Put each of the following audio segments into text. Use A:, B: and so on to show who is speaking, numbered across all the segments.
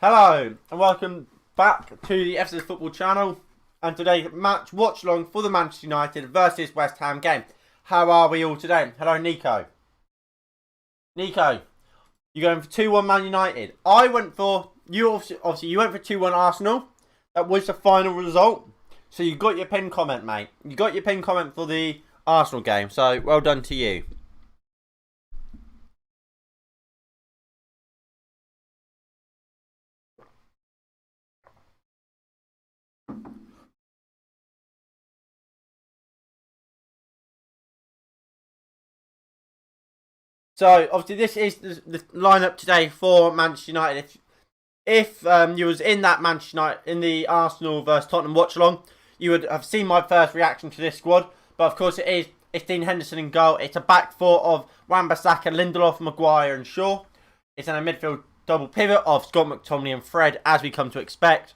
A: Hello and welcome back to the FCS Football channel and today's match watch along for the Manchester United versus West Ham game. How are we all today? Hello Nico. Nico, you're going for 2-1 Man United. I went for, obviously you went for 2-1 Arsenal. That was the final result. So you got your pinned comment, mate. You got your pinned comment for the Arsenal game. So well done to you. So obviously this is the lineup today for Manchester United. If you was in that Manchester United in the Arsenal versus Tottenham watch along, you would have seen my first reaction to this squad. But of course it's Dean Henderson in goal. It's a back four of Wan-Bissaka, Lindelof, Maguire and Shaw. It's in a midfield double pivot of Scott McTominay and Fred, as we come to expect.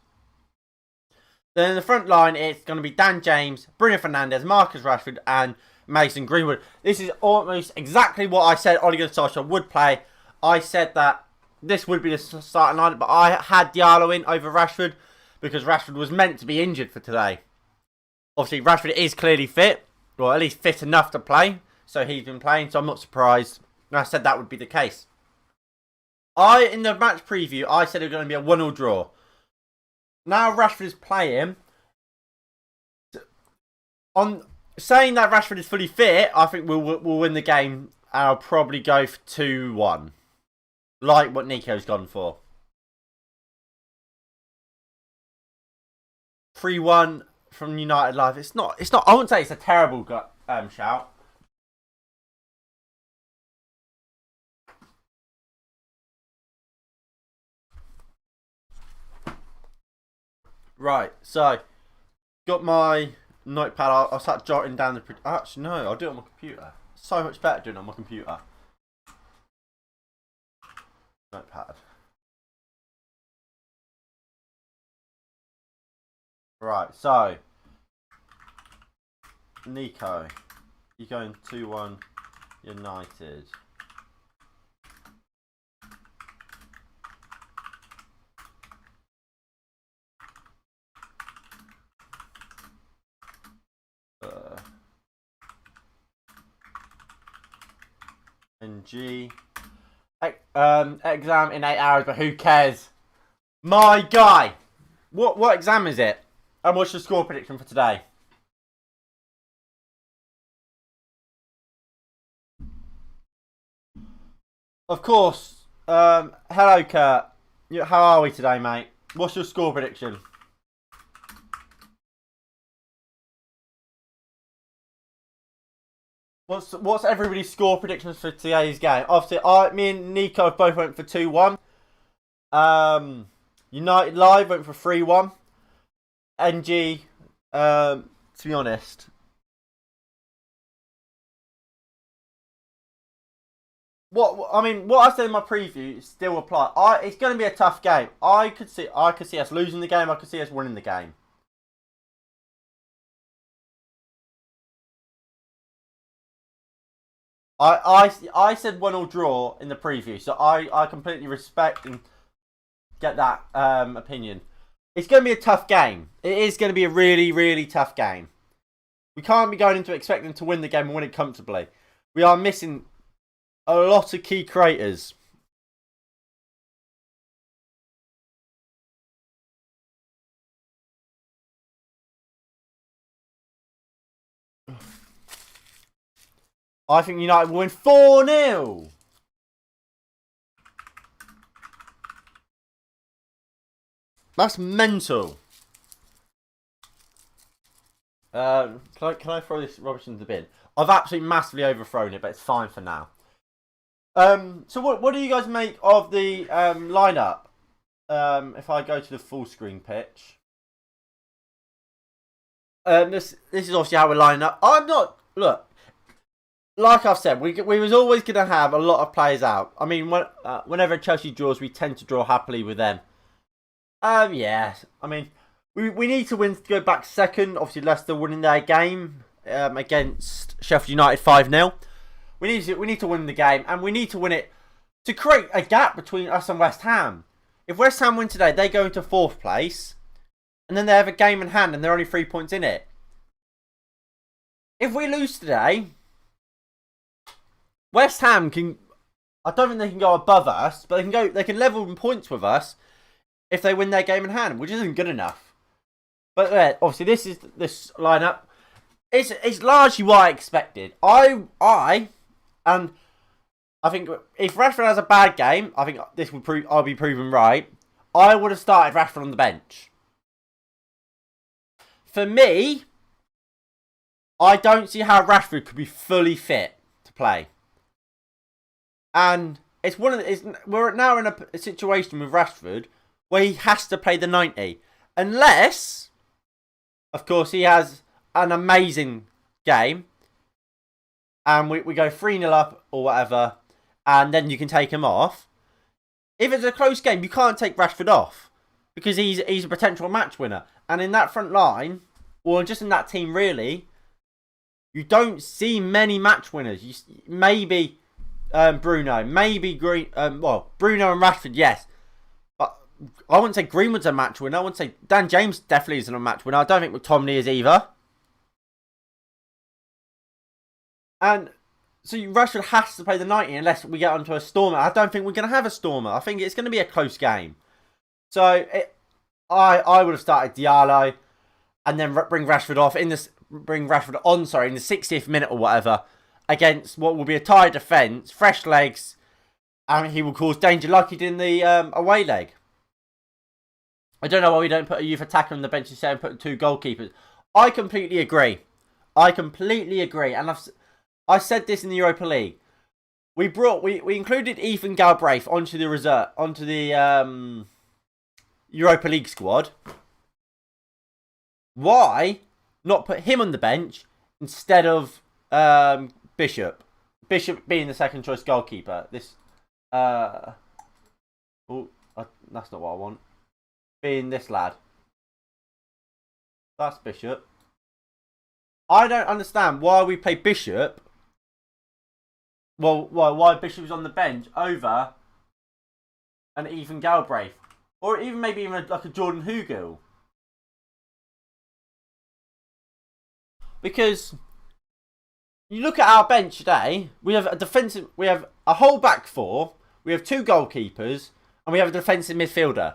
A: Then in the front line it's going to be Dan James, Bruno Fernandes, Marcus Rashford and Mason Greenwood. This is almost exactly what I said Ole Gunnar Solskjaer would play. I said that this would be the starting lineup, but I had Diallo in over Rashford because Rashford was meant to be injured for today. Obviously, Rashford is clearly fit, or at least fit enough to play, so he's been playing, so I'm not surprised. And I said that would be the case. In the match preview, I said it was going to be a 1-1 draw. Now Rashford is playing. On saying that Rashford is fully fit, I think we'll win the game. And I'll probably go for 2-1. Like what Nico's gone for. 3-1 from United Live. It's not, I wouldn't say it's a terrible shout. Right, so got my notepad. I'll start jotting down the. Actually, no, I'll do it on my computer. So much better doing it on my computer. Notepad. Right, so Nico, you're going 2-1 United. NG. Exam in 8 hours, but who cares? My guy! What exam is it? And what's your score prediction for today? Of course. Hello, Kurt. How are we today, mate? What's your score prediction? What's everybody's score predictions for today's game? Obviously, me and Nico both went for 2-1. United Live went for 3-1. NG, to be honest, what I said in my preview still apply. It's going to be a tough game. I could see us losing the game. I could see us winning the game. I said 1-1 draw in the preview, so I completely respect and get that opinion. It's going to be a tough game. It is going to be a really, really tough game. We can't be going into expecting to win the game and win it comfortably. We are missing a lot of key creators. I think United will win 4-0. That's mental. Can I throw this rubbish into the bin? I've absolutely massively overthrown it, but it's fine for now. So what do you guys make of the lineup? If I go to the full screen pitch. This is obviously how we're lining up. Look. Like I've said, we was always going to have a lot of players out. I mean, whenever Chelsea draws, we tend to draw happily with them. Yeah. I mean, we need to win to go back second. Obviously, Leicester winning their game against Sheffield United 5-0. We need to win the game, and we need to win it to create a gap between us and West Ham. If West Ham win today, they go into 4th place, and then they have a game in hand, and they're only 3 points in it. If we lose today, West Ham can. I don't think they can go above us, but they can level in points with us if they win their game in hand, which isn't good enough. But obviously, this lineup. It's largely what I expected. And I think if Rashford has a bad game, I think this will prove I'll be proven right. I would have started Rashford on the bench. For me, I don't see how Rashford could be fully fit to play. And we're now in a situation with Rashford where he has to play the 90. Unless, of course, he has an amazing game and we go 3-0 up or whatever, and then you can take him off. If it's a close game, you can't take Rashford off because he's a potential match winner. And in that front line, or just in that team really, you don't see many match winners. Maybe Bruno, maybe Bruno and Rashford, yes. But I wouldn't say Greenwood's a match winner. I wouldn't say Dan James definitely isn't a match winner. I don't think McTominay is either. And so Rashford has to play the 90 unless we get onto a stormer. I don't think we're going to have a stormer. I think it's going to be a close game. So I would have started Diallo and then bring Rashford off in the 60th minute or whatever against what will be a tired defence, fresh legs, and he will cause danger like he did in the away leg. I don't know why we don't put a youth attacker on the bench instead and put 2 goalkeepers. I completely agree. And I said this in the Europa League. We included Ethan Galbraith onto the Europa League squad. Why not put him on the bench instead of Bishop? Bishop being the second choice goalkeeper. That's not what I want. Being this lad. That's Bishop. I don't understand why we play Bishop. Well, why Bishop is on the bench over an Ethan Galbraith, or maybe even like a Jordan Hugill. Because you look at our bench today, we have a whole back 4, we have 2 goalkeepers, and we have a defensive midfielder,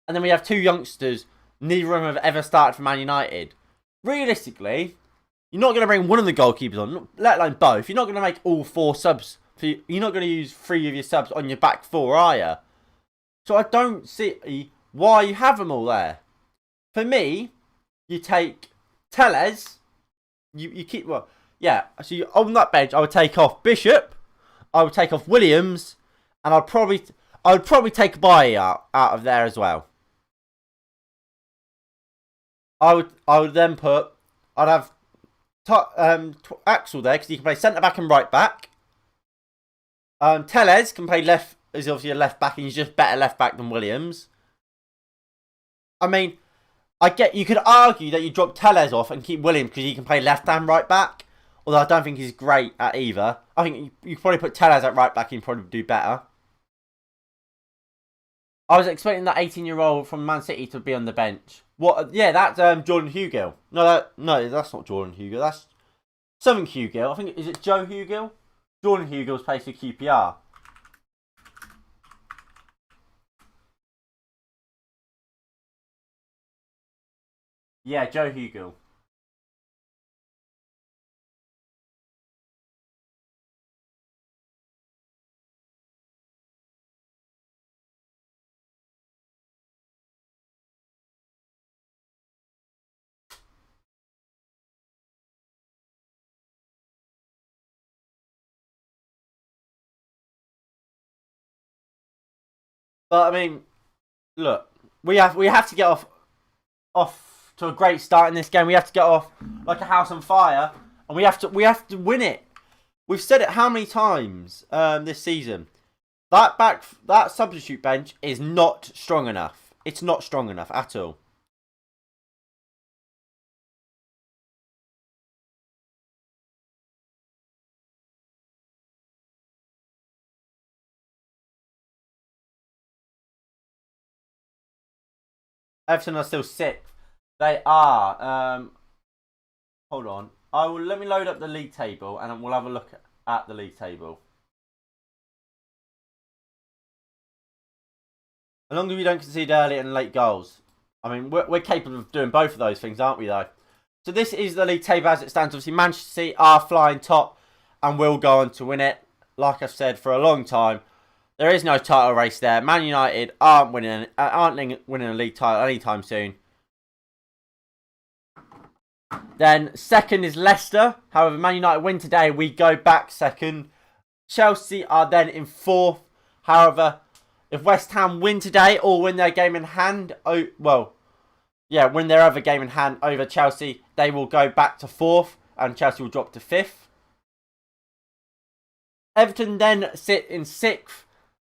A: and then we have 2 youngsters. Neither of them have ever started for Man United. Realistically, you're not going to bring one of the goalkeepers on, let alone both. You're not going to make all 4 subs. You're not going to use 3 of your subs on your back 4, are you? So I don't see why you have them all there. For me, you take Telles. You keep So on that bench, I would take off Bishop. I would take off Williams, and I would probably take Bailly out of there as well. I would then I'd have Axel there because he can play centre back and right back. Telles can play left. Is obviously a left back, and he's just better left back than Williams. I mean, you could argue that you drop Telles off and keep Williams because he can play left and right back. Although I don't think he's great at either. I think you could probably put Telles at right back and he'd probably do better. I was expecting that 18-year-old from Man City to be on the bench. What? Yeah, that's Jordan Hugill. No, that's not Jordan Hugill. That's something Hugill. I think is it Joe Hugill? Jordan Hugill's plays for QPR. Yeah, Joe Hugill. But I mean, look, we have to get off to a great start in this game. We have to get off like a house on fire, and we have to win it. We've said it how many times this season. That substitute bench is not strong enough. It's not strong enough at all. Everton are still 6th. They are. Hold on. Let me load up the league table and we'll have a look at the league table. As long as we don't concede early and late goals. I mean, we're capable of doing both of those things, aren't we, though? So this is the league table as it stands. Obviously, Manchester City are flying top and will go on to win it. Like I've said for a long time, there is no title race there. Man United aren't winning a league title anytime soon. Then second is Leicester. However, Man United win today, we go back second. Chelsea are then in 4th. However, if West Ham win today or win their game in hand, win their other game in hand over Chelsea, they will go back to 4th and Chelsea will drop to 5th. Everton then sit in 6th.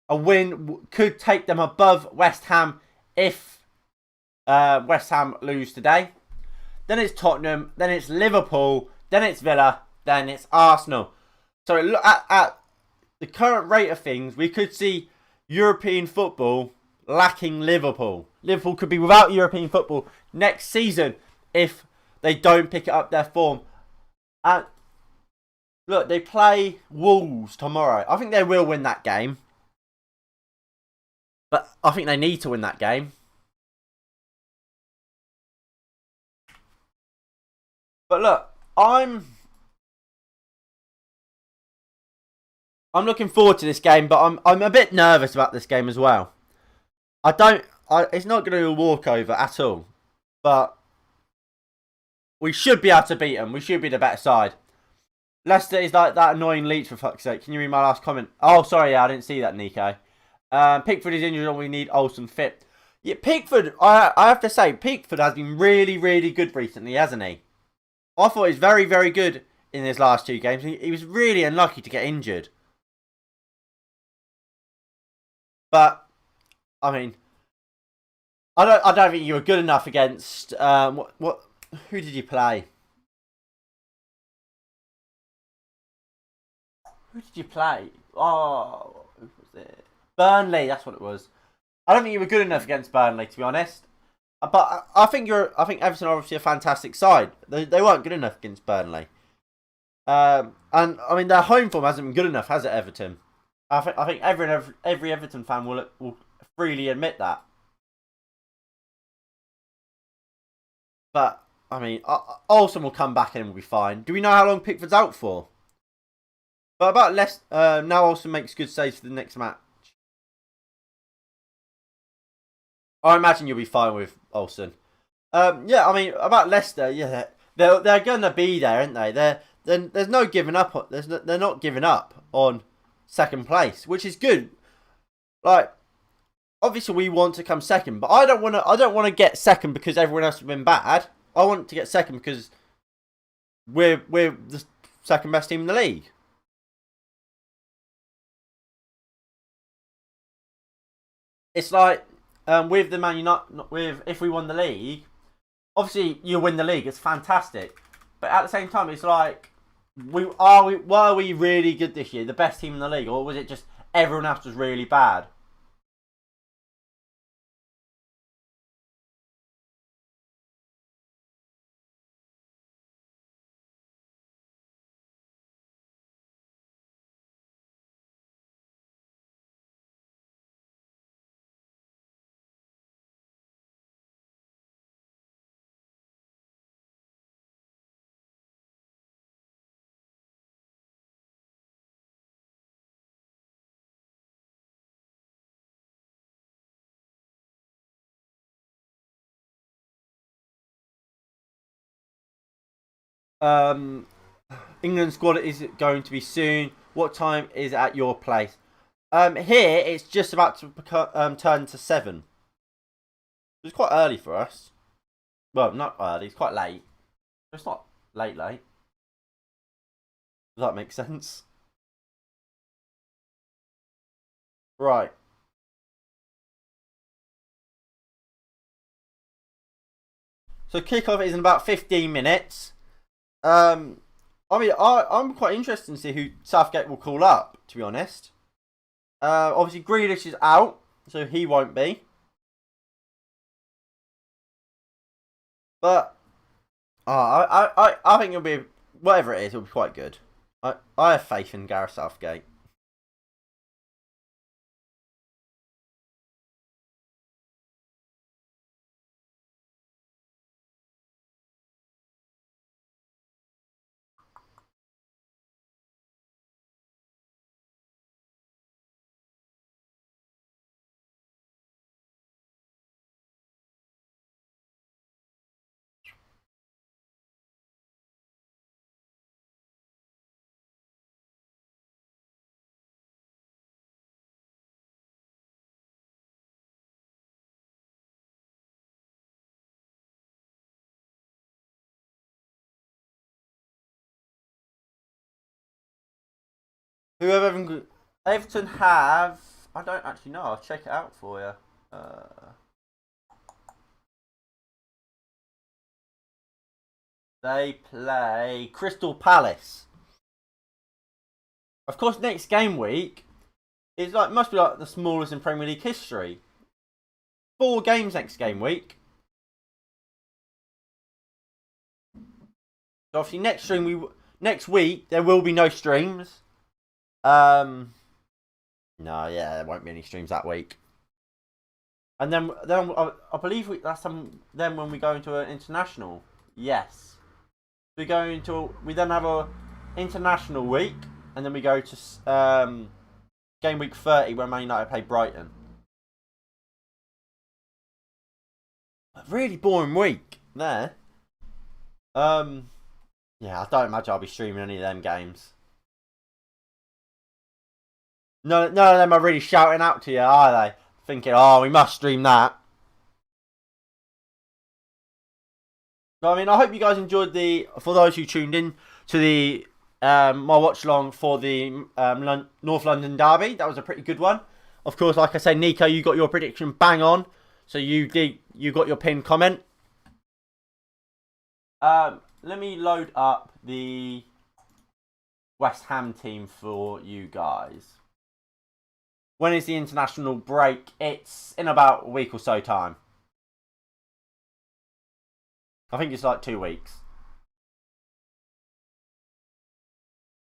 A: A win could take them above West Ham if West Ham lose today. Then it's Tottenham, then it's Liverpool, then it's Villa, then it's Arsenal. So look at the current rate of things, we could see European football lacking Liverpool. Liverpool could be without European football next season if they don't pick up their form. And look, they play Wolves tomorrow. I think they will win that game. But I think they need to win that game. But look, I'm looking forward to this game, but I'm a bit nervous about this game as well. It's not going to be a walkover at all, but we should be able to beat them. We should be the better side. Leicester is like that annoying Leach, for fuck's sake. Can you read my last comment? Oh, sorry, I didn't see that, Nico. Pickford is injured and we need Olsen fit. Yeah, Pickford, I have to say, Pickford has been really, really good recently, hasn't he? I thought he was very, very good in his last 2 games. He was really unlucky to get injured. But, I mean, I don't think you were good enough against, who did you play? Who did you play? Oh, who was it? Burnley, that's what it was. I don't think you were good enough against Burnley, to be honest. But I think Everton are obviously a fantastic side. They weren't good enough against Burnley. And I mean their home form hasn't been good enough, has it, Everton? I think every Everton fan will freely admit that. But I mean, Olsen will come back and will be fine. Do we know how long Pickford's out for? But about now Olsen makes good saves for the next match. I imagine you'll be fine with Olsen. Yeah, I mean about Leicester, yeah, they're gonna be there, aren't they? There's no giving up. They're not giving up on second place, which is good. Like, obviously we want to come second, but I don't want to get second because everyone else has been bad. I want to get second because we're the second best team in the league. It's like with the Man United, if we won the league, obviously you win the league, it's fantastic. But at the same time, it's like, were we really good this year, the best team in the league, or was it just everyone else was really bad? England squad is going to be soon. What time is at your place? Here it's just about to turn to 7. It's quite early for us. Well, not early. It's quite late. It's not late. Does that make sense? Right. So kickoff is in about 15 minutes. I mean, I'm quite interested to see who Southgate will call up, to be honest. Obviously, Grealish is out, so he won't be. But I think it'll be, whatever it is, it'll be quite good. I have faith in Gareth Southgate. Whoever Everton have, I don't actually know. I'll check it out for you. They play Crystal Palace. Of course, next game week is must be like the smallest in Premier League history. 4 games next game week. So obviously next week there will be no streams. No, yeah, there won't be any streams that week. And then I believe that's then when we go into an international. Yes, we then have a international week, and then we go to game week 30 when Man United play Brighton. A really boring week there. Yeah, I don't imagine I'll be streaming any of them games. None of them are really shouting out to you, are they? Thinking, oh, we must stream that. So, I mean, I hope you guys enjoyed for those who tuned in to the my watch along for the North London derby. That was a pretty good one. Of course, like I said, Nico, you got your prediction bang on. So you got your pinned comment. Let me load up the West Ham team for you guys. When is the international break? It's in about a week or so time. I think it's like 2 weeks.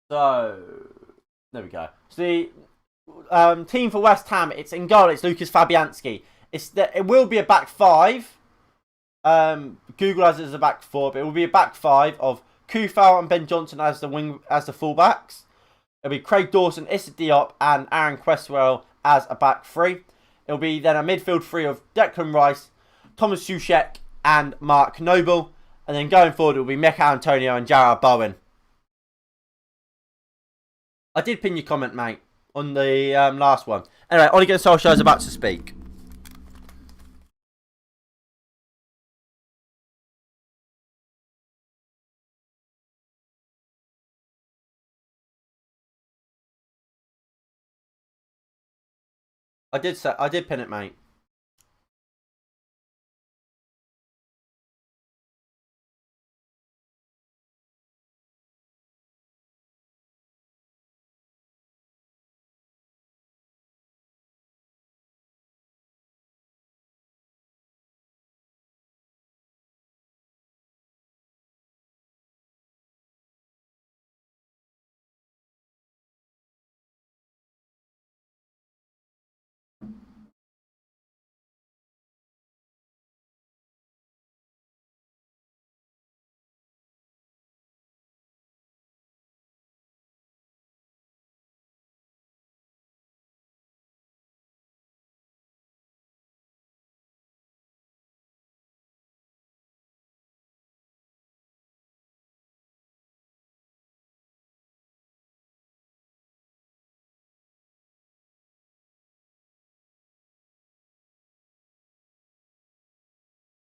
A: So, there we go. So the team for West Ham, it's in goal, it's Lucas Fabianski. It will be a back 5. Google has it as a back 4, but it will be a back 5 of Kufal and Ben Johnson as the fullbacks. It'll be Craig Dawson, Issa Diop, and Aaron Cresswell as a back 3. It'll be then a midfield 3 of Declan Rice, Thomas Soucek, and Mark Noble. And then going forward, it will be Mikel Antonio and Jarrod Bowen. I did pin your comment, mate, on the last one. Anyway, Ole Gunnar Solskjaer is about to speak. I did pin it, mate.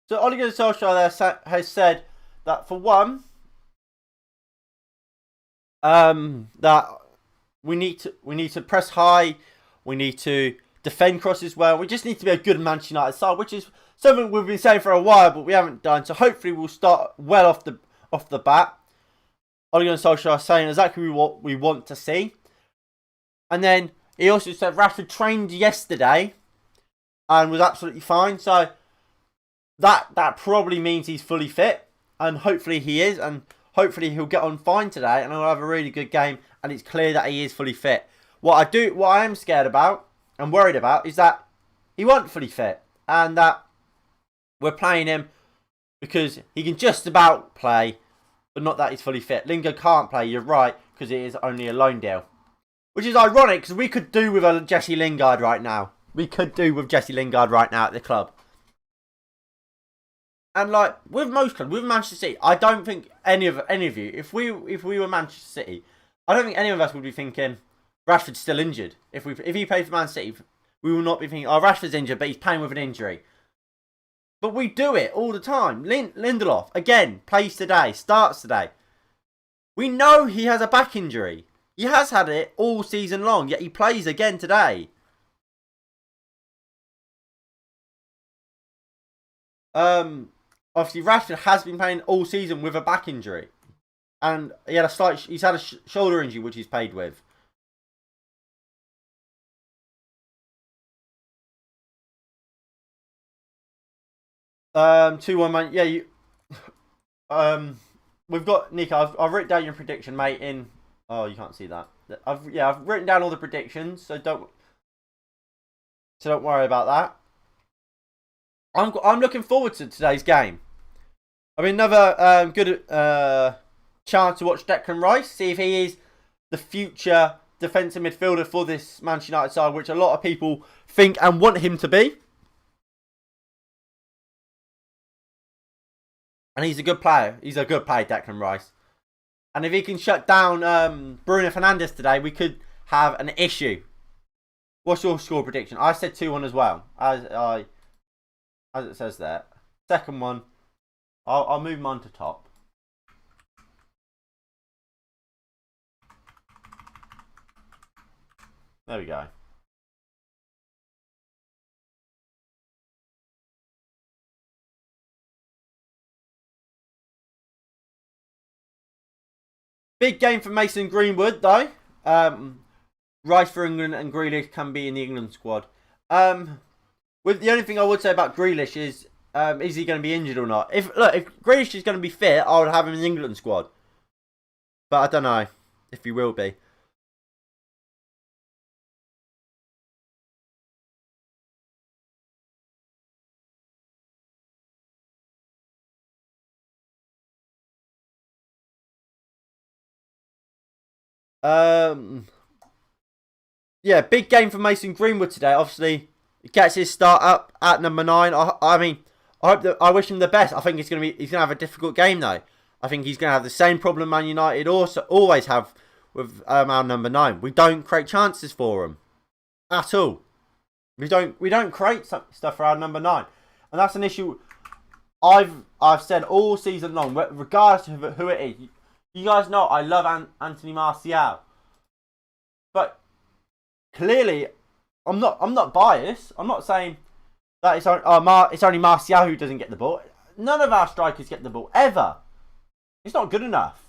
A: So Ole Gunnar Solskjaer there has said that for one, that we need to press high, we need to defend crosses well. We just need to be a good Manchester United side, which is something we've been saying for a while, but we haven't done. So hopefully we'll start well off the bat. Ole Gunnar Solskjaer saying exactly what we want to see. And then he also said Rashford trained yesterday and was absolutely fine. So that probably means he's fully fit, and hopefully he is, and hopefully he'll get on fine today, and he'll have a really good game, and it's clear that he is fully fit. What I am scared about and worried about is that he wasn't fully fit, and that we're playing him because he can just about play, but not that he's fully fit. Lingard can't play, you're right, because it is only a loan deal. Which is ironic, because we could do with a Jesse Lingard right now. We could do with Jesse Lingard right now at the club. And like, with most clubs, with Manchester City, I don't think any of you, if we were Manchester City, I don't think any of us would be thinking, Rashford's still injured. If he played for Man City, we will not be thinking, oh, Rashford's injured, but he's playing with an injury. But we do it all the time. Lindelof, again, plays today, starts today. We know he has a back injury. He has had it all season long, yet he plays again today. Obviously, Rashford has been playing all season with a back injury. And he's had a shoulder injury, which he's played with. Um, 2-1, man. Yeah, we've got Nico. I've written down your prediction, mate. Oh, you can't see that. I've written down all the predictions, so don't worry about that. I'm looking forward to today's game. I mean, another good chance to watch Declan Rice, see if he is the future defensive midfielder for this Manchester United side, which a lot of people think and want him to be. And he's a good player. He's a good player, Declan Rice. And if he can shut down Bruno Fernandes today, we could have an issue. What's your score prediction? I said 2-1 as well, as it says there. Second one, I'll move mine to top. There we go. Big game for Mason Greenwood, though. Rice for England and Grealish can be in the England squad. With the only thing I would say about Grealish is he going to be injured or not? If Grealish is going to be fit, I would have him in the England squad. But I don't know if he will be. Yeah, big game for Mason Greenwood today. Obviously, he gets his start up at number 9. I wish him the best. I think he's gonna have a difficult game though. I think he's gonna have the same problem Man United also always have with our number 9. We don't create chances for him at all. We don't create stuff for our number 9, and that's an issue. I've said all season long, regardless of who it is. You guys know I love Anthony Martial, but clearly I'm not biased. I'm not saying that it's only Martial who doesn't get the ball. None of our strikers get the ball ever. It's not good enough.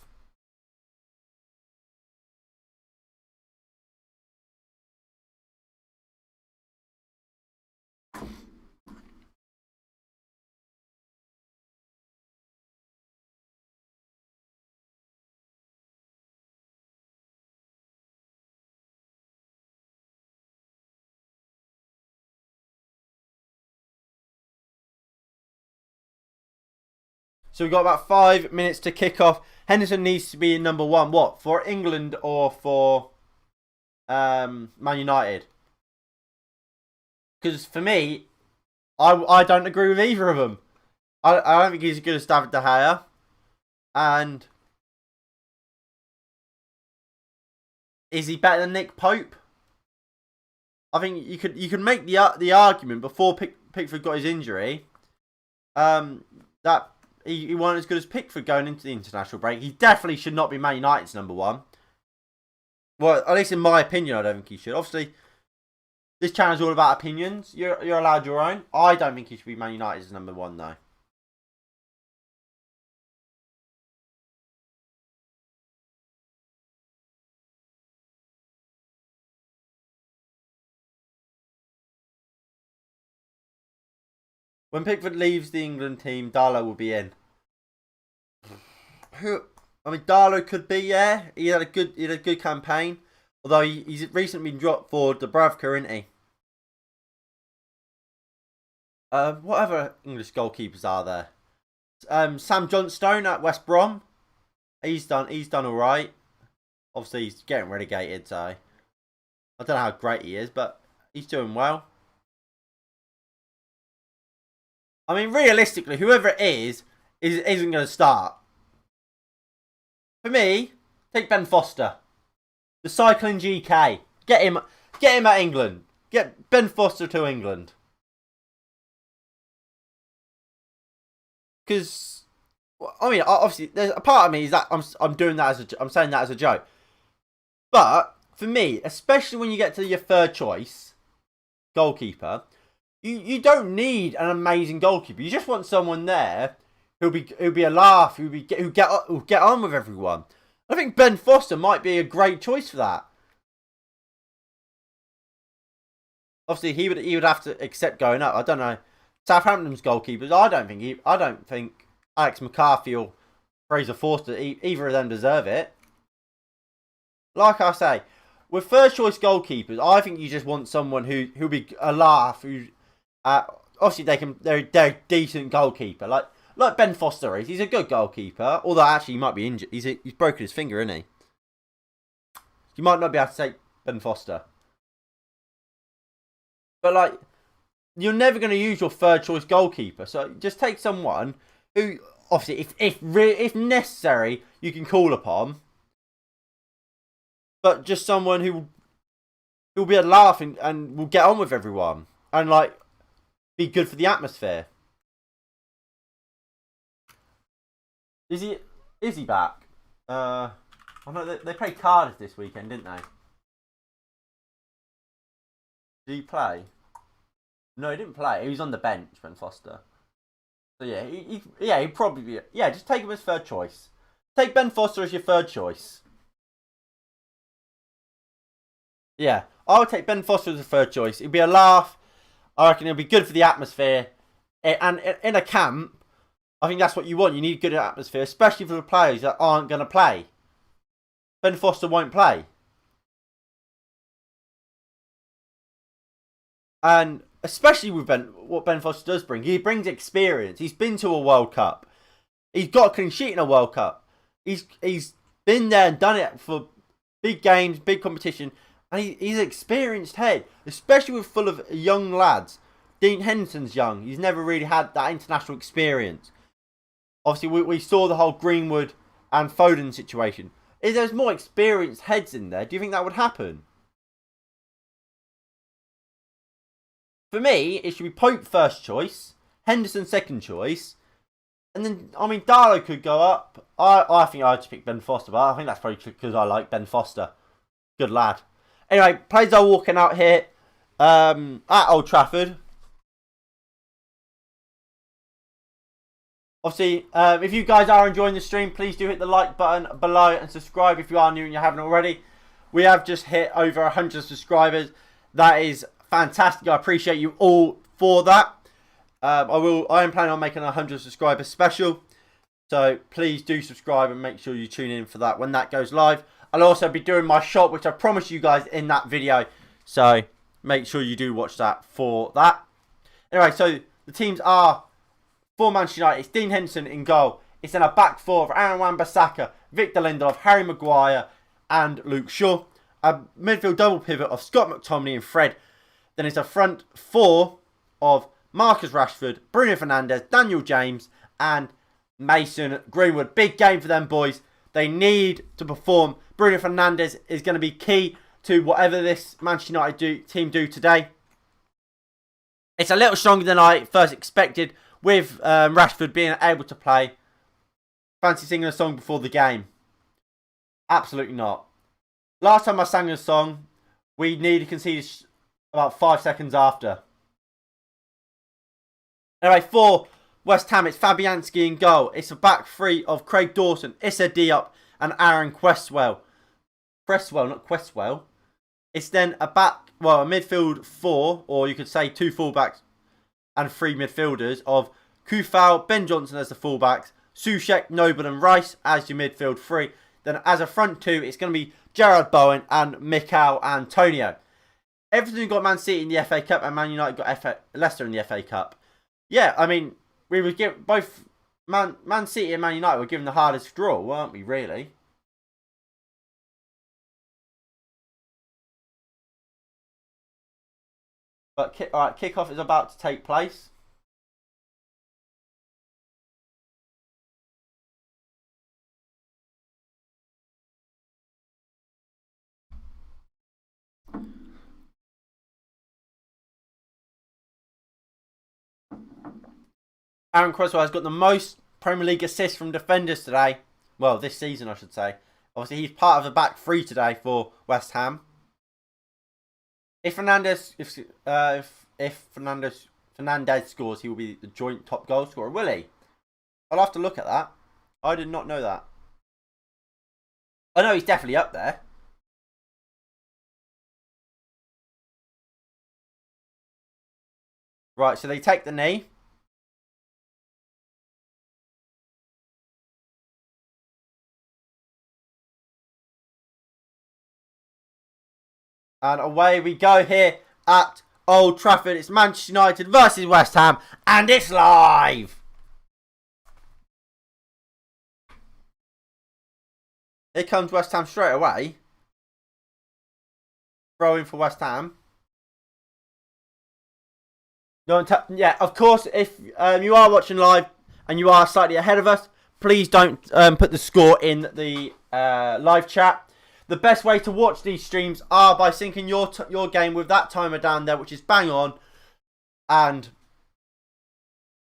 A: So we've got about 5 minutes to kick off. Henderson needs to be in number 1. What? For England or for Man United? Because for me, I don't agree with either of them. I don't think he's as good as David De Gea. And is he better than Nick Pope? I think you could make the argument before Pickford got his injury. That he wasn't as good as Pickford going into the international break. He definitely should not be Man United's number 1. Well, at least in my opinion, I don't think he should. Obviously, this channel is all about opinions. You're allowed your own. I don't think he should be Man United's number 1 though. When Pickford leaves the England team, Darlow will be in. Who? I mean, Darlow could be. Yeah, he had a good campaign. Although he's recently been dropped for Dubravka, isn't he? What other English goalkeepers are there? Sam Johnstone at West Brom. He's done all right. Obviously, he's getting relegated, so I don't know how great he is, but he's doing well. I mean, realistically, whoever it isn't going to start. For me, take Ben Foster, the cycling GK. Get him at England. Get Ben Foster to England. Because, I mean, obviously, there's a part of me is that I'm doing that I'm saying that as a joke. But for me, especially when you get to your third choice goalkeeper, you don't need an amazing goalkeeper. You just want someone there who'll be a laugh, who'll get on with everyone. I think Ben Foster might be a great choice for that. Obviously, he would have to accept going up. I don't know. Southampton's goalkeepers. I don't think Alex McCarthy or Fraser Forster, either of them deserve it. Like I say, with first choice goalkeepers, I think you just want someone who'll be a laugh. Who obviously they're a decent goalkeeper. Like Ben Foster is. He's a good goalkeeper. Although actually he might be injured. He's broken his finger, isn't he? You might not be able to take Ben Foster. But like, you're never going to use your third choice goalkeeper. So just take someone who, obviously, if necessary, you can call upon. But just someone who'll be a laugh and will get on with everyone. And like, be good for the atmosphere. Is he back? I know they played Cardiff this weekend, didn't they? Did he play? No, he didn't play. He was on the bench, Ben Foster. So yeah, he'd probably be. Yeah, just take him as third choice. Take Ben Foster as your third choice. Yeah, I would take Ben Foster as a third choice. It'd be a laugh. I reckon it'll be good for the atmosphere. And in a camp, I think that's what you want. You need good atmosphere, especially for the players that aren't going to play. Ben Foster won't play. And especially with what Ben Foster does bring. He brings experience. He's been to a World Cup. He's got a clean sheet in a World Cup. He's been there and done it for big games, big competition. And he's an experienced head, especially with full of young lads. Dean Henderson's young. He's never really had that international experience. Obviously, we saw the whole Greenwood and Foden situation. If there's more experienced heads in there, do you think that would happen? For me, it should be Pope first choice, Henderson second choice, and then, I mean, Darlow could go up. I think I'd just pick Ben Foster, but I think that's probably because I like Ben Foster. Good lad. Anyway, players are walking out here at Old Trafford. Obviously, if you guys are enjoying the stream, please do hit the like button below and subscribe if you are new and you haven't already. We have just hit over 100 subscribers. That is fantastic. I appreciate you all for that. I am planning on making a 100 subscriber special. So please do subscribe and make sure you tune in for that when that goes live. I'll also be doing my shop, which I promised you guys in that video. So make sure you do watch that for that. Anyway, so the teams are for Manchester United. It's Dean Henderson in goal. It's in a back four of Aaron Wan-Bissaka, Victor Lindelof, Harry Maguire and Luke Shaw. A midfield double pivot of Scott McTominay and Fred. Then it's a front four of Marcus Rashford, Bruno Fernandes, Daniel James and Mason Greenwood. Big game for them boys. They need to perform. Bruno Fernandes is going to be key to whatever this Manchester United team do today. It's a little stronger than I first expected with Rashford being able to play. Fancy singing a song before the game? Absolutely not. Last time I sang a song, we nearly conceded about 5 seconds after. Anyway, for West Ham, it's Fabianski in goal. It's a back three of Craig Dawson, Issa Diop and Aaron Cresswell. Cresswell, not Questwell. It's then a midfield four, or you could say two fullbacks and 3 midfielders of Kufal, Ben Johnson as the fullbacks, Soucek, Noble and Rice as your midfield 3. Then as a front 2, it's going to be Gerard Bowen and Mikel Antonio. Everton got Man City in the FA Cup and Man United got Leicester in the FA Cup. Yeah, I mean, we were given both Man City and Man United were given the hardest draw, weren't we, really? But alright, kickoff is about to take place. Aaron Cresswell has got the most Premier League assists from defenders today. Well, this season, I should say. Obviously, he's part of the back 3 today for West Ham. If Fernandez scores, he will be the joint top goal scorer. Will he? I'll have to look at that. I did not know that. I know he's definitely up there. Right, so they take the knee. And away we go here at Old Trafford. It's Manchester United versus West Ham. And it's live. Here comes West Ham straight away. Throw in for West Ham. Yeah, of course, if you are watching live and you are slightly ahead of us, please don't put the score in the live chat. The best way to watch these streams are by syncing your game with that timer down there, which is bang on. And,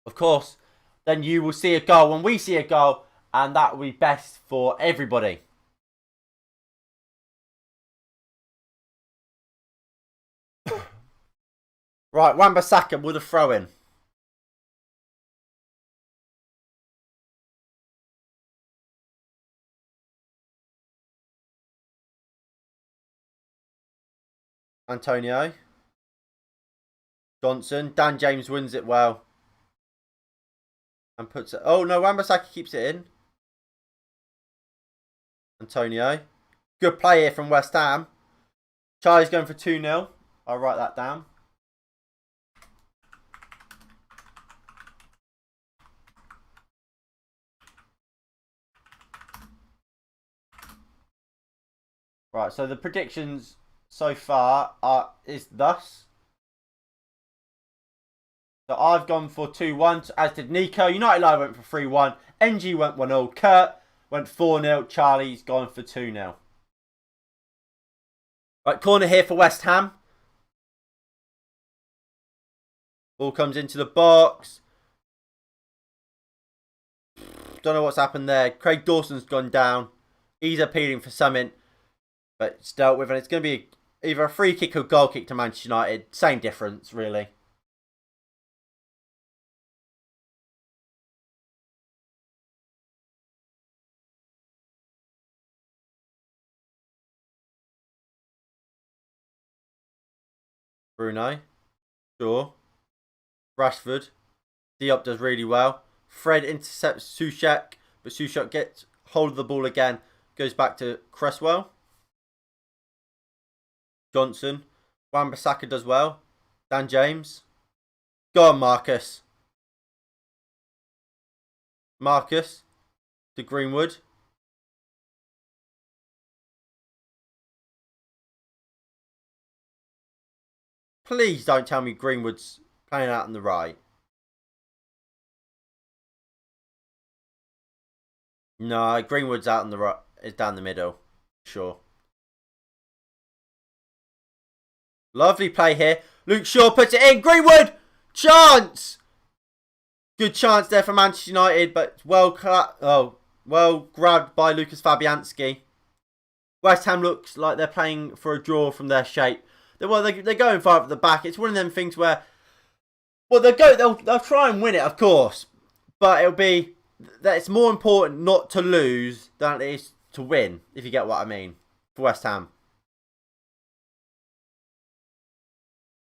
A: of course, then you will see a goal when we see a goal. And that will be best for everybody. Right, Wan-Bissaka with a throw-in. Antonio. Johnson. Dan James wins it well. And puts it... Oh, no, Wan-Bissaka keeps it in. Antonio. Good play here from West Ham. Charlie's going for 2-0. I'll write that down. Right, so the predictions so far is thus. So I've gone for 2-1, as did Nico. United Live went for 3-1. NG went 1-0. Kurt went 4-0. Charlie's gone for 2-0. Right, corner here for West Ham. Ball comes into the box. Don't know what's happened there. Craig Dawson's gone down. He's appealing for something. But it's dealt with, and it's going to be either a free kick or goal kick to Manchester United. Same difference, really. Bruno. Shaw. Rashford. Diop does really well. Fred intercepts Soucek, but Soucek gets hold of the ball again. Goes back to Cresswell. Johnson. Wan-Bissaka does well. Dan James. Go on, Marcus. Marcus to Greenwood. Please don't tell me Greenwood's playing out on the right. No, Greenwood's out on the right. Is down the middle. Sure. Lovely play here. Luke Shaw puts it in. Greenwood! Chance! Good chance there for Manchester United, but well grabbed by Lucas Fabianski. West Ham looks like they're playing for a draw from their shape. They're going far up at the back. It's one of them things where, well, they'll try and win it, of course, but it'll be that it's more important not to lose than it is to win, if you get what I mean, for West Ham.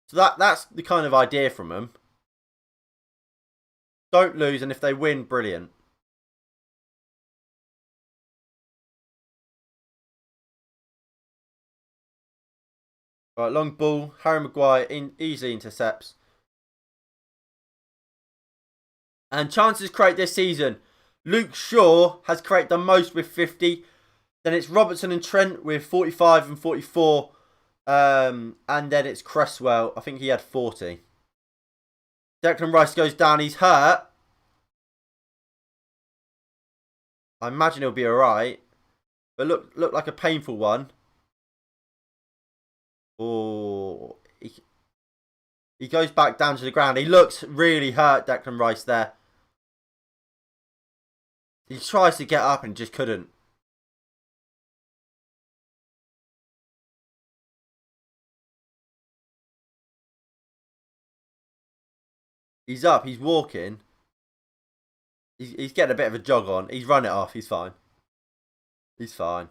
A: So that's the kind of idea from them. don't lose, and if they win, brilliant. Right, long ball. Harry Maguire easily intercepts. And chances created this season. Luke Shaw has created the most with 50. Then it's Robertson and Trent with 45 and 44. And then it's Cresswell. I think he had 40. Declan Rice goes down. He's hurt. I imagine he'll be alright. But look like a painful one. Oh, he goes back down to the ground. He looks really hurt, Declan Rice, there. He tries to get up and just couldn't. He's up. He's walking. He's getting a bit of a jog on. He's run it off. He's fine. He's fine.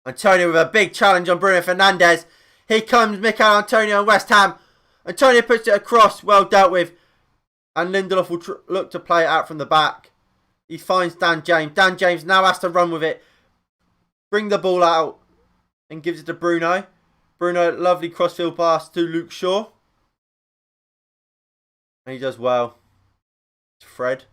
A: Antonio with a big challenge on Bruno Fernandes. Here comes Mikel Antonio and West Ham. Antonio puts it across. Well dealt with. And Lindelof will look to play it out from the back. He finds Dan James. Dan James now has to run with it. Bring the ball out. And gives it to Bruno. Bruno, lovely crossfield pass to Luke Shaw. And he does well. To Fred.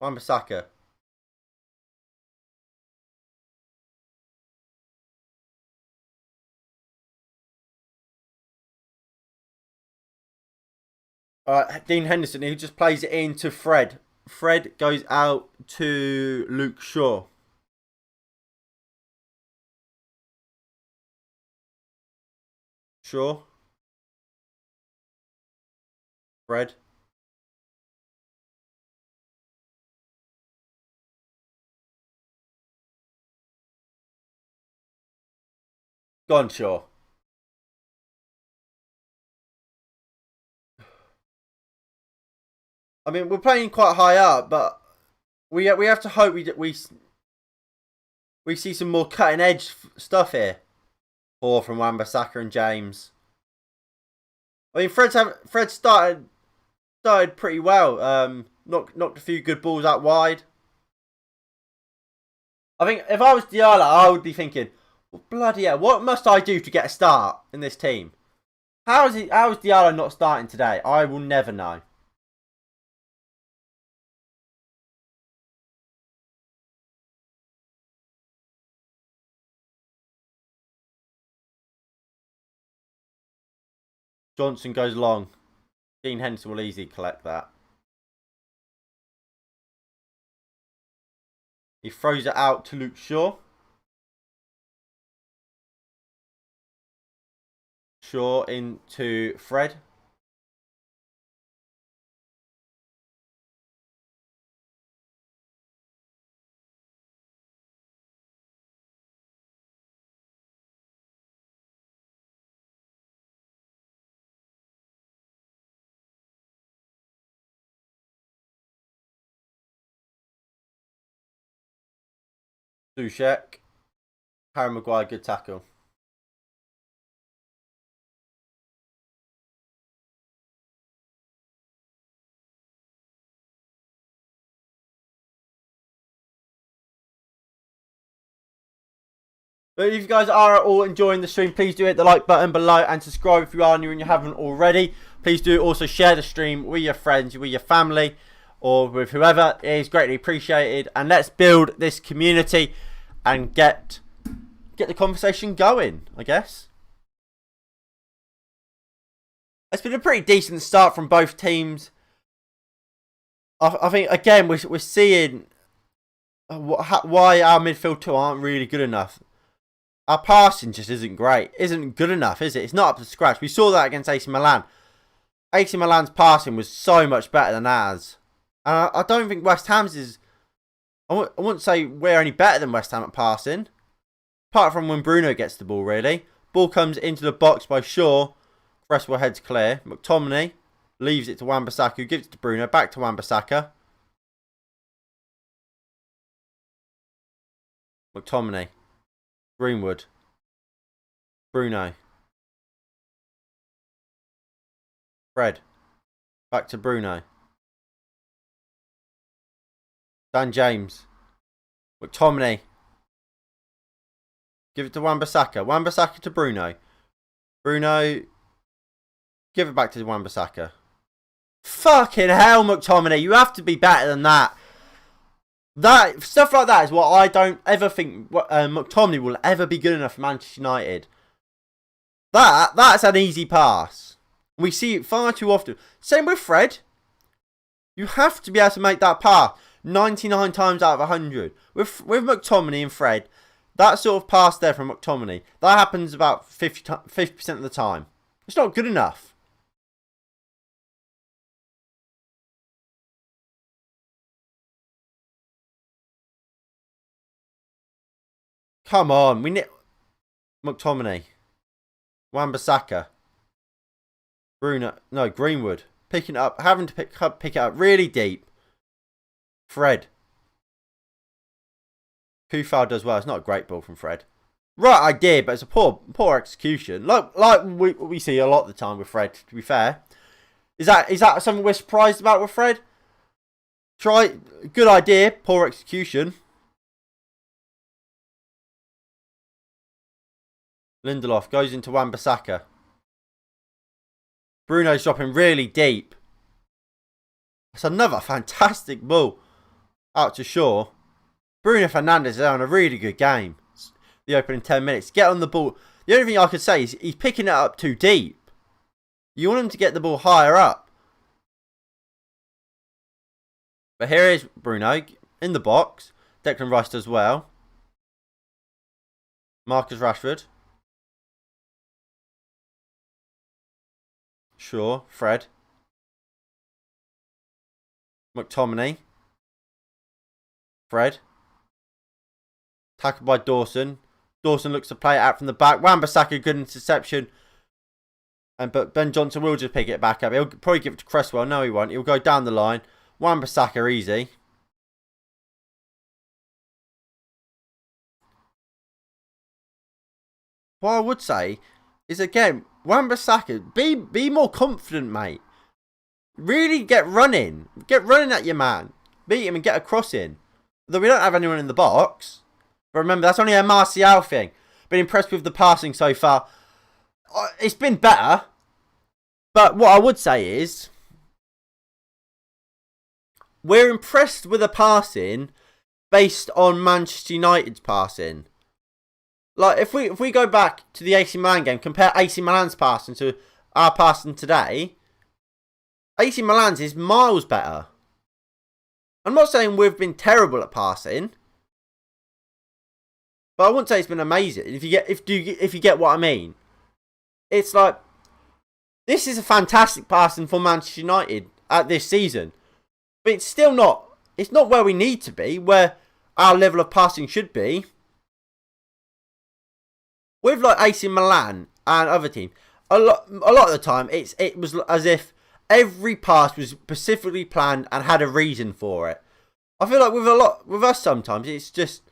A: Wan-Bissaka. Dean Henderson, who just plays it in to Fred. Fred goes out to Luke Shaw. Shaw. Fred. Gone, Shaw. I mean, we're playing quite high up, but we have to hope we see some more cutting edge stuff here. Or from Wan-Bissaka and James. I mean, Fred started pretty well. Knocked a few good balls out wide. I think if I was Diallo, I would be thinking, well, bloody hell, what must I do to get a start in this team? How is Diallo not starting today? I will never know. Johnson goes long. Dean Henderson will easily collect that. He throws it out to Luke Shaw. Shaw into Fred. Sushek. Harry Maguire, good tackle. But if you guys are all enjoying the stream, please do hit the like button below and subscribe if you are new and you haven't already. Please do also share the stream with your friends, with your family, or with whoever. It is greatly appreciated. And let's build this community and get the conversation going, I guess. It's been a pretty decent start from both teams. I think, again, we're seeing why our midfield two aren't really good enough. Our passing just isn't great. Isn't good enough, is it? It's not up to scratch. We saw that against AC Milan. AC Milan's passing was so much better than ours. And I don't think West Ham's is... I wouldn't say we're any better than West Ham at passing. Apart from when Bruno gets the ball, really. Ball comes into the box by Shaw. Cresswell heads clear. McTominay leaves it to Wan-Bissaka, who gives it to Bruno. Back to Wan-Bissaka. McTominay. Greenwood. Bruno. Fred. Back to Bruno. Dan James. McTominay. Give it to Wan-Bissaka. Wan-Bissaka to Bruno. Bruno. Give it back to Wan-Bissaka. Fucking hell, McTominay. You have to be better than that. That stuff like that is what I don't ever think McTominay will ever be good enough for Manchester United. That's an easy pass. We see it far too often. Same with Fred. You have to be able to make that pass 99 times out of 100. With McTominay and Fred, that sort of pass there from McTominay, that happens about 50% of the time. It's not good enough. Come on, we need McTominay, Wan-Bissaka, Bruno, no, Greenwood, picking it up, having to pick it up really deep. Fred, Kufal does well. It's not a great ball from Fred. Right idea, but it's a poor execution. Like we see a lot of the time with Fred. To be fair, is that something we're surprised about with Fred? Good idea, poor execution. Lindelof goes into Wan-Bissaka. Bruno's dropping really deep. That's another fantastic ball out to Shaw. Bruno Fernandes is on a really good game. The opening 10 minutes. Get on the ball. The only thing I could say is he's picking it up too deep. You want him to get the ball higher up. But here is Bruno in the box. Declan Rice does well. Marcus Rashford. Shaw, Fred. McTominay. Fred. Tackled by Dawson. Dawson looks to play it out from the back. Wan-Bissaka, good interception. But Ben Johnson will just pick it back up. He'll probably give it to Cresswell. No, he won't. He'll go down the line. Wan-Bissaka, easy. What I would say is, again, Wan-Bissaka, be more confident, mate. Really get running. Get running at your man. Beat him and get a cross in. Though we don't have anyone in the box. But remember, that's only a Martial thing. Been impressed with the passing so far. It's been better. But what I would say is, we're impressed with the passing based on Manchester United's passing. Like, if we go back to the AC Milan game, compare AC Milan's passing to our passing today, AC Milan's is miles better. I'm not saying we've been terrible at passing, but I wouldn't say it's been amazing. If you get what I mean, it's like, this is a fantastic passing for Manchester United at this season, but it's still not. It's not where we need to be, where our level of passing should be. With like AC Milan and other teams, a lot of the time it was as if every pass was specifically planned and had a reason for it. I feel like with us sometimes it's just,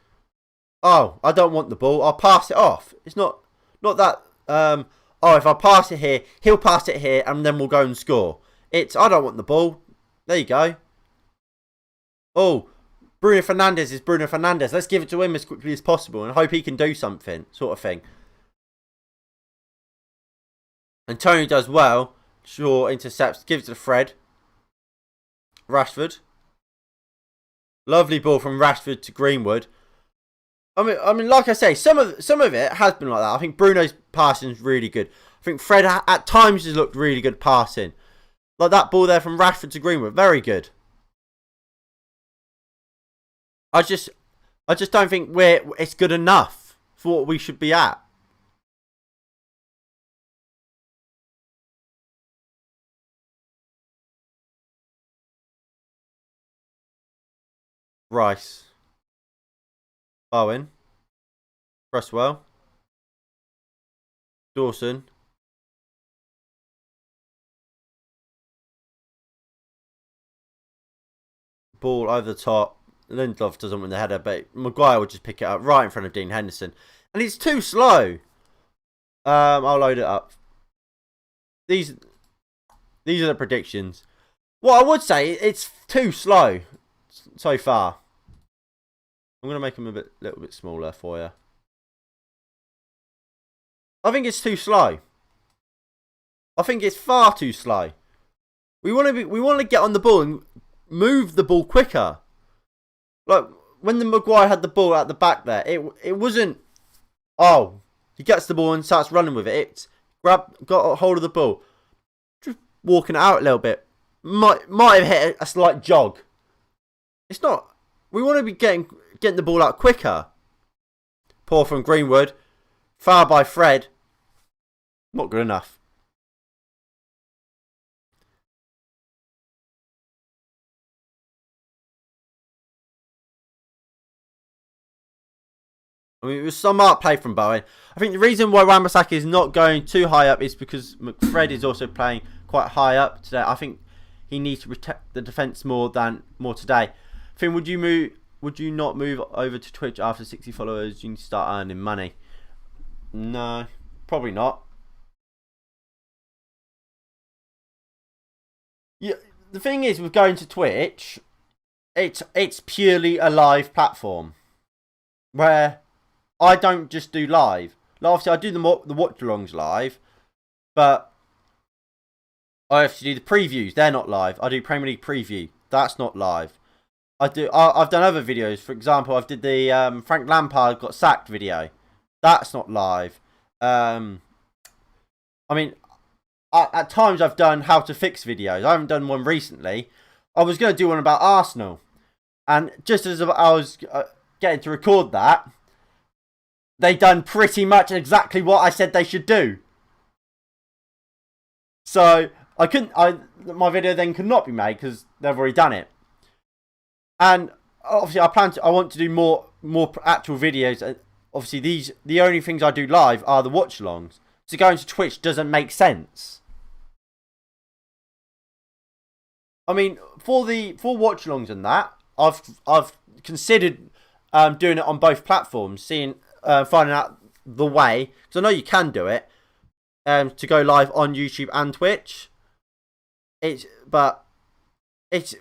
A: oh, I don't want the ball, I'll pass it off. It's not that oh, if I pass it here, he'll pass it here and then we'll go and score. It's, I don't want the ball. There you go. Oh, Bruno Fernandes is Bruno Fernandes. Let's give it to him as quickly as possible and hope he can do something, sort of thing. And Tony does well. Shaw intercepts, gives it to Fred. Rashford. Lovely ball from Rashford to Greenwood. I mean, like I say, some of it has been like that. I think Bruno's passing is really good. I think Fred at times has looked really good passing. Like that ball there from Rashford to Greenwood, very good. I just don't think it's good enough for what we should be at. Rice. Bowen. Cresswell. Dawson. Ball over the top. Lindelof doesn't win the header, but Maguire will just pick it up right in front of Dean Henderson. And it's too slow. I'll load it up. These are the predictions. What I would say, it's too slow so far. I'm going to make them a little bit smaller for you. I think it's too slow. I think it's far too slow. We want to get on the ball and move the ball quicker. Like when the Maguire had the ball at the back there, it wasn't. Oh, he gets the ball and starts running with it. It's got a hold of the ball, just walking it out a little bit. Might have hit a slight jog. It's not. We want to be getting the ball out quicker. Poor from Greenwood, foul by Fred. Not good enough. I mean, it was some art play from Bowen. I think the reason why Wan-Bissaka is not going too high up is because McFred is also playing quite high up today. I think he needs to protect the defence more today. Finn, would you not move over to Twitch after 60 followers? You need to start earning money. No, probably not. Yeah, the thing is with going to Twitch, it's purely a live platform where I don't just do live. Like, obviously, I do the watch-alongs live, but I have to do the previews. They're not live. I do Premier League preview. That's not live. I've done other videos. For example, I've did the Frank Lampard got sacked video. That's not live. I mean, at times I've done how to fix videos. I haven't done one recently. I was going to do one about Arsenal, and just as I was getting to record that, they done pretty much exactly what I said they should do. So my video then could not be made because they've already done it. And obviously I want to do more actual videos. Obviously the only things I do live are the watch-alongs. So going to Twitch doesn't make sense. I mean, for watch-alongs and that, I've considered doing it on both platforms, finding out the way, because I know you can do it, to go live on YouTube and Twitch.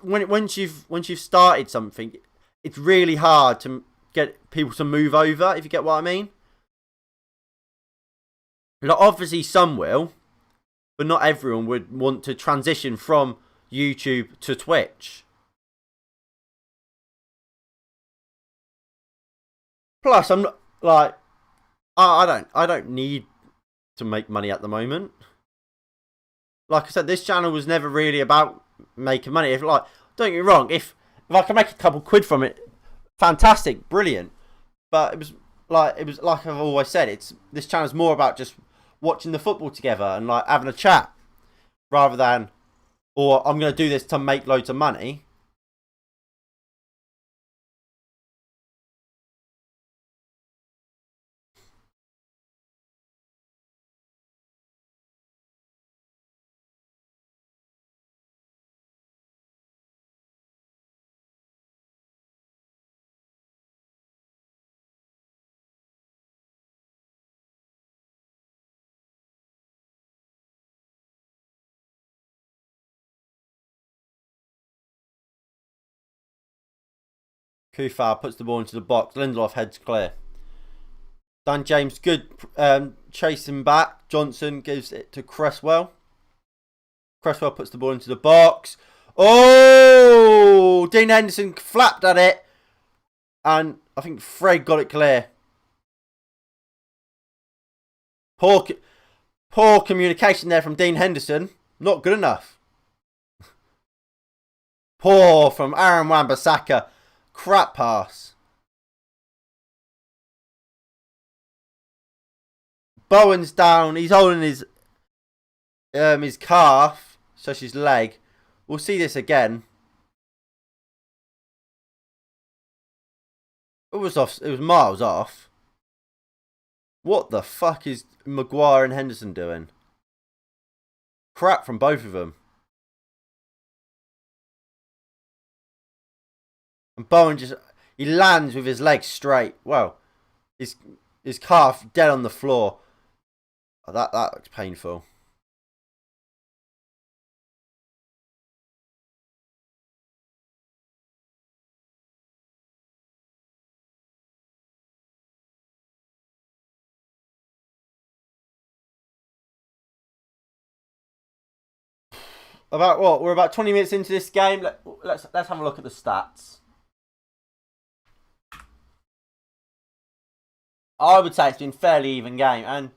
A: Once you've started something, it's really hard to get people to move over, if you get what I mean. Like, obviously some will, but not everyone would want to transition from YouTube to Twitch. Plus, I'm not like I don't need to make money at the moment. Like I said, this channel was never really about making money. Don't get me wrong, if I can make a couple quid from it, fantastic, brilliant. But it was like I've always said, this channel's more about just watching the football together and like having a chat, rather than, or I'm gonna do this to make loads of money. Kufar puts the ball into the box. Lindelof heads clear. Dan James, good chasing back. Johnson gives it to Cresswell. Cresswell puts the ball into the box. Oh! Dean Henderson flapped at it. And I think Fred got it clear. Poor communication there from Dean Henderson. Not good enough. Poor from Aaron Wan-Bissaka. Crap pass. Bowen's down. He's holding his calf, so his leg. We'll see this again. It was off. It was miles off. What the fuck is Maguire and Henderson doing? Crap from both of them. And Bowen he lands with his legs straight. Well, his calf dead on the floor. Oh, that looks painful. About what? We're about 20 minutes into this game. Let's have a look at the stats. I would say it's been a fairly even game, and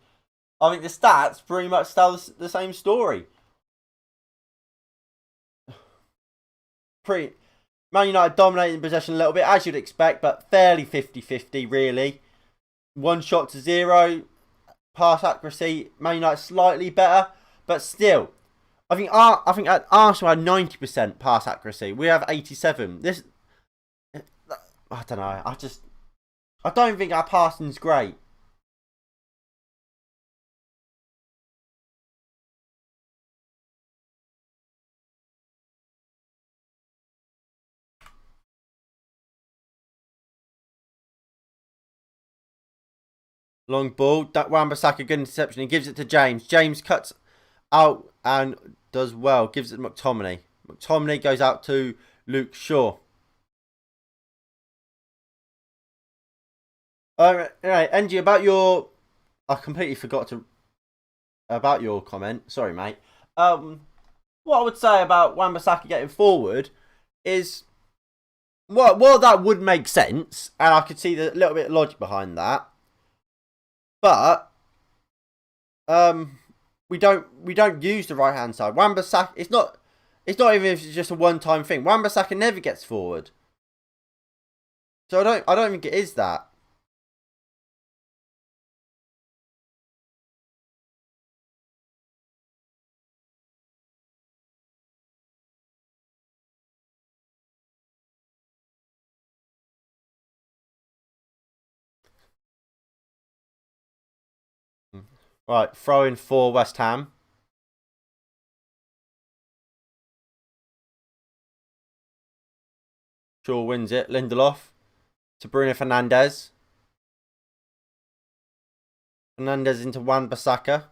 A: I think the stats pretty much tell the same story. Man United dominating possession a little bit, as you'd expect, but fairly 50-50 really. 1 shot to 0. Pass accuracy, Man United slightly better, but still. I think Arsenal had 90% pass accuracy. We have 87. I don't know. I don't think our passing's great. Long ball. Wan-Bissaka, good interception. He gives it to James. James cuts out and does well. Gives it to McTominay. McTominay goes out to Luke Shaw. Alright, Angie, about your... I completely forgot about your comment. Sorry, mate. What I would say about Wan-Bissaka getting forward is... Well, that would make sense. And I could see the little bit of logic behind that. But... We don't use the right hand side. Wan-Bissaka, it's not even if it's just a one-time thing. Wan-Bissaka never gets forward. So I don't think it is that. Right, throw in for West Ham. Shaw wins it. Lindelof to Bruno Fernandes. Fernandes into Wan-Bissaka.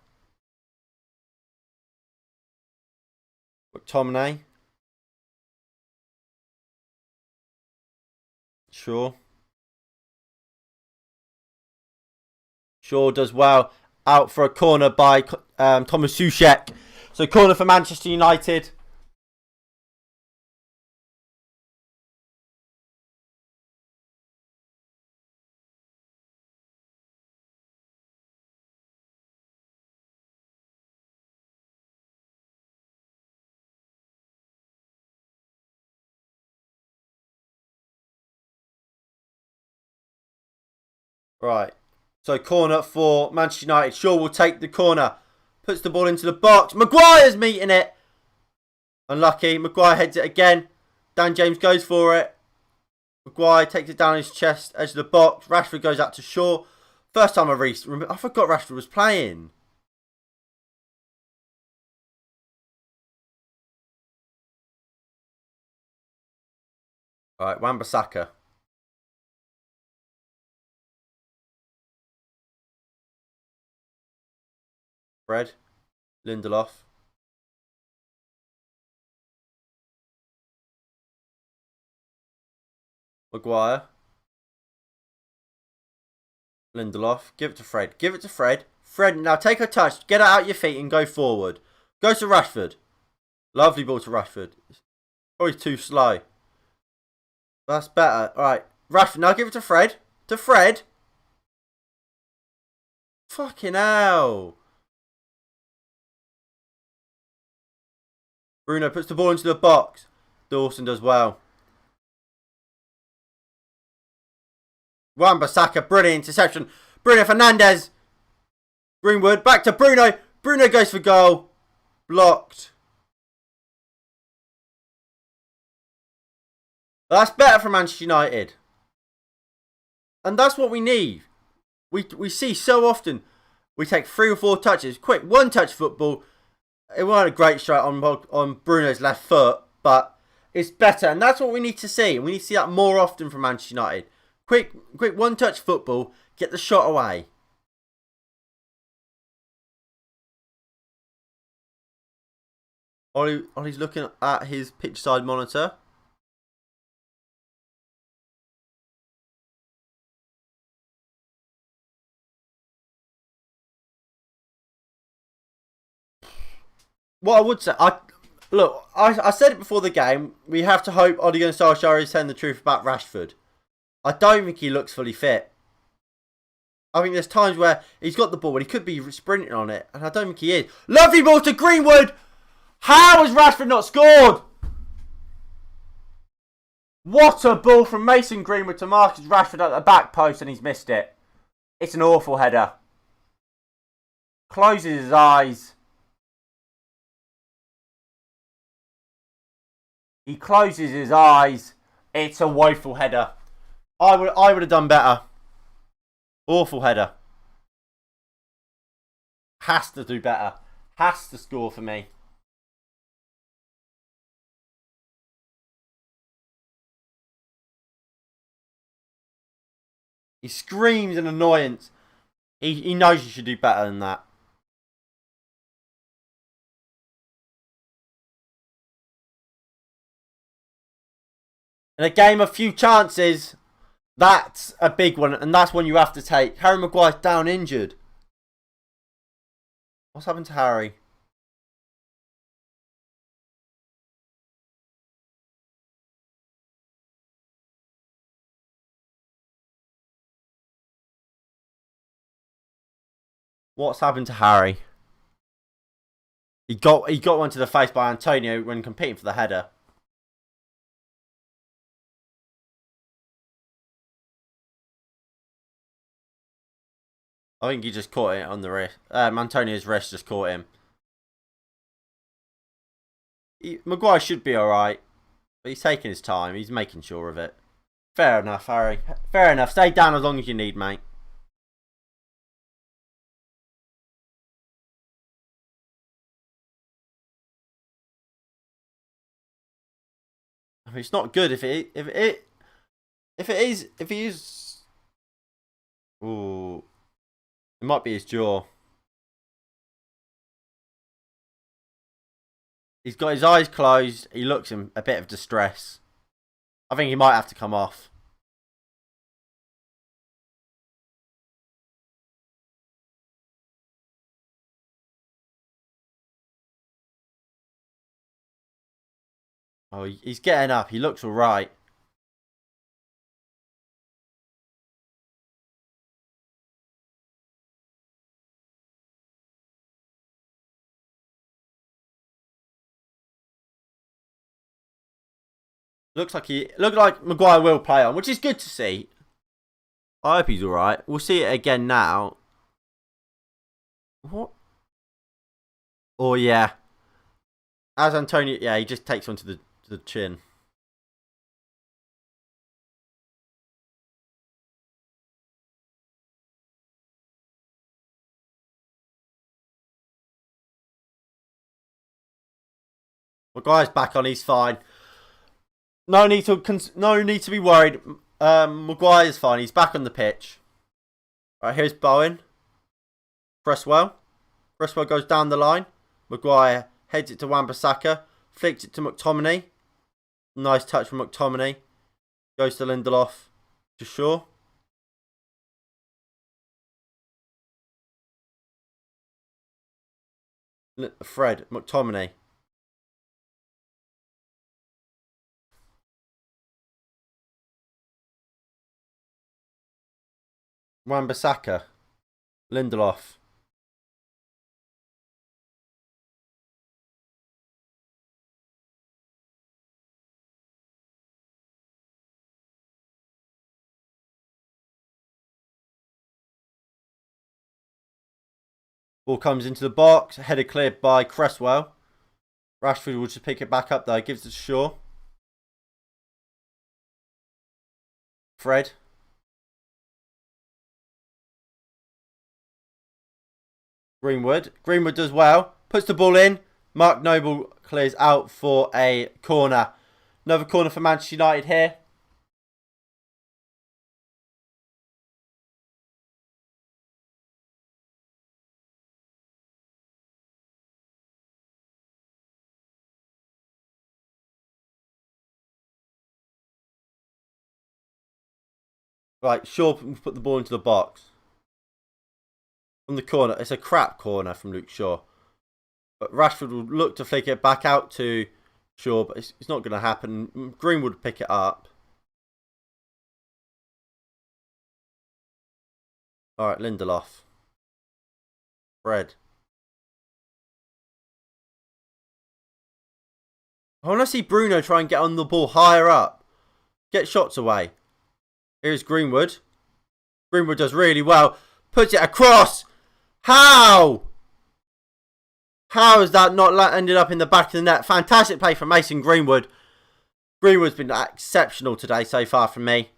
A: McTominay. Shaw does well. Out for a corner by Thomas Soucek. So corner for Manchester United. Right. So corner for Manchester United. Shaw will take the corner. Puts the ball into the box. Maguire's meeting it. Unlucky. Maguire heads it again. Dan James goes for it. Maguire takes it down his chest, edge of the box. Rashford goes out to Shaw. First time I forgot Rashford was playing. Alright, Wan-Bissaka. Fred. Lindelof. Maguire. Lindelof. Give it to Fred. Give it to Fred. Fred, now take a touch. Get it out your feet and go forward. Go to Rashford. Lovely ball to Rashford. Probably too slow. That's better. Alright. Rashford, now give it to Fred. To Fred. Fucking hell. Bruno puts the ball into the box. Dawson does well. Wan-Bissaka, brilliant interception. Bruno Fernandes. Greenwood, back to Bruno. Bruno goes for goal. Blocked. That's better for Manchester United. And that's what we need. We see so often, we take 3 or 4 touches. Quick, 1 touch football. It wasn't a great strike on Bruno's left foot, but is better. And that's what we need to see. We need to see that more often from Manchester United. Quick one-touch football. Get the shot away. Ollie's looking at his pitch side monitor. What I would say, I said it before the game. We have to hope Ole Gunnar Solskjaer is telling the truth about Rashford. I don't think he looks fully fit. I think there's times where he's got the ball and he could be sprinting on it, and I don't think he is. Lovely ball to Greenwood. How has Rashford not scored? What a ball from Mason Greenwood to Marcus Rashford at the back post, and he's missed it. It's an awful header. Closes his eyes. He closes his eyes. It's a woeful header. I would have done better. Awful header. Has to do better. Has to score for me. He screams in annoyance. He knows he should do better than that. In a game of few chances, that's a big one, and that's one you have to take. Harry Maguire's down injured. What's happened to Harry? What's happened to Harry? He got one to the face by Antonio when competing for the header. I think he just caught it on the wrist. Antonio's wrist just caught him. Maguire should be alright. But he's taking his time. He's making sure of it. Fair enough, Harry. Fair enough. Stay down as long as you need, mate. I mean, it's not good if he is. Ooh. It might be his jaw. He's got his eyes closed. He looks in a bit of distress. I think he might have to come off. Oh, he's getting up. He looks alright. Looks like Maguire will play on, which is good to see. I hope he's alright. We'll see it again now. What? Oh yeah. As Antonio, yeah, he just takes one to the chin. Maguire's back on. He's fine. No need to be worried. Maguire's fine. He's back on the pitch. Right, here's Bowen. Cresswell. Cresswell goes down the line. Maguire heads it to Wan-Bissaka. Flicks it to McTominay. Nice touch from McTominay. Goes to Lindelof. To Shaw. Fred. McTominay. Wan-Bissaka. Lindelof. Ball comes into the box. Header cleared by Cresswell. Rashford will just pick it back up though. Gives it to Shaw. Fred. Greenwood. Greenwood does well. Puts the ball in. Mark Noble clears out for a corner. Another corner for Manchester United here. Right, Shaw put the ball into the box. From the corner. It's a crap corner from Luke Shaw. But Rashford will look to flick it back out to Shaw, but it's not going to happen. Greenwood will pick it up. Alright, Lindelof. Fred. I want to see Bruno try and get on the ball higher up. Get shots away. Here's Greenwood. Greenwood does really well. Puts it across. How? How has that not ended up in the back of the net? Fantastic play from Mason Greenwood. Greenwood's been exceptional today so far from me.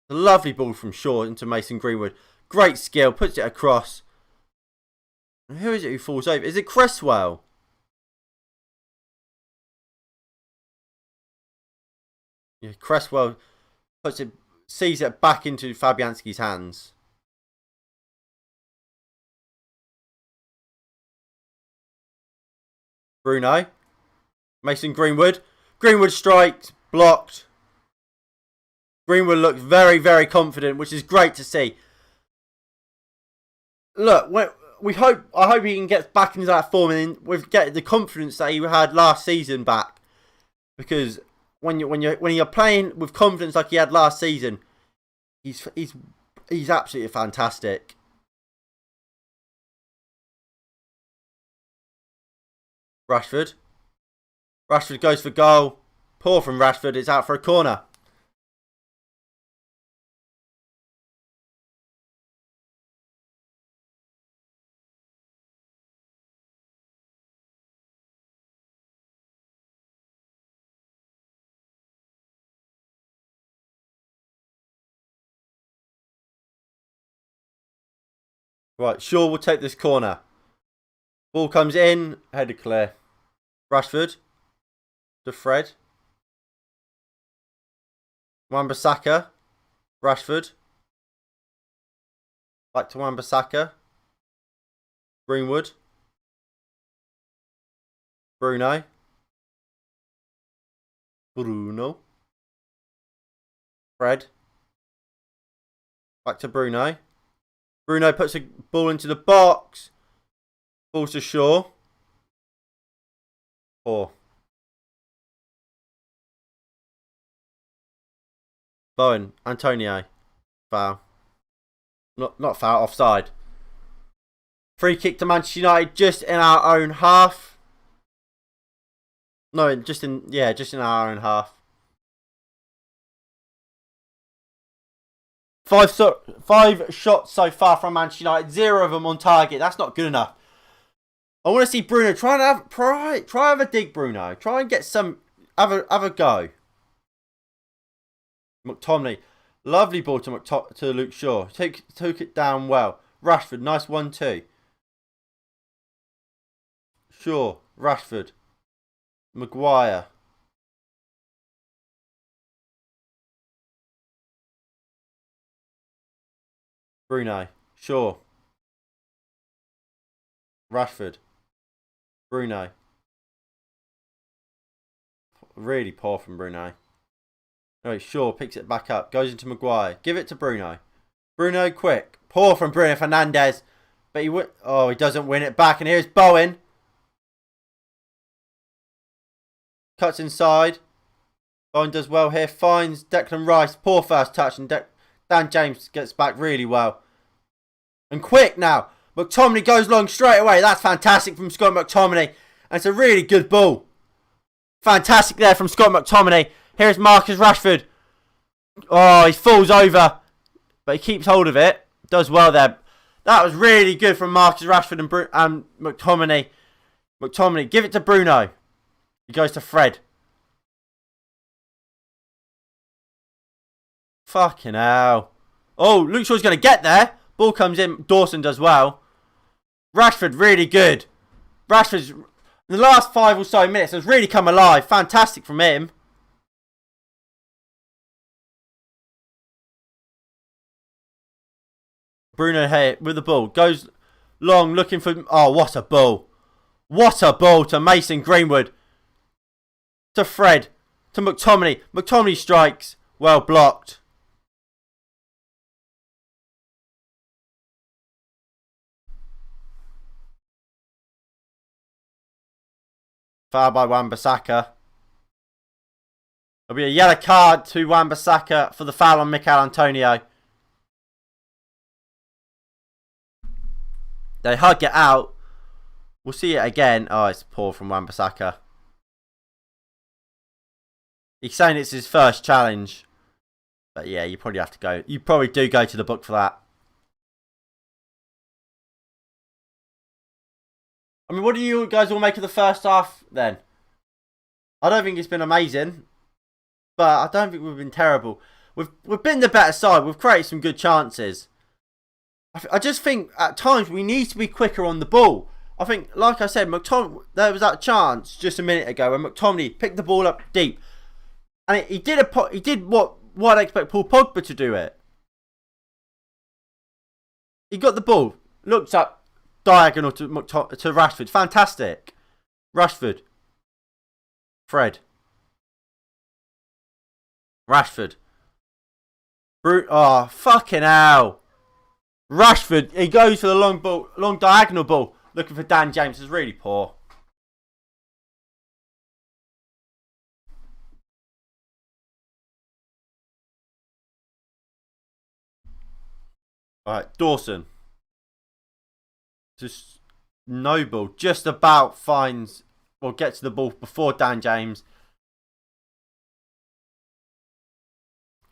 A: A lovely ball from Shaw into Mason Greenwood. Great skill. Puts it across. And who is it who falls over? Is it Cresswell? Yeah, Cresswell sees it back into Fabianski's hands. Bruno. Mason Greenwood. Greenwood strikes. Blocked. Greenwood looks very, very confident, which is great to see. Look, I hope he can get back into that form and we've get the confidence that he had last season back. Because when you're playing with confidence like he had last season, he's absolutely fantastic. Rashford. Rashford goes for goal. Poor from Rashford. It's out for a corner. Right, Shaw will take this corner. Ball comes in, header clear. Rashford to Fred. Wan-Bissaka. Rashford. Back to Wan-Bissaka. Greenwood. Bruno. Fred. Back to Bruno. Bruno puts a ball into the box. Balls to Shaw. Bowen. Antonio. Foul. Not foul. Offside. Free kick to Manchester United just in our own half. No, just in our own half. Five shots so far from Manchester United. 0 of them on target. That's not good enough. I want to see Bruno try and have a dig, Bruno. Try and get some have a go. McTominay, lovely ball to Luke Shaw. Took it down well. Rashford, nice 1-2. Shaw, Rashford, Maguire. Bruno, Shaw, Rashford, Bruno. Really poor from Bruno. No, Shaw picks it back up. Goes into Maguire. Give it to Bruno. Bruno, quick. Poor from Bruno Fernandes. But he doesn't win it back. And here's Bowen. Cuts inside. Bowen does well here. Finds Declan Rice. Poor first touch. And Dan James gets back really well. And quick now. McTominay goes long straight away. That's fantastic from Scott McTominay. And it's a really good ball. Fantastic there from Scott McTominay. Here's Marcus Rashford. Oh, he falls over. But he keeps hold of it. Does well there. That was really good from Marcus Rashford and McTominay. McTominay, give it to Bruno. He goes to Fred. Fucking hell. Oh, Luke Shaw's going to get there. Ball comes in. Dawson does well. Rashford, really good. Rashford's... the last 5 or so minutes has really come alive. Fantastic from him. Bruno here with the ball. Goes long looking for... Oh, what a ball. What a ball to Mason Greenwood. To Fred. To McTominay. McTominay strikes. Well blocked. Foul by Wan-Bissaka. There'll be a yellow card to Wan-Bissaka for the foul on Mikel Antonio. They hug it out. We'll see it again. Oh, it's poor from Wan-Bissaka. He's saying it's his first challenge. But yeah, you probably have to go. You probably do go to the book for that. I mean, what do you guys all make of the first half then? I don't think it's been amazing. But I don't think we've been terrible. We've been the better side. We've created some good chances. I just think at times we need to be quicker on the ball. I think, like I said, McTominay, there was that chance just a minute ago when McTominay picked the ball up deep. And he did what I expect Paul Pogba to do it. He got the ball, looked up diagonal to Rashford. Fantastic. Rashford. Fred. Rashford. Oh, fucking hell. Rashford, he goes for the long diagonal ball. Looking for Dan James. Is really poor. Alright, Dawson. Just Noble. Just about finds, or gets to the ball before Dan James.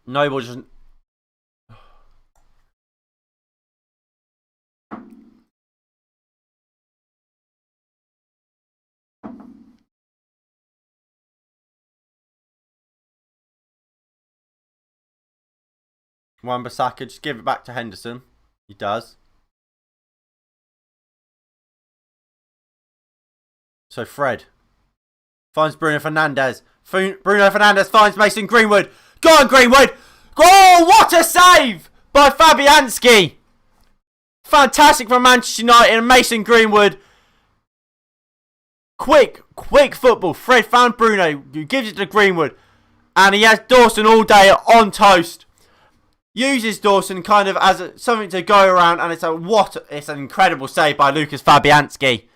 A: Noble just... Wan-Bissaka, just give it back to Henderson. He does. So Fred finds Bruno Fernandes. Bruno Fernandes finds Mason Greenwood. Go on, Greenwood! Oh, what a save by Fabianski! Fantastic from Manchester United and Mason Greenwood. Quick football. Fred found Bruno, who gives it to Greenwood. And he has Dawson all day on toast. Uses Dawson kind of as something to go around, and it's an incredible save by Lucas Fabianski.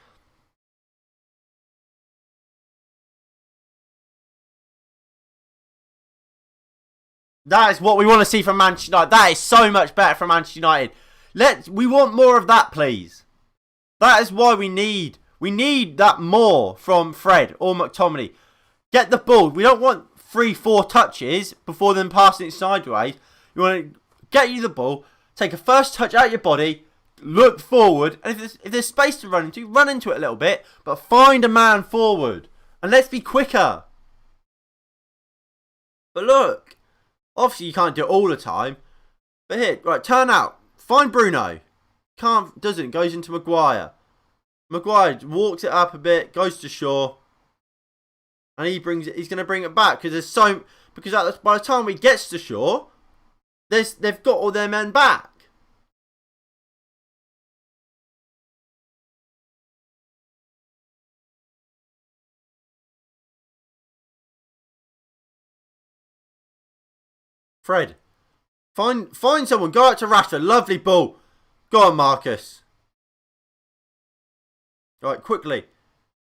A: That is what we want to see from Manchester United. That is so much better from Manchester United. We want more of that, please. That is why we need that more from Fred or McTominay. Get the ball. We don't want 3-4 touches before then passing it sideways. You want to get you the ball, take a first touch out your body, look forward, and if there's space to run into it a little bit, but find a man forward. And let's be quicker. But look, obviously you can't do it all the time. But here, right, turn out. Find Bruno. Doesn't, goes into Maguire. Maguire walks it up a bit, goes to Shaw. And he's going to bring it back because by the time he gets to Shaw, they've got all their men back. Fred. Find someone. Go out to Rashford. Lovely ball. Go on, Marcus. Right, quickly.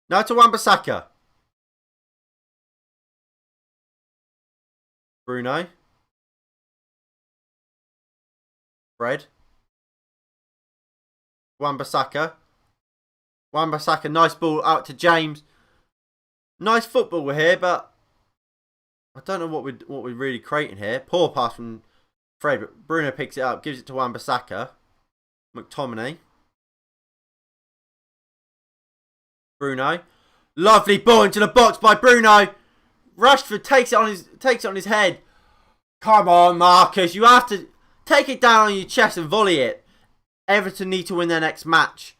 A: Now to Wan-Bissaka. Bruno. Fred. Wan-Bissaka. Wan-Bissaka, nice ball out to James. Nice football we're here, but I don't know what we're really creating here. Poor pass from Fred, but Bruno picks it up, gives it to Wan-Bissaka. McTominay. Bruno. Lovely ball into the box by Bruno. Rashford takes it on his head. Come on, Marcus. You have to take it down on your chest and volley it. Everton need to win their next match.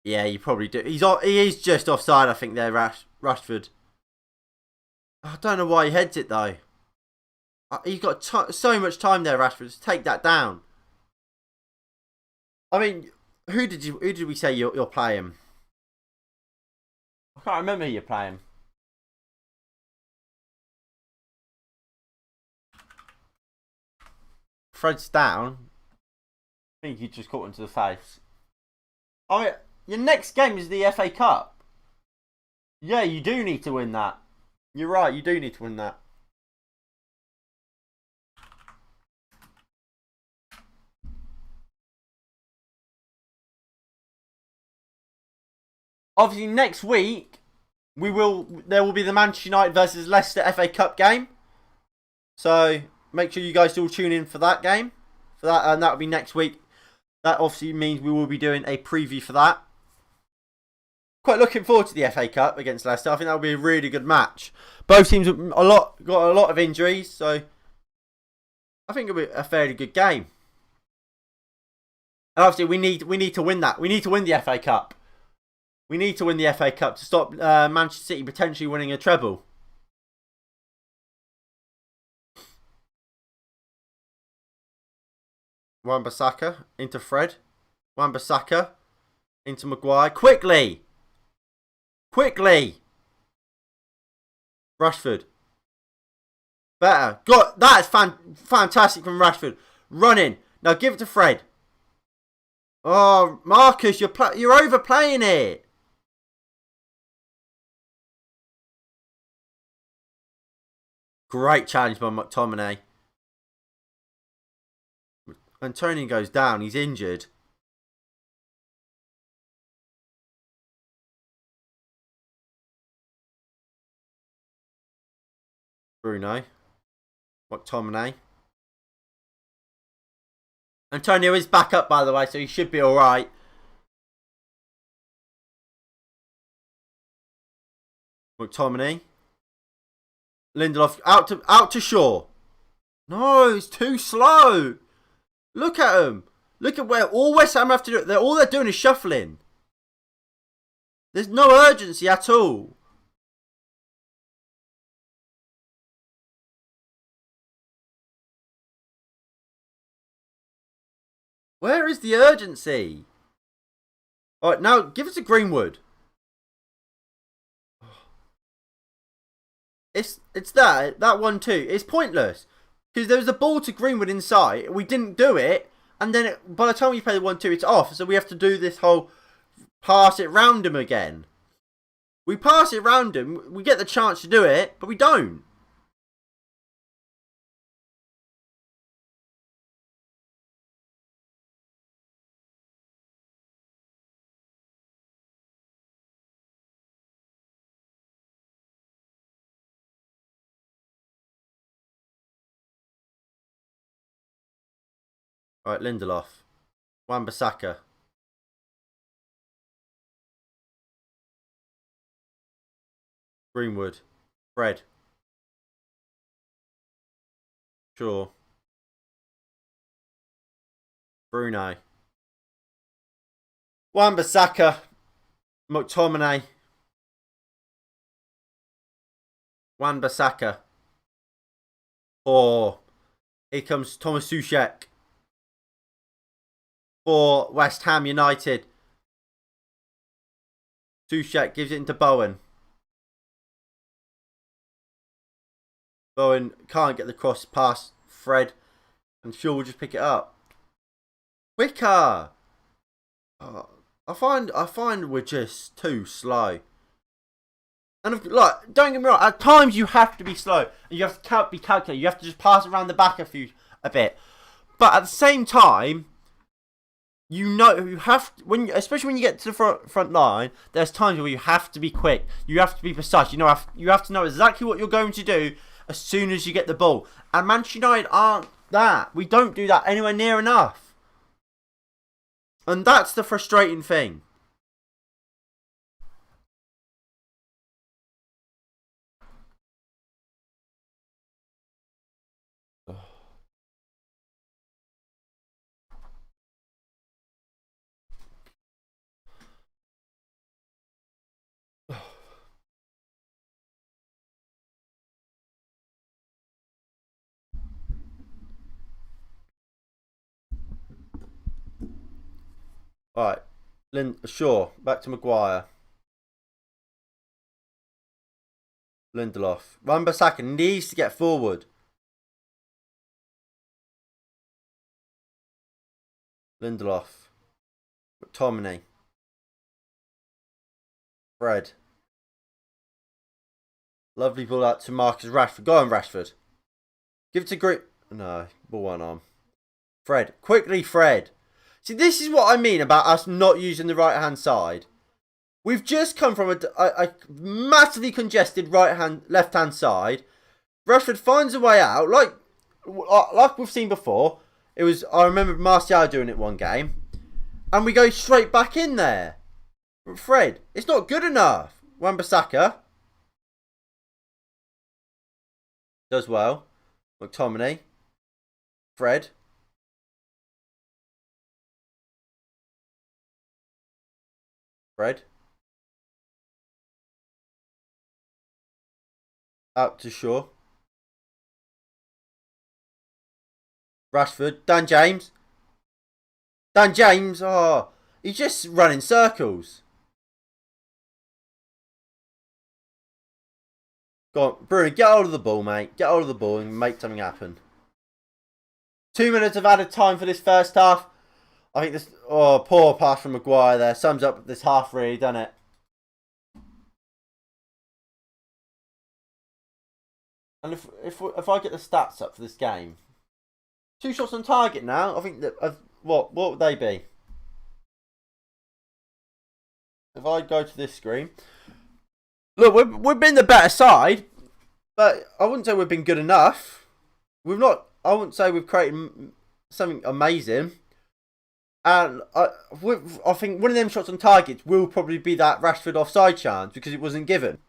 A: Yeah, you probably do. He is just offside, I think. There, Rashford. I don't know why he heads it though. He's got so much time there, Rashford. Just take that down. I mean, who did we say you're playing? I can't remember who you're playing. Fred's down. I think he just caught into the face. Oh, yeah. Your next game is the FA Cup. Yeah, you do need to win that. You're right, you do need to win that. Obviously, next week there will be the Manchester United versus Leicester FA Cup game. So make sure you guys still tune in for that game. And that will be next week. That obviously means we will be doing a preview for that. Quite looking forward to the FA Cup against Leicester. I think that will be a really good match. Both teams got a lot of injuries, so I think it'll be a fairly good game. And obviously, we need to win that. We need to win the FA Cup. We need to win the FA Cup to stop Manchester City potentially winning a treble. Wan-Bissaka into Fred. Wan-Bissaka into Maguire. Quickly! Rashford. Better. That's fantastic from Rashford. Running. Now give it to Fred. Oh, Marcus, you're overplaying it. Great challenge by McTominay. Antonio goes down. He's injured. Bruno. McTominay. Antonio is back up, by the way, so he should be alright. McTominay. Lindelof out to Shaw. No, it's too slow. Look at him. Look at where all West Ham have to do. All they're doing is shuffling. There's no urgency at all. Where is the urgency? Alright, now give it to Greenwood. It's that 1-2. It's pointless. Because there was a ball to Greenwood inside. We didn't do it. And then by the time we play the 1-2, it's off. So we have to do this whole pass it round him again. We pass it round him. We get the chance to do it. But we don't. Alright, Lindelof. Wan-Bissaka. Greenwood. Fred. Sure. Bruno. Wan-Bissaka. McTominay. Wan-Bissaka. Oh. Here comes Thomas Soucek. For West Ham United. Soucek gives it into Bowen. Bowen can't get the cross past Fred. And Shaw will just pick it up. Quicker! Oh, I find we're just too slow. And like, don't get me wrong, at times you have to be slow. And you have to be calculated. You have to just pass around the back a bit. But at the same time, you know you have to, especially when you get to the front line, there's times where you have to be quick. You have to be precise. You have to know exactly what you're going to do as soon as you get the ball. And Manchester United aren't that. We don't do that anywhere near enough. And that's the frustrating thing. Alright. Shaw. Back to Maguire. Lindelof. Wan-Bissaka needs to get forward. Lindelof. McTominay. Fred. Lovely ball out to Marcus Rashford. Go on, Rashford. Give it to Green. No, ball one arm. Fred. Quickly, Fred. See, this is what I mean about us not using the right-hand side. We've just come from a massively congested left-hand side. Rashford finds a way out, like we've seen before. I remember Martial doing it one game, and we go straight back in there. Fred, it's not good enough. Wan-Bissaka does well. McTominay, Fred. Out to Shaw. Rashford. Dan James. Oh, he's just running circles. Go on, Bruno, get hold of the ball, mate. Get hold of the ball and make something happen. 2 minutes of added time for this first half. I think this... Oh, poor pass from Maguire there. Sums up this half really, doesn't it? And if I get the stats up for this game... 2 shots on target now. I think that... What would they be? If I go to this screen... Look, we've been the better side, but I wouldn't say we've been good enough. We've not. I wouldn't say we've created something amazing. And I think one of them shots on target will probably be that Rashford offside chance because it wasn't given.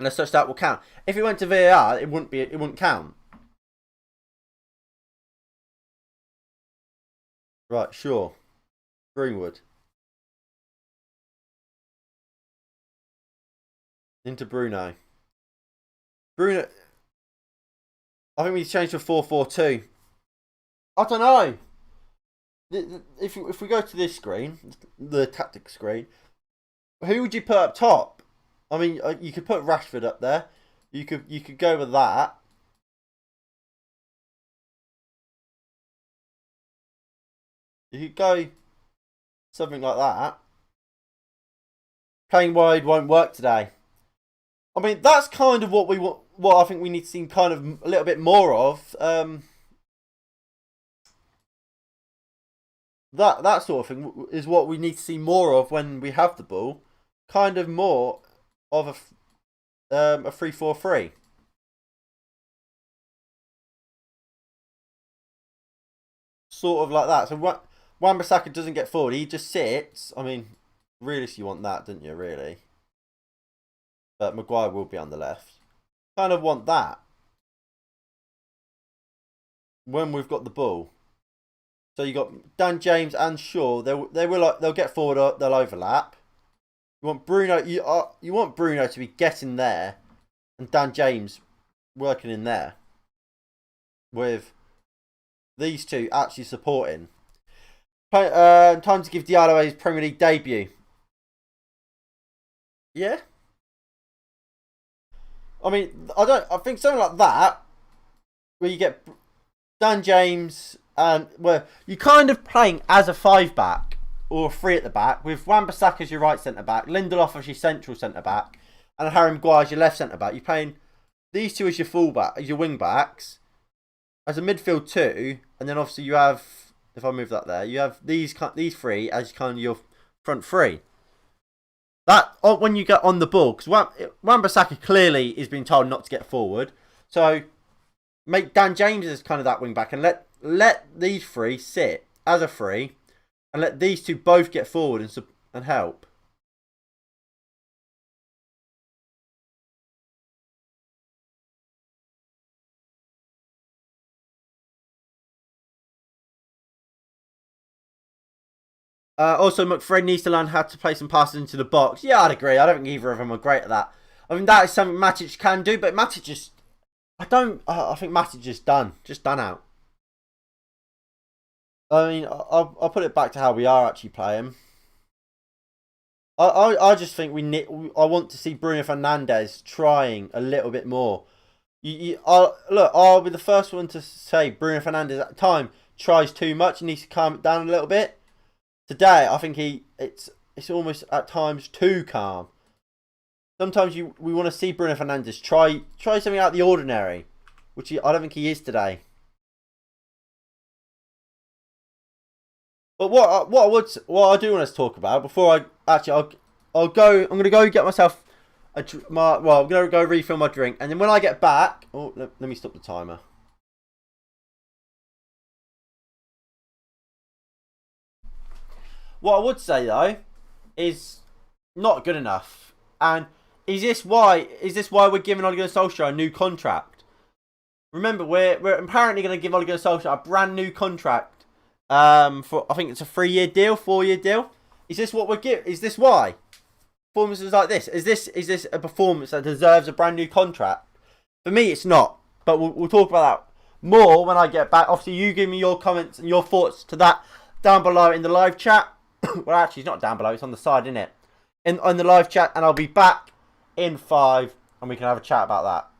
A: And as such, that will count. If it went to VAR, it wouldn't count. Right, sure. Greenwood. Into Bruno. I think we need to change to 4-4-2. I don't know. If we go to this screen, the tactics screen, who would you put up top? I mean, you could put Rashford up there. You could go with that. You could go something like that. Playing wide won't work today. I mean, that's kind of what I think we need to see kind of a little bit more of. That sort of thing is what we need to see more of when we have the ball. Kind of more of a 3-4-3. Sort of like that. So Wan-Bissaka doesn't get forward. He just sits. I mean, really, you want that, didn't you, really? But Maguire will be on the left. Kind of want that. When we've got the ball. So you got Dan James and Shaw. They'll get forward. They'll overlap. You want Bruno. You want Bruno to be getting there, and Dan James working in there. With these two actually supporting. Time to give Diallo his Premier League debut. Yeah. I mean, I think something like that, where you get Dan James and where you're kind of playing as a 5-back or a 3 at the back with Wan-Bissaka as your right centre back, Lindelof as your central centre back, and Harry Maguire as your left centre back. You're playing these two as your fullback, as your wing backs, as a midfield 2, and then obviously you have, if I move that there, you have these 3 as kind of your front 3. That when you get on the ball, because Wan-Bissaka clearly is being told not to get forward, so make Dan James as kind of that wing back and let these 3 sit as a 3, and let these 2 both get forward and help. Also, McFred needs to learn how to play some passes into the box. Yeah, I'd agree. I don't think either of them are great at that. I mean, that is something Matic can do, but Matic just... I think Matic just done out. I mean, I'll put it back to how we are actually playing. I just think I want to see Bruno Fernandes trying a little bit more. Look, I'll be the first one to say Bruno Fernandes at the time tries too much and needs to calm it down a little bit. Today, I think it's almost at times too calm. Sometimes we want to see Bruno Fernandes try something out of the ordinary, which I don't think he is today. But what I do want us to talk about before I'll go. I'm gonna go get myself I'm gonna go refill my drink, and then when I get back, let me stop the timer. What I would say though is not good enough. And is this why we're giving Ole Gunnar Solskjaer a new contract? Remember, we're apparently going to give Ole Gunnar Solskjaer a brand new contract. For I think it's a 3-year deal, 4-year deal. Is this what we're giving? Is this why? Performances like this. Is this a performance that deserves a brand new contract? For me, it's not. But we'll talk about that more when I get back. Obviously, you give me your comments and your thoughts to that down below in the live chat. Well, actually, it's not down below. It's on the side, isn't it? On the live chat, and I'll be back in 5, and we can have a chat about that.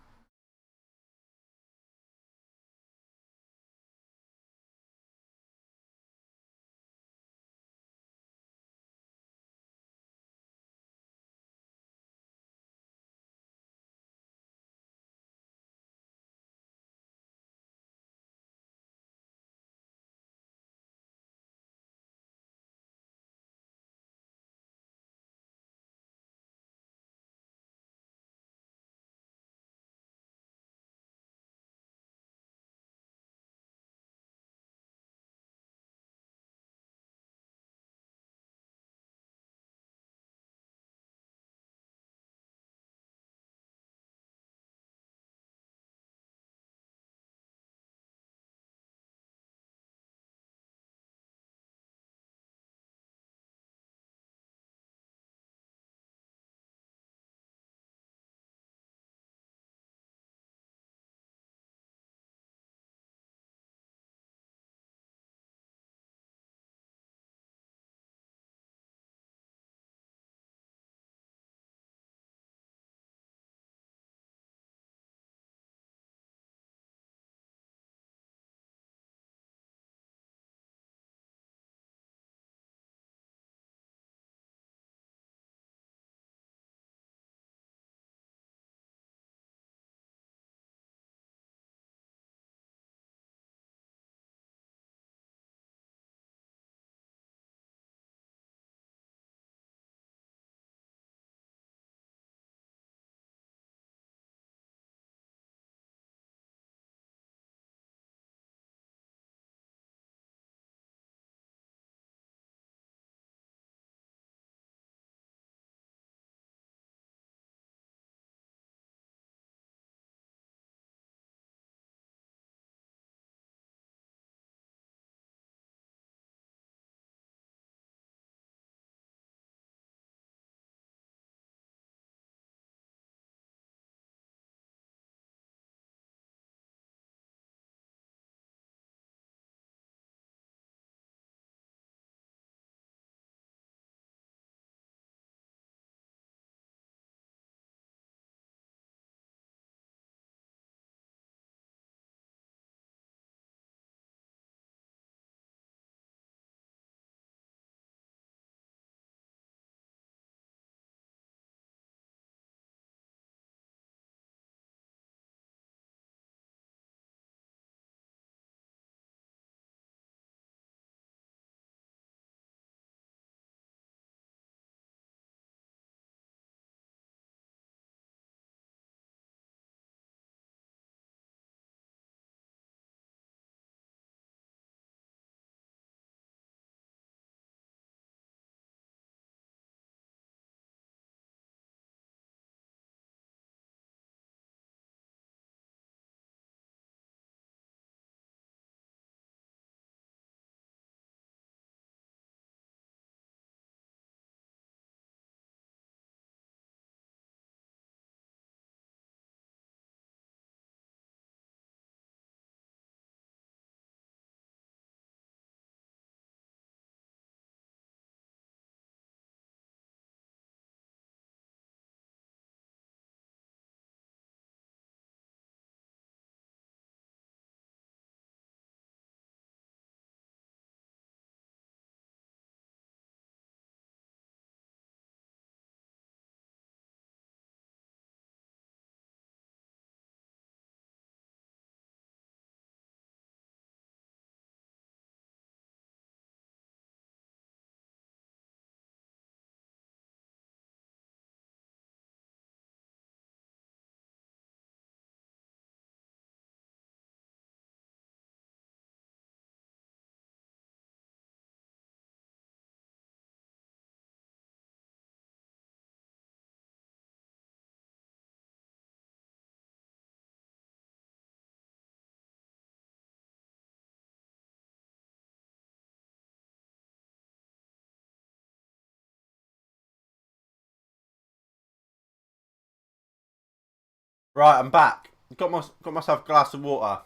A: Right, I'm back. Got myself a glass of water.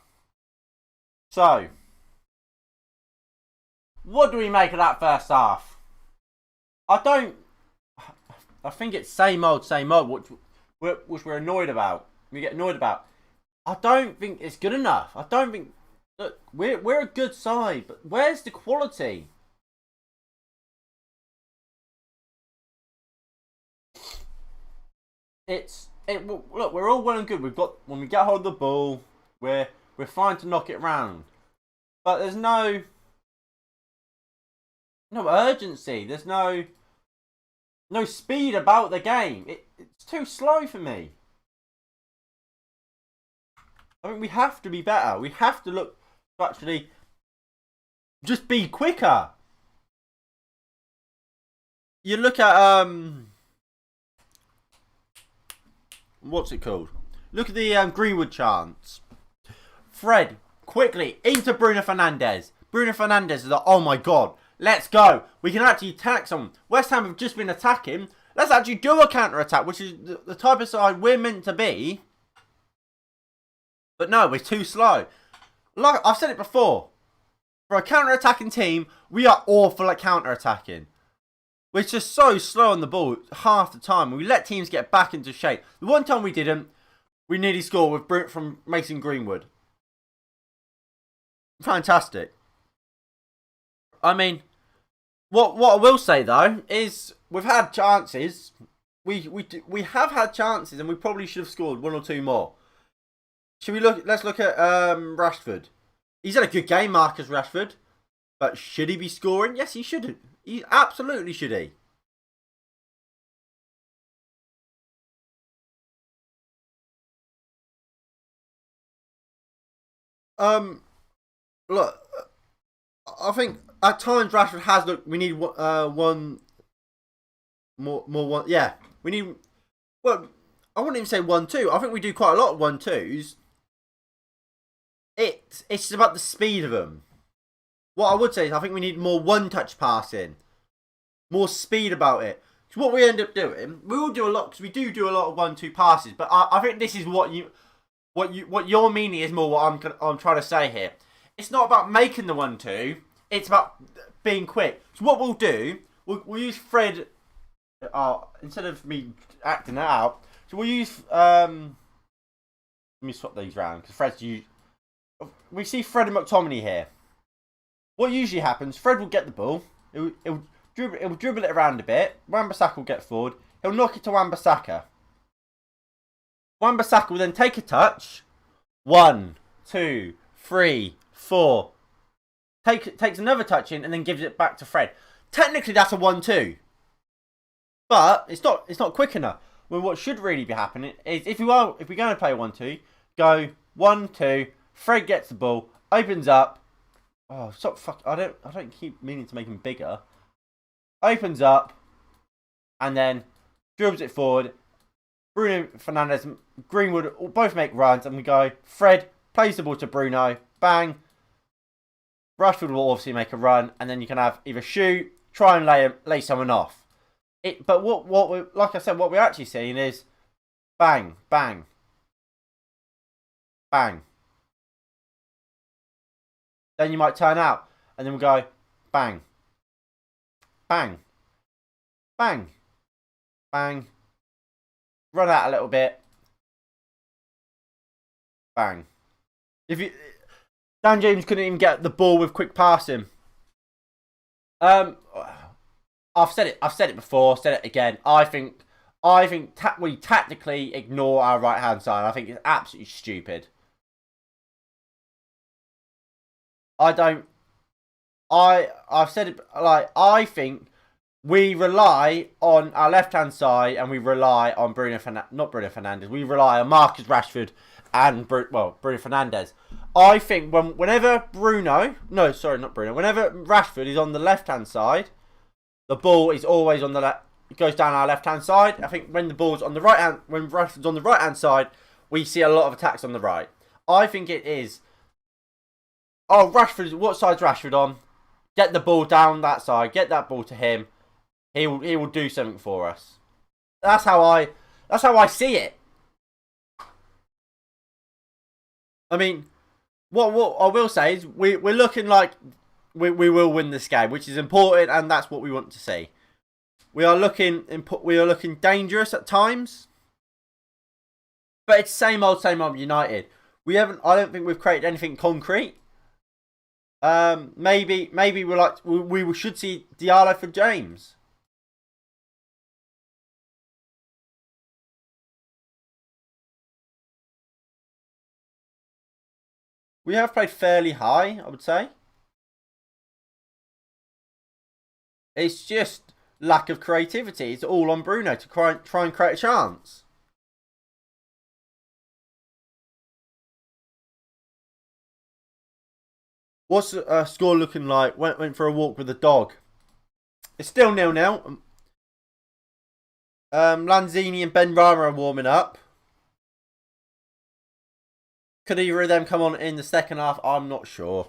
A: So, what do we make of that first half? I think it's same old, which we're annoyed about. We get annoyed about. I don't think it's good enough. I don't think. Look, we're a good side, but where's the quality? Look, we're all well and good. When we get hold of the ball, we're fine to knock it round, but there's no urgency. There's no speed about the game. It's too slow for me. I mean, we have to be better. We have to look to actually just be quicker. You look at what's it called? Look at the Greenwood chance. Fred quickly into Bruno Fernandes. Bruno Fernandes is like, oh my god, let's go. We can actually attack someone. West Ham have just been attacking. Let's actually do a counter attack, which is the type of side we're meant to be. But no, we're too slow. Like I've said it before, for a counter-attacking team, we are awful at counter-attacking. We're just so slow on the ball half the time. We let teams get back into shape. The one time we didn't, we nearly scored with from Mason Greenwood. Fantastic. I mean, what I will say though is we've had chances. We have had chances, and we probably should have scored one or two more. Should we look? Let's look at Rashford. He's had a good game, Marcus Rashford. But should he be scoring? Yes, he should. He absolutely should. Look, I think at times Rashford has looked. We need one more one. Yeah, we need. Well, I wouldn't even say 1-2. I think we do quite a lot of 1-2s. It's about the speed of them. What I would say is I think we need more one-touch passing, more speed about it. So what we end up doing, we will do a lot because we do a lot of 1-2 passes. But I think this is what your meaning is more what I'm trying to say here. It's not about making the 1-2. It's about being quick. So what we'll do, we'll use Fred. Instead of me acting that out, so we'll use. Let me swap these round because Fred's used. We see Fred and McTominay here. What usually happens, Fred will get the ball. He'll dribble it around a bit. Wan-Bissaka will get forward. He'll knock it to Wan-Bissaka. Wan-Bissaka will then take a touch. 1, 2, 3, 4. Takes another touch in and then gives it back to Fred. Technically, that's a 1-2. But it's not quick enough. Well, what should really be happening is if we're going to play a 1-2, go 1-2. Fred gets the ball, opens up. Oh, stop! Fuck! I don't keep meaning to make him bigger. Opens up, and then dribbles it forward. Bruno Fernandes, Greenwood both make runs, and we go. Fred plays the ball to Bruno. Bang. Rashford will obviously make a run, and then you can have either shoot, try and lay someone off. But what we, like I said, what we're actually seeing is bang, bang, bang. Then you might turn out, and then we'll go bang, bang, bang, bang. Run out a little bit, bang. Dan James couldn't even get the ball with quick passing. I've said it before. Said it again. I think we tactically ignore our right hand side. I think it's absolutely stupid. I've said it, like, I think we rely on our left hand side and we rely on not Bruno Fernandes. We rely on Marcus Rashford and Bruno Fernandes. I think whenever Rashford is on the left hand side, the ball is always on the left. It goes down our left hand side. I think when Rashford's on the right hand side, we see a lot of attacks on the right. I think it is. Oh, Rashford! What side's Rashford on? Get the ball down that side. Get that ball to him. He will do something for us. That's how I see it. I mean, what I will say is we're looking like we will win this game, which is important, and that's what we want to see. We are looking dangerous at times, but it's same old United. We haven't. I don't think we've created anything concrete. Maybe we should see Diallo for James. We have played fairly high, I would say. It's just lack of creativity. It's all on Bruno to try and create a chance. What's the score looking like? Went for a walk with the dog. It's still 0-0. Lanzini and Ben Rama are warming up. Could either of them come on in the second half? I'm not sure.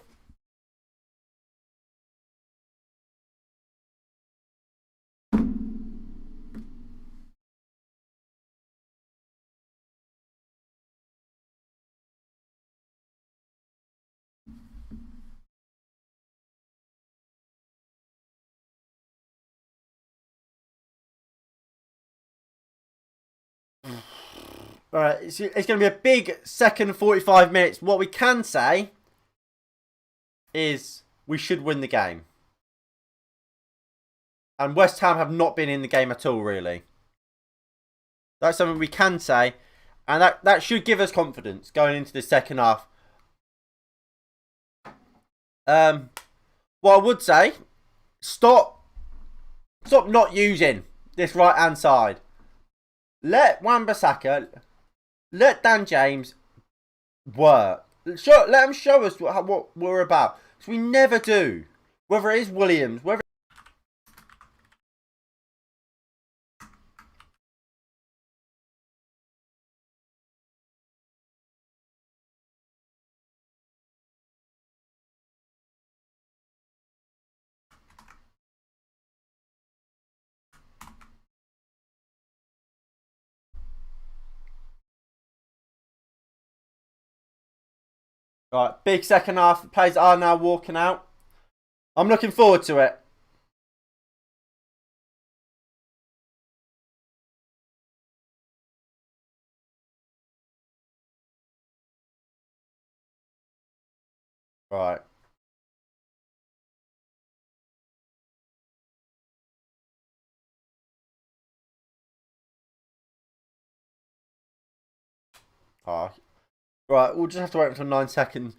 A: Alright, it's going to be a big second 45 minutes. What we can say is we should win the game. And West Ham have not been in the game at all, really. That's something we can say. And that should give us confidence going into the second half. What I would say, stop not using this right-hand side. Let Wan-Bissaka, let Dan James work. Let them show us what we're about. Because we never do. Whether it is Williams, whether... Right, big second half. The players are now walking out. I'm looking forward to it. Right. Oh. Right, we'll just have to wait until 9 seconds.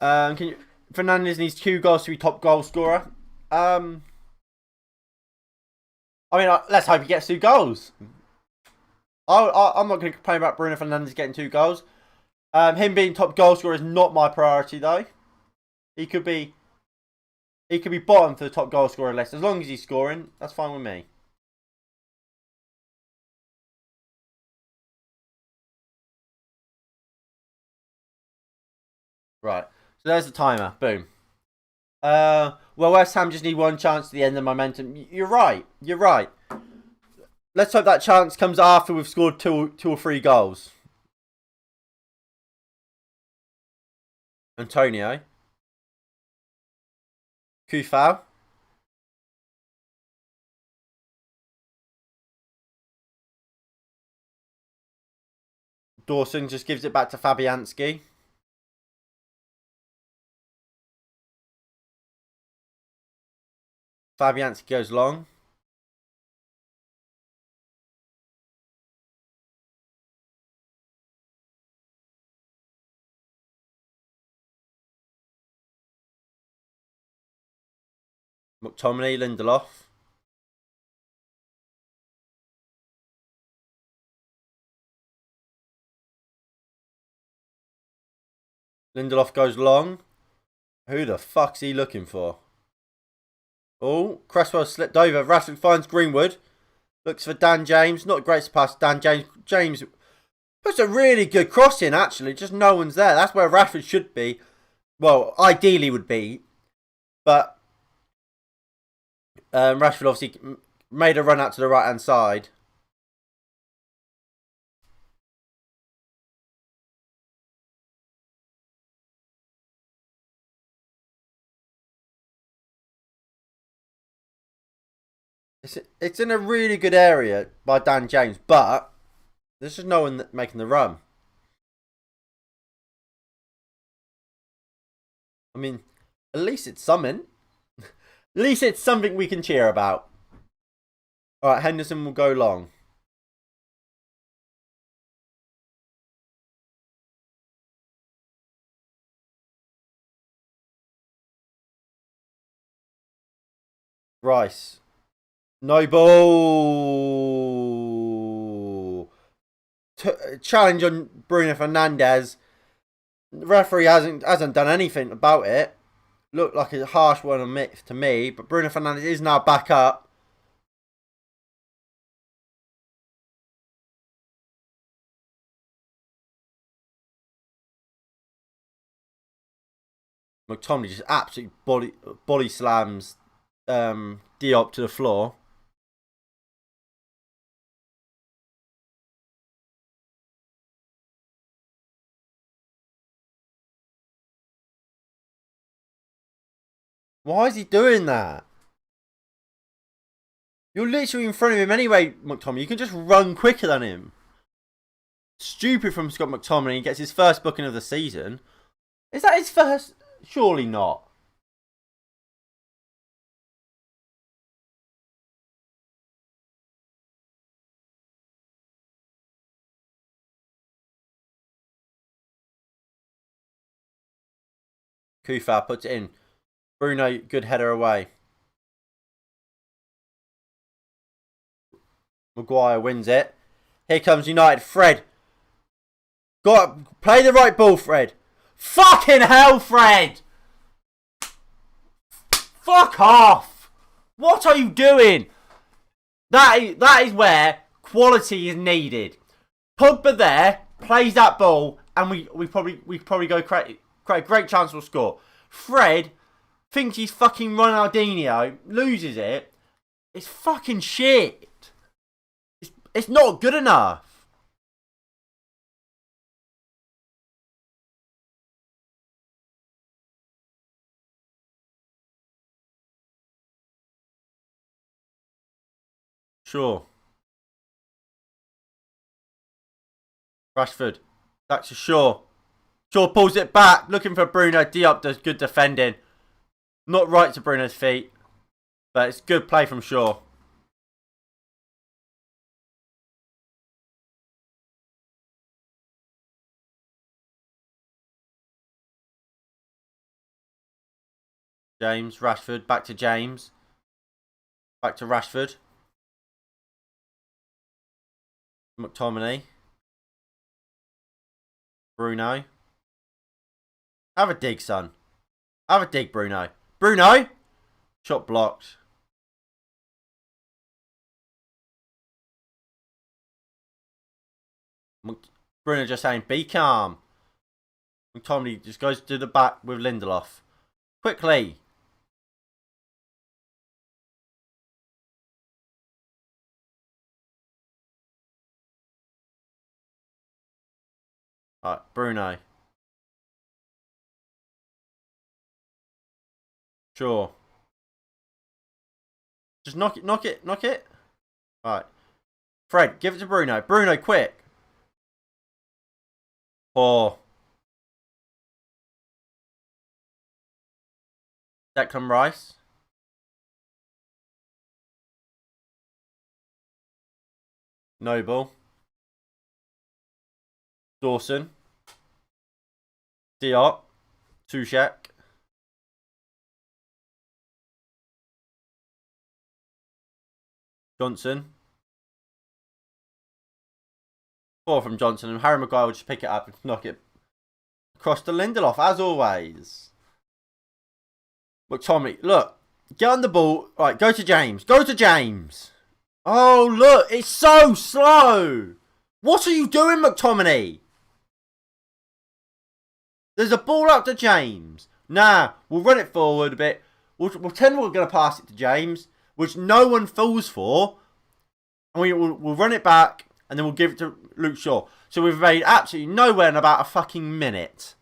A: Fernandes needs 2 goals to be top goal scorer. I mean, let's hope he gets 2 goals. I'm not going to complain about Bruno Fernandes getting 2 goals. Him being top goal scorer is not my priority, though. He could be bottom for the top goal scorer list. As long as he's scoring, that's fine with me. Right. So there's the timer. Boom. Well, West Ham just need 1 chance to the end of momentum. You're right. You're right. Let's hope that chance comes after we've scored 2 or 3 goals. Antonio. Kufau. Dawson just gives it back to Fabianski. Fabianski goes long. McTominay, Lindelof. Lindelof goes long. Who the fuck's he looking for? Oh, Cresswell slipped over. Rashford finds Greenwood. Looks for Dan James. Not a great pass. Dan James. James puts a really good cross in, actually. Just no one's there. That's where Rashford should be. Well, ideally would be. But Rashford obviously made a run out to the right-hand side. It's in a really good area by Dan James, but there's just no one making the run. I mean, at least it's something. At least it's something we can cheer about. Alright, Henderson will go long. Rice. No ball. Challenge on Bruno Fernandes. The referee hasn't done anything about it. Looked like a harsh one to me, but Bruno Fernandes is now back up. McTominay just absolutely body slams Diop to the floor. Why is he doing that? You're literally in front of him anyway, McTominay. You can just run quicker than him. Stupid from Scott McTominay. He gets his first booking of the season. Is that his first? Surely not. Kufar puts it in. Bruno, good header away. Maguire wins it. Here comes United. Fred. Play the right ball, Fred. Fucking hell, Fred! Fuck off! What are you doing? That is where quality is needed. Pogba there plays that ball, and we probably go create a great chance we'll score. Fred thinks he's fucking Ronaldinho, loses it. It's fucking shit. It's not good enough. Sure. Rashford. Back to Shaw. Shaw pulls it back, looking for Bruno. Diop does good defending. Not right to Bruno's feet, but it's good play from Shaw. James, Rashford, back to James. Back to Rashford. McTominay. Bruno. Have a dig, son. Have a dig, Bruno. Bruno! Shot blocked. Bruno just saying, be calm. McTominay just goes to the back with Lindelof. Quickly. Alright, Bruno. Sure. Just knock it. Alright. Fred, give it to Bruno. Bruno, quick. Oh. Declan Rice. Noble. Dawson. Diop. Tuchek. Johnson. Ball from Johnson, and Harry Maguire will just pick it up and knock it across to Lindelof, as always. McTominay, look, get on the ball. Right, go to James. Go to James. Oh, look, it's so slow. What are you doing, McTominay? There's a ball up to James. Nah, we'll run it forward a bit. We'll pretend we're going to pass it to James, which no one falls for. And we'll run it back, and then we'll give it to Luke Shaw. So we've made absolutely nowhere in about a fucking minute.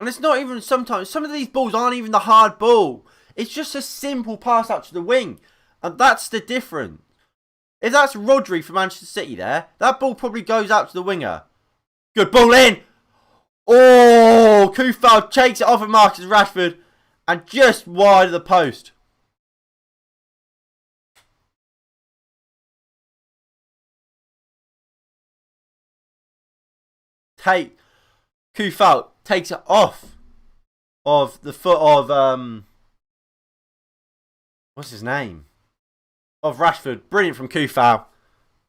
A: And it's not even sometimes. Some of these balls aren't even the hard ball. It's just a simple pass out to the wing. And that's the difference. If that's Rodri for Manchester City there, that ball probably goes out to the winger. Good ball in. Oh, Kufal takes it off of Marcus Rashford. And just wide of the post. Kufal takes it off of the foot of what's his name? Of Rashford. Brilliant from Kufal.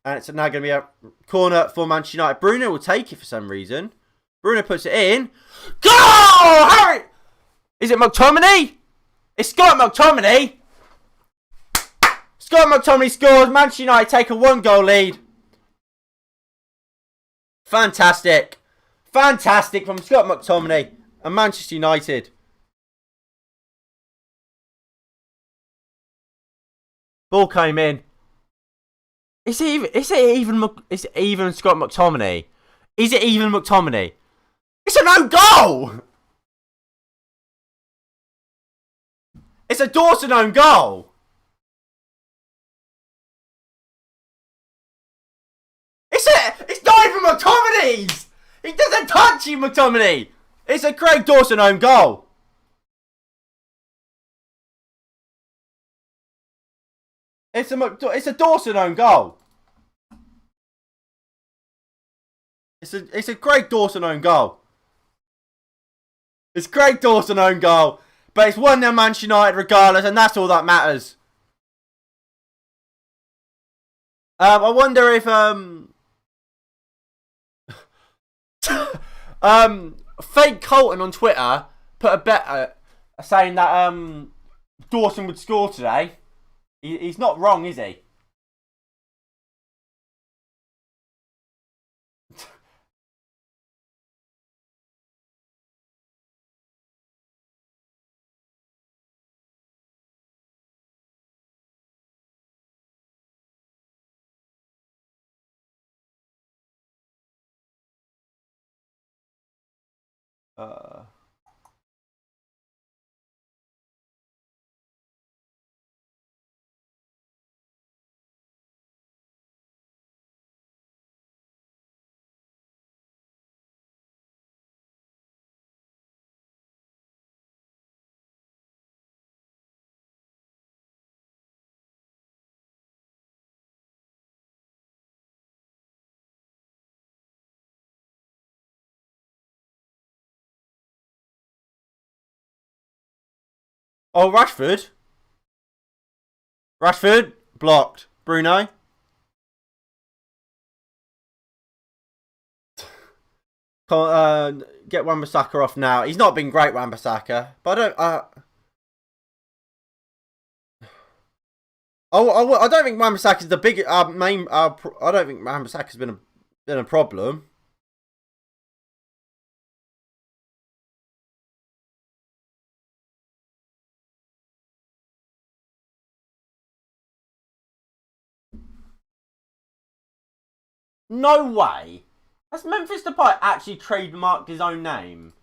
A: And it's now going to be a corner for Manchester United. Bruno will take it for some reason. Bruno puts it in. Goal! Harry! Is it McTominay? It's Scott McTominay. Scott McTominay scores. Manchester United take a 1-goal lead. Fantastic. Fantastic from Scott McTominay and Manchester United. Ball came in. Is it even Scott McTominay? Is it even McTominay? It's an own goal! It's a Dawson own goal! It's not even McTominay's! He doesn't touch you, McTominay! It's a Craig Dawson own goal! It's a Dawson own goal! It's a Craig Dawson own goal. It's Craig Dawson own goal. But it's 1-0 Manchester United regardless, and that's all that matters. I wonder if Fake Colton on Twitter put a bet saying that Dawson would score today. He's not wrong, is he? Oh, Rashford. Rashford blocked. Bruno. Get Wan-Bissaka off now. He's not been great, Wan-Bissaka, but I don't think Wan-Bissaka's the big main. I don't think Wan-Bissaka's been a problem. No way. Has Memphis Depay actually trademarked his own name?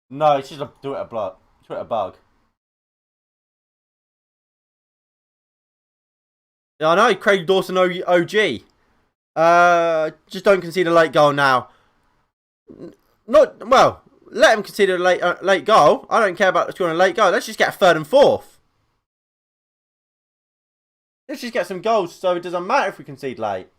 A: No, it's just a Twitter bug. Yeah, I know, Craig Dawson OG. Just don't concede a late goal now. Let him concede a late goal. I don't care about scoring a late goal. Let's just get a 3rd and 4th. Let's just get some goals so it doesn't matter if we concede late.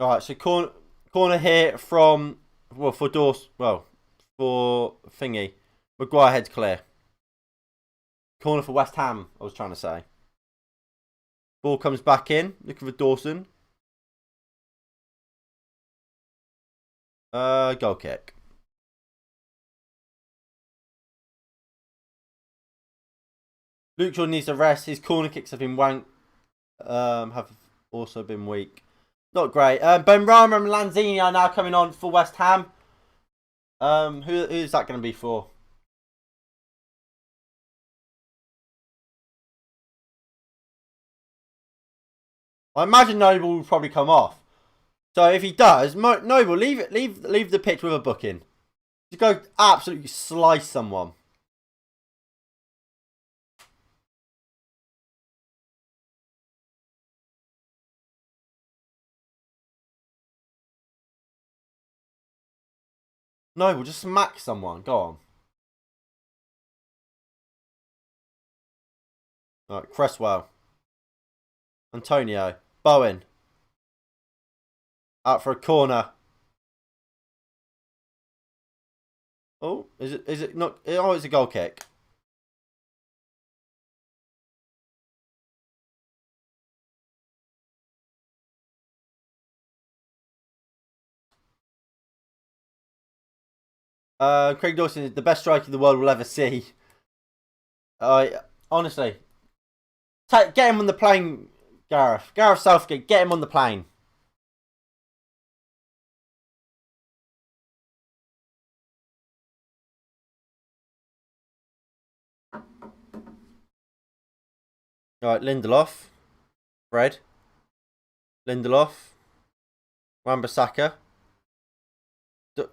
A: Alright, so corner here from, for Dawson, for thingy. Maguire heads clear. Corner for West Ham, I was trying to say. Ball comes back in. Looking for Dawson. Goal kick. Luke Shaw needs a rest. His corner kicks have been have also been weak. Not great. Benrahma and Lanzini are now coming on for West Ham. Who's that going to be for? I imagine Noble will probably come off. So if he does, Noble, leave the pitch with a booking. Just go absolutely slice someone. Noble, just smack someone. Go on. Alright, Cresswell. Antonio. Bowen. Out for a corner. Oh, is it not? Oh, it's a goal kick. Craig Dawson is the best striker the world will ever see. Honestly, get him on the plane, Gareth. Gareth Southgate, get him on the plane. Alright, Lindelof. Fred. Lindelof. Wan-Bissaka.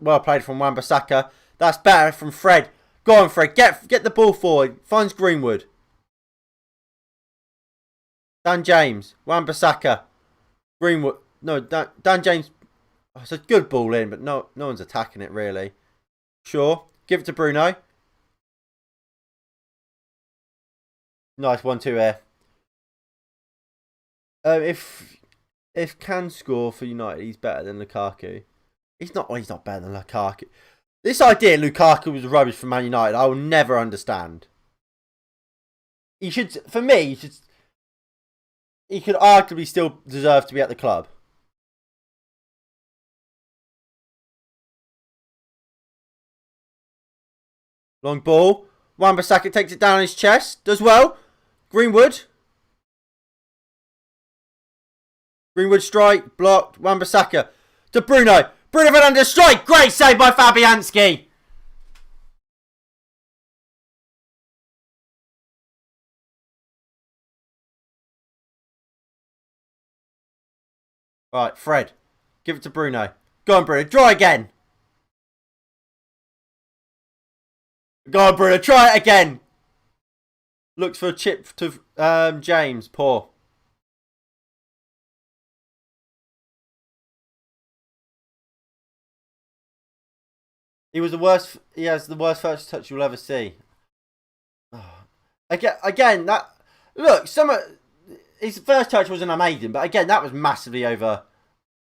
A: Well played from Wan-Bissaka. That's better from Fred. Go on, Fred. Get the ball forward. Finds Greenwood. Dan James. Wan-Bissaka. Greenwood. No, Dan James. Oh, it's a good ball in, but no one's attacking it really. Sure. Give it to Bruno. Nice 1-2 here. If can score for United, he's better than Lukaku. He's not better than Lukaku. This idea Lukaku was rubbish for Man United, I will never understand. He should, for me, he could arguably still deserve to be at the club. Long ball. Wan-Bissaka takes it down his chest. Does well. Greenwood. Greenwood strike. Blocked. Wan-Bissaka to Bruno. Bruno Fernandes strike. Great save by Fabianski. Right, Fred. Give it to Bruno. Go on, Bruno. Try again. Go on, Bruno. Try it again. Looks for a chip to James. Poor. He was the worst. He has the worst first touch you'll ever see. Oh. Again, that look. His first touch wasn't amazing, but again, that was massively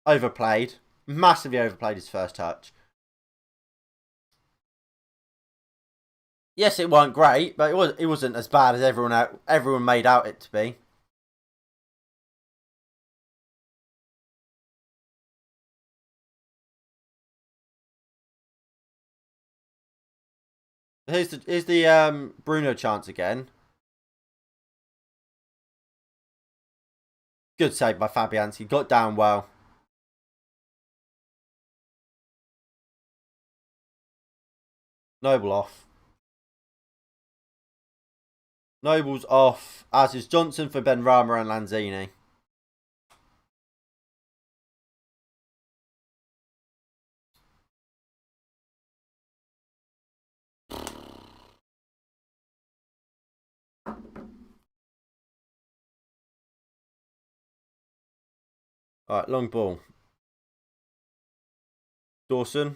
A: overplayed. Massively overplayed his first touch. Yes, it weren't great, but it wasn't as bad as everyone made out it to be. Here's the Bruno chance again. Good save by Fabianski. Got down well. Noble off. Noble's off, as is Johnson for Benrahma and Lanzini. Alright, long ball. Dawson.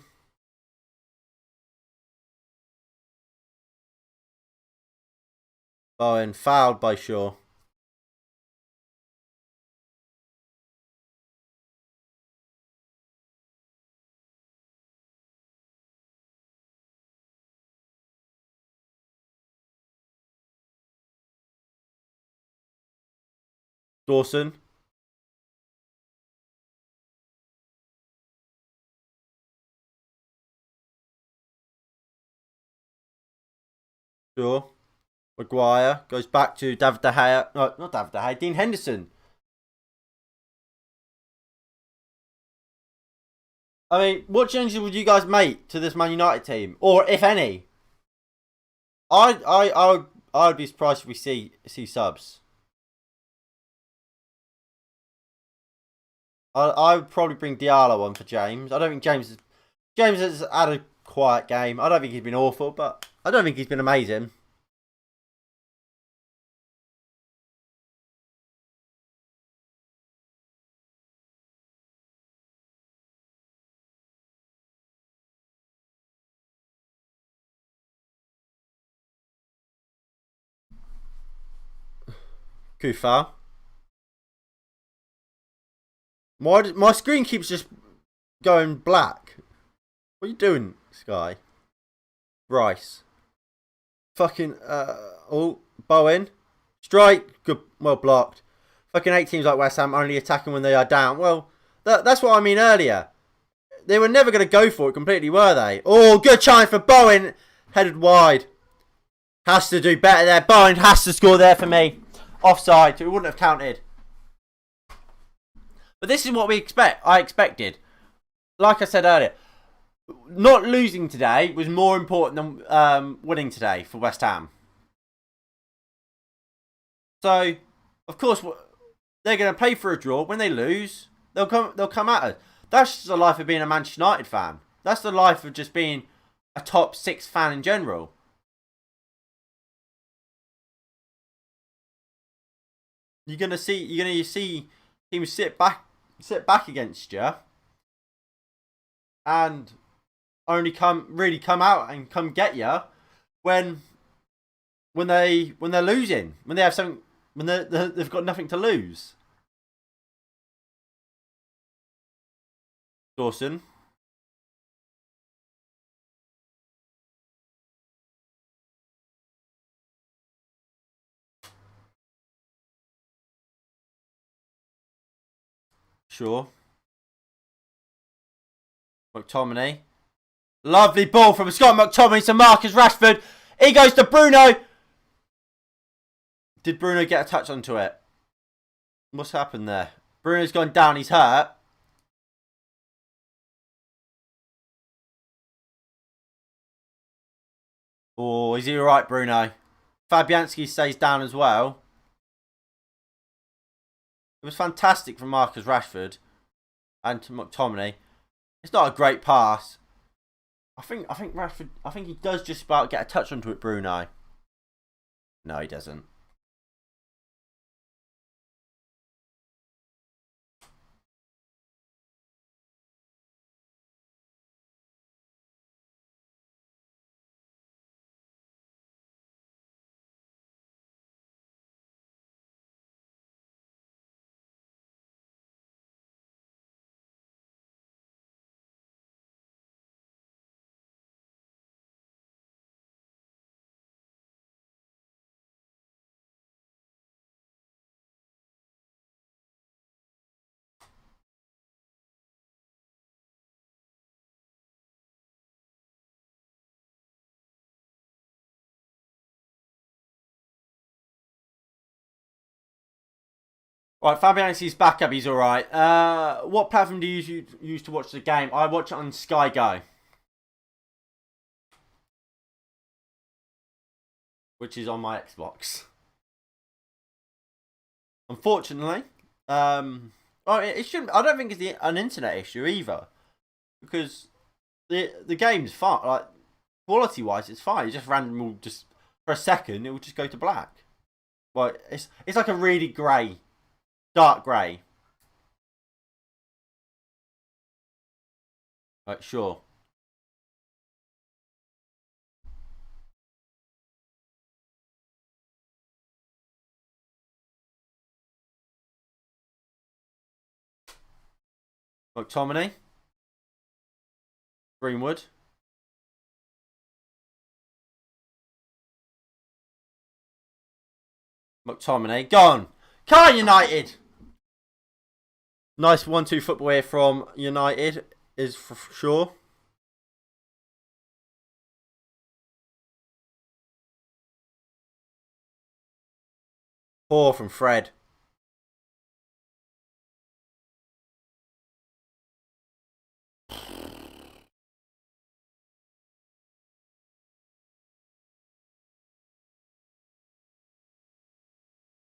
A: Bowen fouled by Shaw. Dawson. Sure. Maguire goes back to David De Gea. No, not David De Gea. Dean Henderson. I mean, what changes would you guys make to this Man United team, or if any? I would be surprised if we see subs. I would probably bring Diallo on for James. I don't think James has had a quiet game. I don't think he's been awful, but I don't think he's been amazing. Kufa. My screen keeps just going black. What are you doing, Sky? Rice. Fucking Bowen. Strike. Good, well blocked. Fucking 8 teams like West Ham only attacking when they are down. Well, that's what I mean earlier. They were never going to go for it completely, were they? Oh, good chance for Bowen. Headed wide. Has to do better there. Bowen has to score there for me. Offside. It wouldn't have counted. But this is what we expect. I expected. Like I said earlier, not losing today was more important than winning today for West Ham. So, of course, they're going to play for a draw. When they lose, they'll come at us. That's just the life of being a Manchester United fan. That's the life of just being a top 6 fan in general. You're gonna see teams sit back against you, and only come out and come get you when they're losing, when they have something, when they've got nothing to lose. Dawson. Sure. McTominay. Lovely ball from Scott McTominay to Marcus Rashford. He goes to Bruno. Did Bruno get a touch onto it? What's happened there? Bruno's gone down. He's hurt. Oh, is he alright, Bruno? Fabianski stays down as well. It was fantastic from Marcus Rashford and to McTominay. It's not a great pass. I think Rashford. I think he does just about get a touch onto it, Bruno. No, he doesn't. Right, Fabianski's back up. He's all right. What platform do you use to watch the game? I watch it on Sky Go, which is on my Xbox. Unfortunately, it shouldn't. I don't think it's an internet issue either, because the game's fine. Like quality wise, it's fine. It just randomly, just for a second, it will just go to black. Well, it's like a really grey. Dark grey. Right, sure. McTominay. Greenwood. McTominay. Gone. Car United. Nice 1-2 football here from United is for sure. Poor from Fred.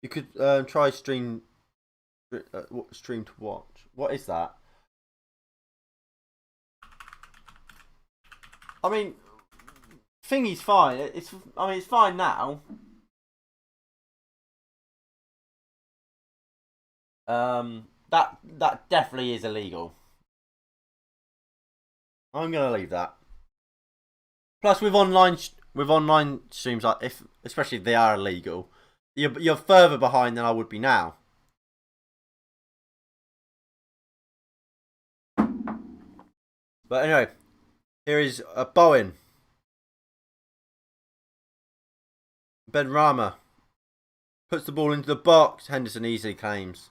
A: You could try stream to watch. What is that? I mean, thingy's fine. It's fine now. That definitely is illegal. I'm gonna leave that. Plus, with online streams, like especially if they are illegal, you're further behind than I would be now. But anyway, here is a Bowen. Benrahma puts the ball into the box. Henderson easily claims.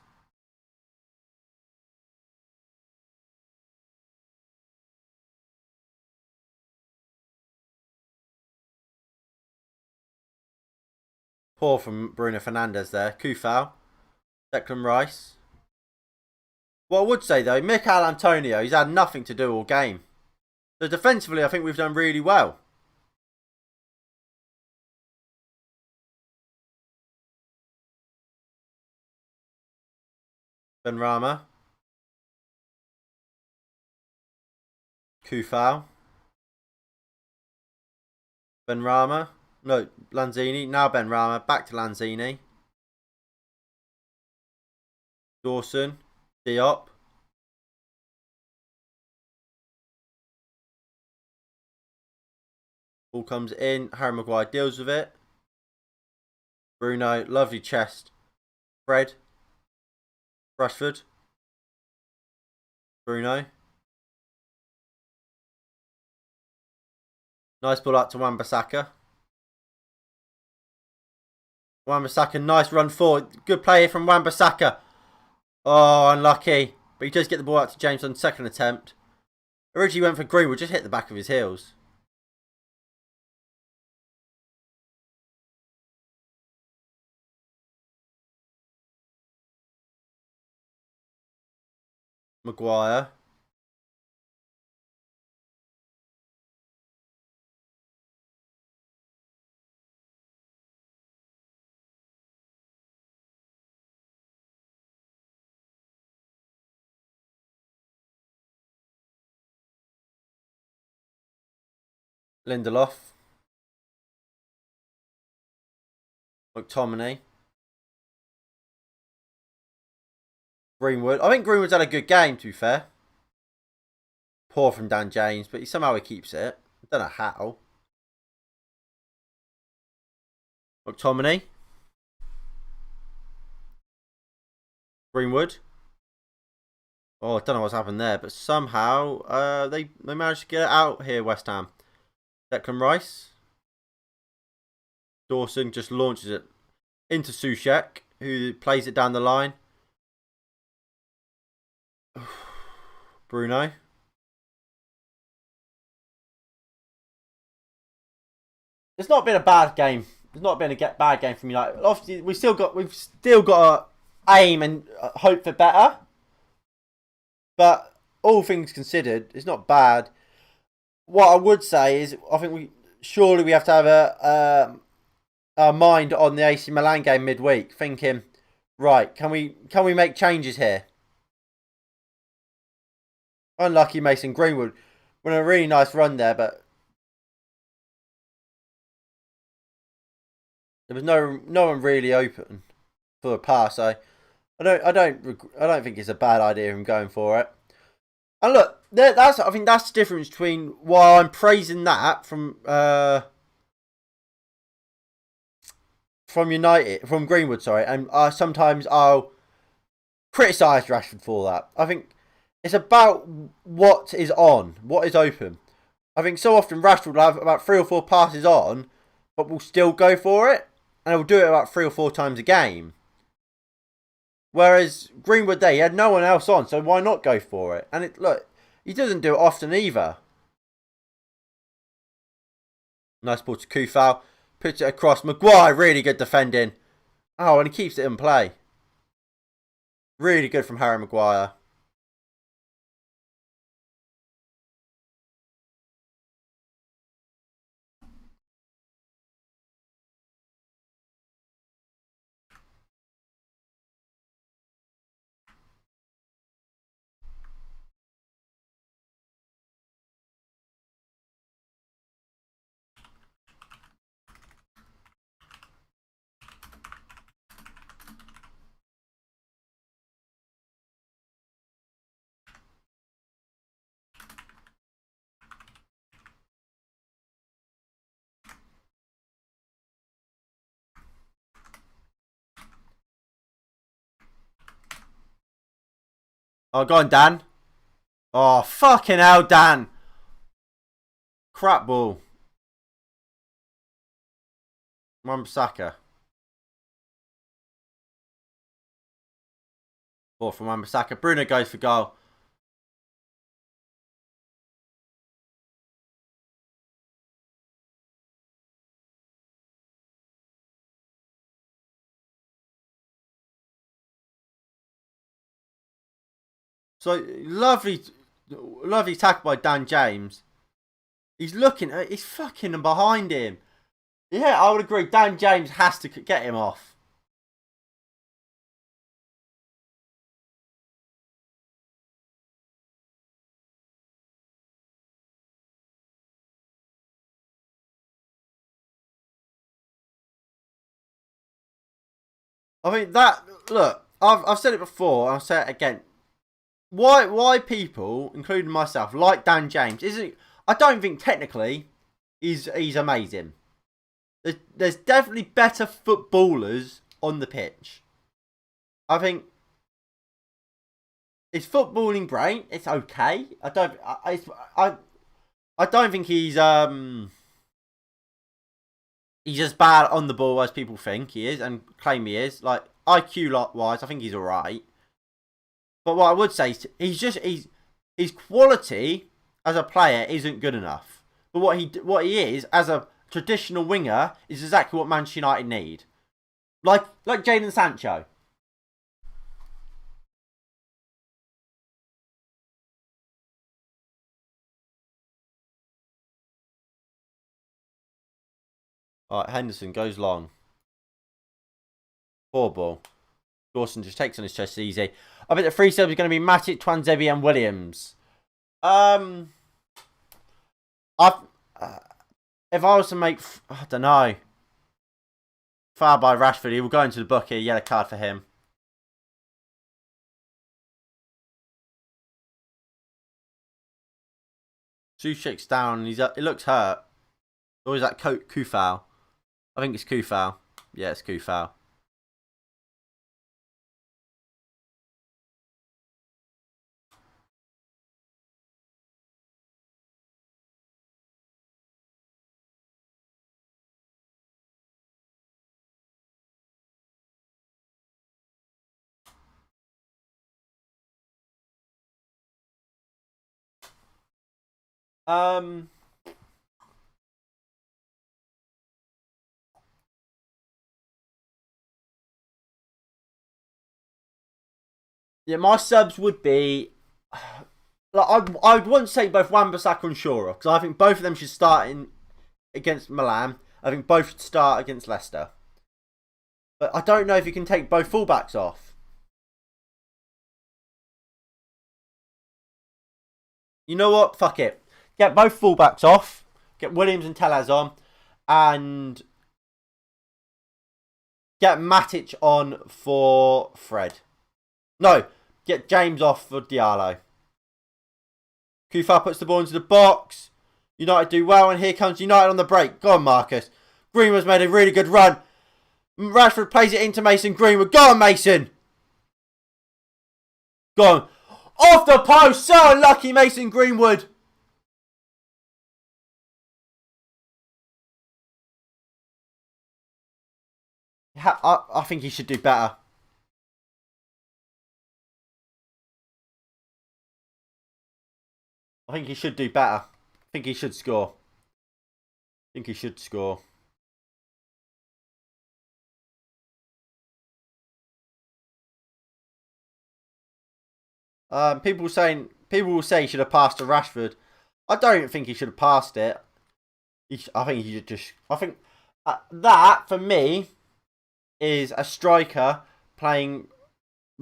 A: Poor from Bruno Fernandes there. Kufau. Declan Rice. What I would say though, Mikel Antonio, he's had nothing to do all game. So defensively, I think we've done really well. Benrahma. Kufau. Benrahma. No, Lanzini. Now Benrahma. Back to Lanzini. Dawson. Diop. Ball comes in. Harry Maguire deals with it. Bruno. Lovely chest. Fred. Rashford. Bruno. Nice ball out to Wan-Bissaka. Wan-Bissaka, nice run forward. Good play here from Wan-Bissaka. Oh, unlucky. But he does get the ball out to James on second attempt. Originally went for Greenwood, just hit the back of his heels. Maguire. Lindelof. McTominay. Greenwood. I think Greenwood's had a good game, to be fair. Poor from Dan James, but somehow he keeps it. I don't know how. McTominay. Greenwood. Oh, I don't know what's happened there, but somehow they managed to get it out here, West Ham. Declan Rice. Dawson just launches it into Soucek, who plays it down the line. Bruno. It's not been a bad game. It's not been a bad game from United. Obviously, we've still got to aim and hope for better. But all things considered, it's not bad. What I would say is, I think we have to have our mind on the AC Milan game midweek, thinking, right, can we make changes here? Unlucky Mason Greenwood went a really nice run there, but there was no one really open for a pass. So I don't think it's a bad idea of him going for it. And look, I think that's the difference between while I'm praising that from Greenwood, sorry, and sometimes I'll criticise Rashford for that. I think it's about what is on, what is open. I think so often Rashford will have about 3 or 4 passes on, but will still go for it, and he'll do it about 3 or 4 times a game. Whereas Greenwood there, he had no one else on, so why not go for it? And look, he doesn't do it often either. Nice ball to Kufal. Puts it across. Maguire, really good defending. Oh, and he keeps it in play. Really good from Harry Maguire. Oh, go on, Dan. Oh, fucking hell, Dan. Crap ball. Wan-Bissaka. Ball from Wan-Bissaka. Bruno goes for goal. So, lovely tackle by Dan James. He's looking at, he's fucking behind him. Yeah, I would agree. Dan James has to get him off. I mean, look, I've said it before, I'll say it again. Why people, including myself, like Dan James, I don't think technically he's amazing. There's definitely better footballers on the pitch. I think his footballing great. It's okay. I don't think he's as bad on the ball as people think he is and claim he is. Like IQ wise, I think he's alright. But what I would say is his quality as a player isn't good enough. But what he is as a traditional winger is exactly what Manchester United need. Like Jadon Sancho. Alright, Henderson goes long. Poor ball. Dawson just takes on his chest easy. I think the free subs are going to be Matic, Twanzebe and Williams. If I was to make, I don't know, foul by Rashford, he will go into the book here. Yellow card for him. Sushik's down. He looks hurt. Or is that Kufal? I think it's Kufal. Yeah, it's Kufal. Yeah, my subs would be. Like, I wouldn't say both Wan-Bissaka and Shura because I think both of them should start against Milan. I think both should start against Leicester. But I don't know if you can take both fullbacks off. You know what? Fuck it. Get both fullbacks off. Get Williams and Tellez on. And get Matic on for Fred. No. Get James off for Diallo. Kufa puts the ball into the box. United do well. And here comes United on the break. Go on, Marcus. Greenwood's made a really good run. Rashford plays it into Mason Greenwood. Go on, Mason. Go on. Off the post. So unlucky, Mason Greenwood. I think he should do better. I think he should do better. I think he should score. I think he should score. People will say he should have passed to Rashford. I don't think he should have passed it. I think he should just. I think that for me is a striker playing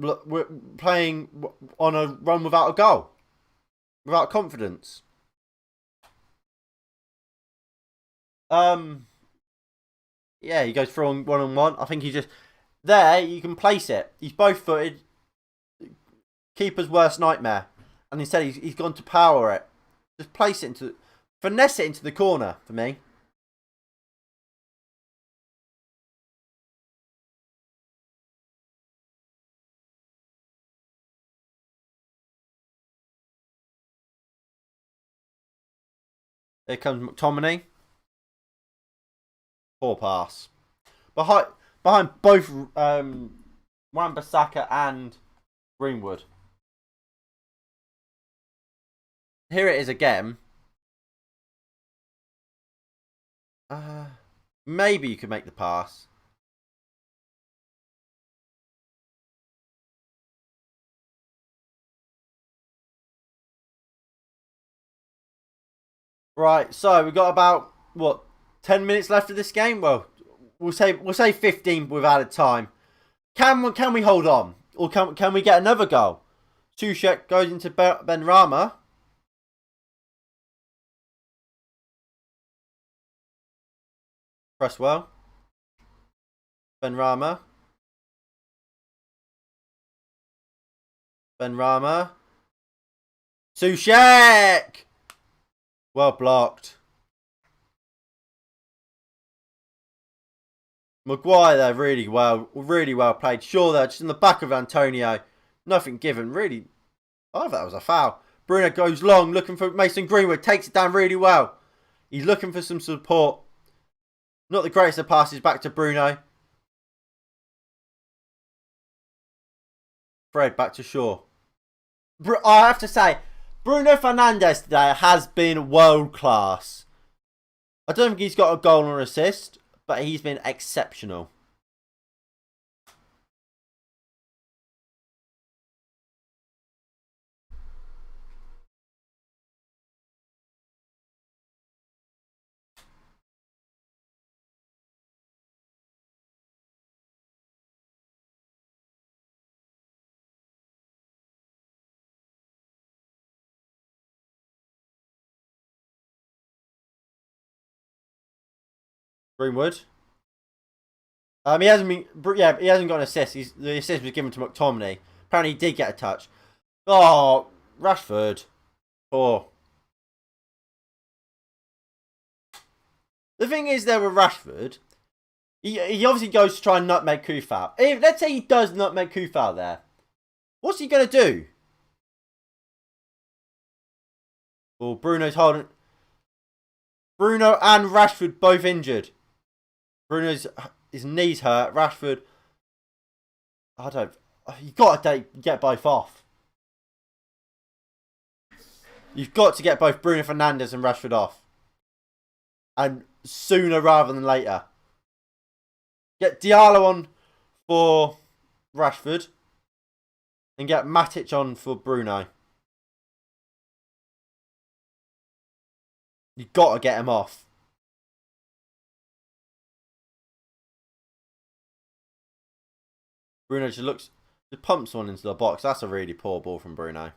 A: on a run without a goal, without confidence. Yeah, he goes through on one. I think he just there. You can place it. He's both footed. Keeper's worst nightmare, and instead he's gone to power it. Just place it finesse it into the corner for me. Here comes McTominay. Poor pass. Behind both Wan-Bissaka and Greenwood. Here it is again. Maybe you could make the pass. Right, so we've got about 10 minutes left of this game. Well, we'll say 15 with added time. Can we hold on, or can we get another goal? Soucek goes into Benrahma. Press well. Benrahma. Soucek! Well blocked. Maguire there, really well played. Sure, there, just in the back of Antonio. Nothing given, really. I thought that was a foul. Bruno goes long, looking for Mason Greenwood. Takes it down really well. He's looking for some support. Not the greatest of passes back to Bruno. Fred back to Shaw. I have to say, Bruno Fernandes today has been world class. I don't think he's got a goal or assist, but he's been exceptional. Greenwood. He hasn't got an assist. The assist was given to McTominay. Apparently, he did get a touch. Oh, Rashford. Oh. The thing is, there with Rashford, he obviously goes to try and nutmeg Kufal. Let's say he does nutmeg Kufal there. What's he going to do? Oh, Bruno's holding. Bruno and Rashford both injured. His knees hurt. Rashford, you got to get both off. You've got to get both Bruno Fernandes and Rashford off. And sooner rather than later. Get Diallo on for Rashford. And get Matic on for Bruno. You've got to get him off. Bruno just pumps one into the box. That's a really poor ball from Bruno.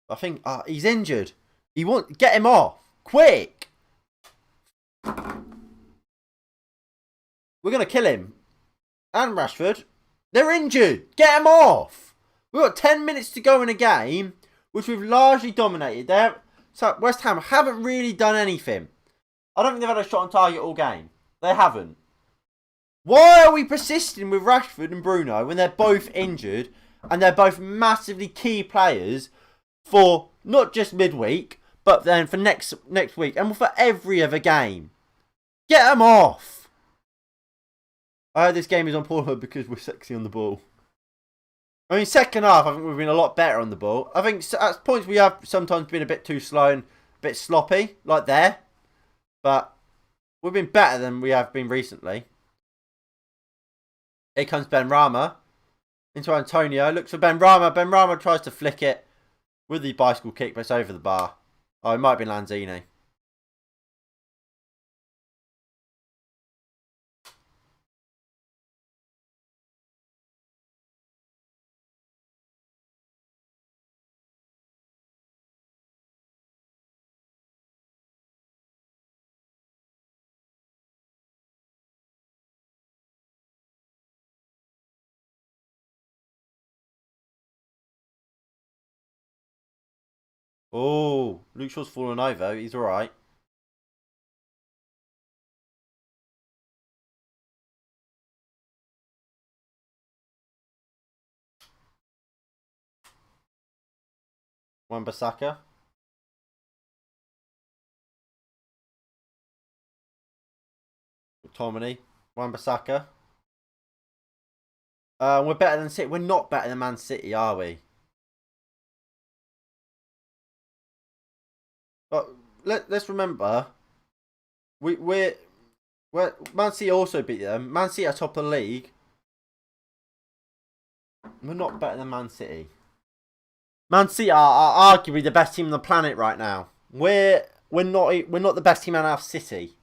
A: I think he's injured. Get him off quick. We're gonna kill him. And Rashford, they're injured. Get him off. We've got 10 minutes to go in a game, which we've largely dominated. So West Ham haven't really done anything. I don't think they've had a shot on target all game. They haven't. Why are we persisting with Rashford and Bruno when they're both injured and they're both massively key players for not just midweek, but then for next week and for every other game? Get them off. I heard this game is on Pornhub because we're sexy on the ball. I mean, second half, I think we've been a lot better on the ball. I think at points we have sometimes been a bit too slow and a bit sloppy, like there. But we've been better than we have been recently. Here comes Ben Rama into Antonio. Looks for Ben Rama. Ben Rama tries to flick it with the bicycle kick, but it's over the bar. Oh, it might have been Lanzini. Oh, Luke Shaw's fallen over. He's alright. Wan-Bissaka. McTominay. Wan-Bissaka. We're better than City. We're not better than Man City, are we? But let's remember, we're Man City also beat them. Man City are top of the league. We're not better than Man City. Man City are arguably the best team on the planet right now. We're not the best team out of City.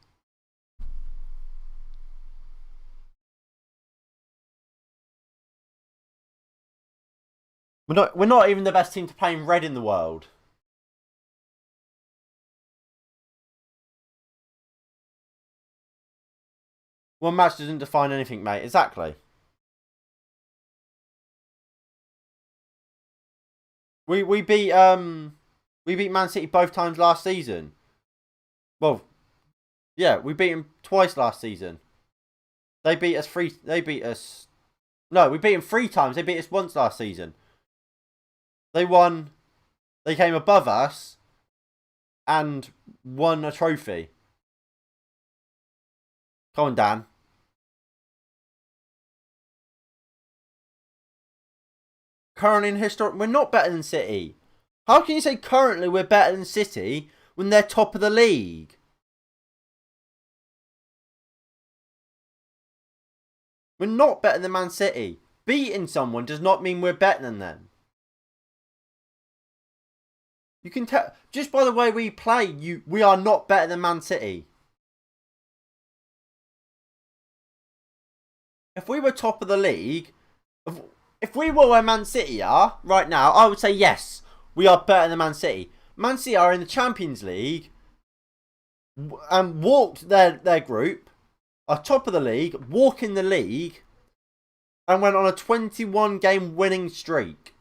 A: We're not even the best team to play in red in the world. One match doesn't define anything, mate. Exactly. We beat Man City both times last season. Well, yeah, we beat them twice last season. They beat us three. They beat us. No, we beat them 3 times. They beat us once last season. They won. They came above us and won a trophy. Come on, Dan. Currently in history, we're not better than City. How can you say currently we're better than City when they're top of the league? We're not better than Man City. Beating someone does not mean we're better than them. You can tell just by the way we play, we are not better than Man City. If we were top of the league, if we were where Man City are right now, I would say yes, we are better than Man City. Man City are in the Champions League and walked their group, are top of the league, walk in the league, and went on a 21 game winning streak.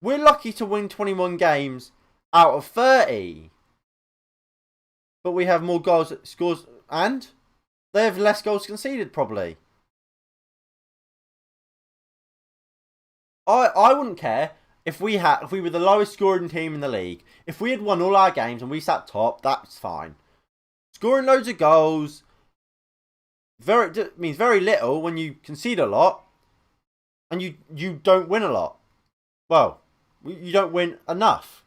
A: We're lucky to win 21 games out of 30. But we have more goals, scores, and they have less goals conceded, probably. I wouldn't care if we were the lowest scoring team in the league. If we had won all our games and we sat top, that's fine. Scoring loads of goals means very little when you concede a lot and you don't win a lot. Well, you don't win enough.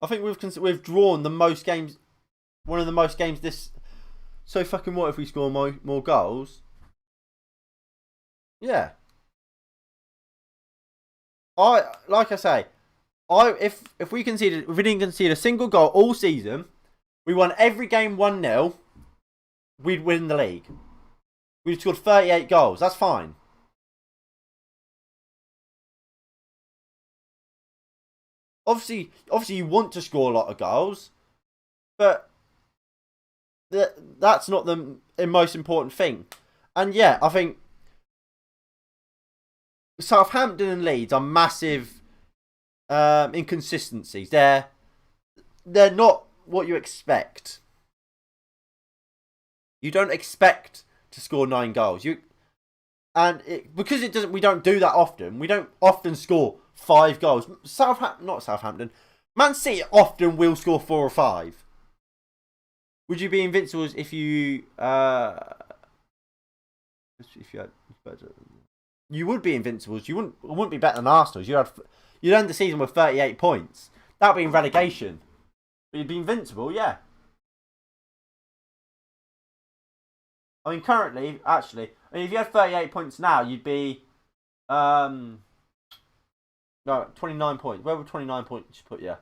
A: I think we've drawn the most games, one of the most games this. So fucking what if we score more goals? Yeah. If we didn't concede a single goal all season, we won every game 1-0, we'd win the league. We'd scored 38 goals. That's fine. Obviously, you want to score a lot of goals, but that's not the most important thing. And yeah, I think Southampton and Leeds are massive inconsistencies. They're not what you expect. You don't expect to score 9 goals. Because we don't do that often. We don't often score 5 goals. Not Southampton. Man City often will score 4 or 5. Would you be invincibles if you had, you would be invincibles. You wouldn't be better than Arsenal. You'd end the season with 38 points. That'd be in relegation. But you'd be invincible, yeah. I mean, currently, actually, if you had 38 points now, you'd be no 29 points. Where would 29 points put you?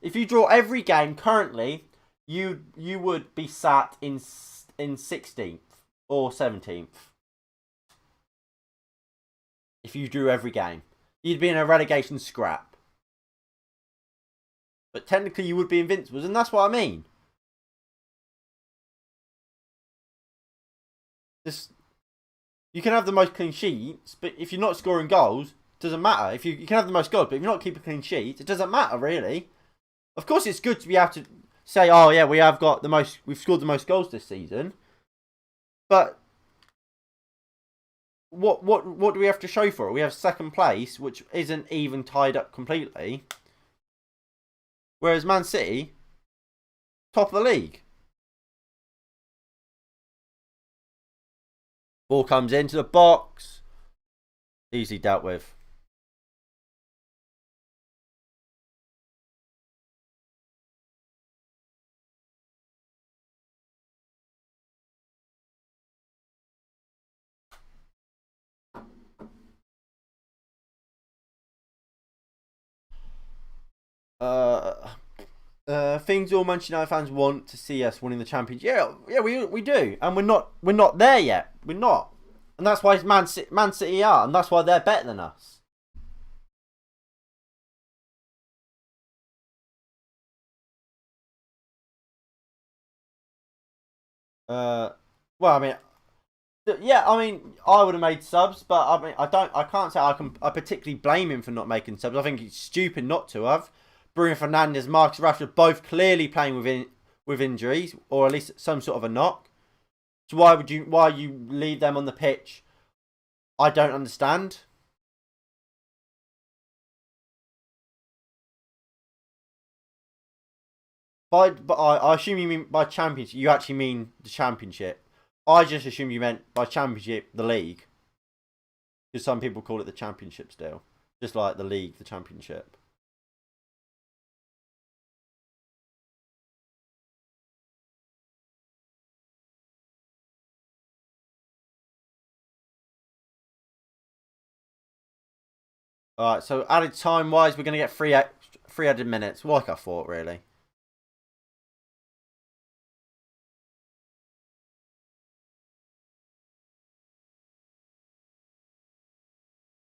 A: If you draw every game currently, you would be sat in 16th or 17th. If you drew every game, you'd be in a relegation scrap. But technically, you would be invincibles, and that's what I mean. You can have the most clean sheets, but if you're not scoring goals, it doesn't matter. If you can have the most goals, but if you're not keeping clean sheets, it doesn't matter really. Of course, it's good to be able to say, "Oh yeah, we've scored the most goals this season." But what do we have to show for it? We have second place, which isn't even tied up completely. Whereas Man City, top of the league. Ball comes into the box. Easily dealt with. Things all Manchester United fans want to see us winning the championship. Yeah, we do, and we're not there yet. We're not, and that's why Man City are, and that's why they're better than us. Well, I mean, yeah, I mean, I would have made subs, but I mean, I can't say I particularly blame him for not making subs. I think it's stupid not to have. Bruno Fernandes, Marcus Rashford, both clearly playing with injuries, or at least some sort of a knock. So why you leave them on the pitch? I don't understand. But I assume you mean by championship. You actually mean the championship. I just assumed you meant by championship the league, because some people call it the championship still, just like the league, the championship. All right, so added time wise, we're gonna get three added minutes, like I thought, really.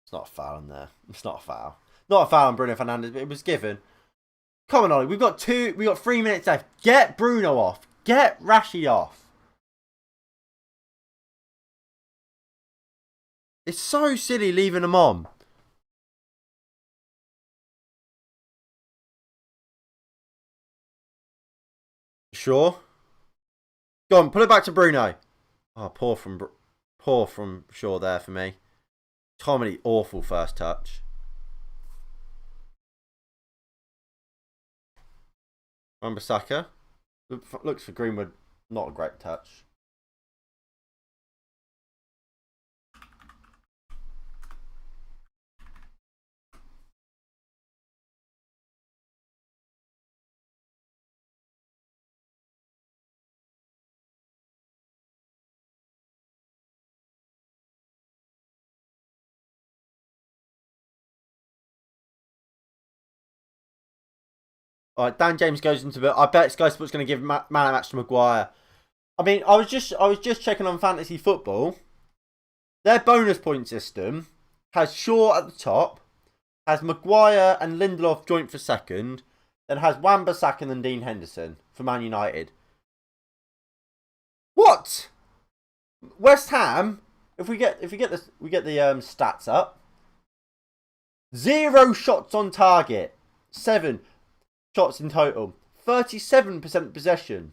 A: It's not a foul in there. It's not a foul. Not a foul on Bruno Fernandes, but it was given. Come on, Ollie. We got 3 minutes left. Get Bruno off. Get Rashi off. It's so silly leaving him on. Sure. Go on, put it back to Bruno. Oh, poor from Shaw there for me. Comedy, awful first touch. Wan-Bissaka. Looks for Greenwood, not a great touch. Alright, Dan James goes into the. I bet Sky Sports going to give man of match to Maguire. I mean, I was just checking on Fantasy Football. Their bonus point system has Shaw at the top, has Maguire and Lindelof joint for second, then has Wan-Bissaka and then Dean Henderson for Man United. What? West Ham. If we get the stats up. 0 shots on target. 7 shots in total. 37% possession.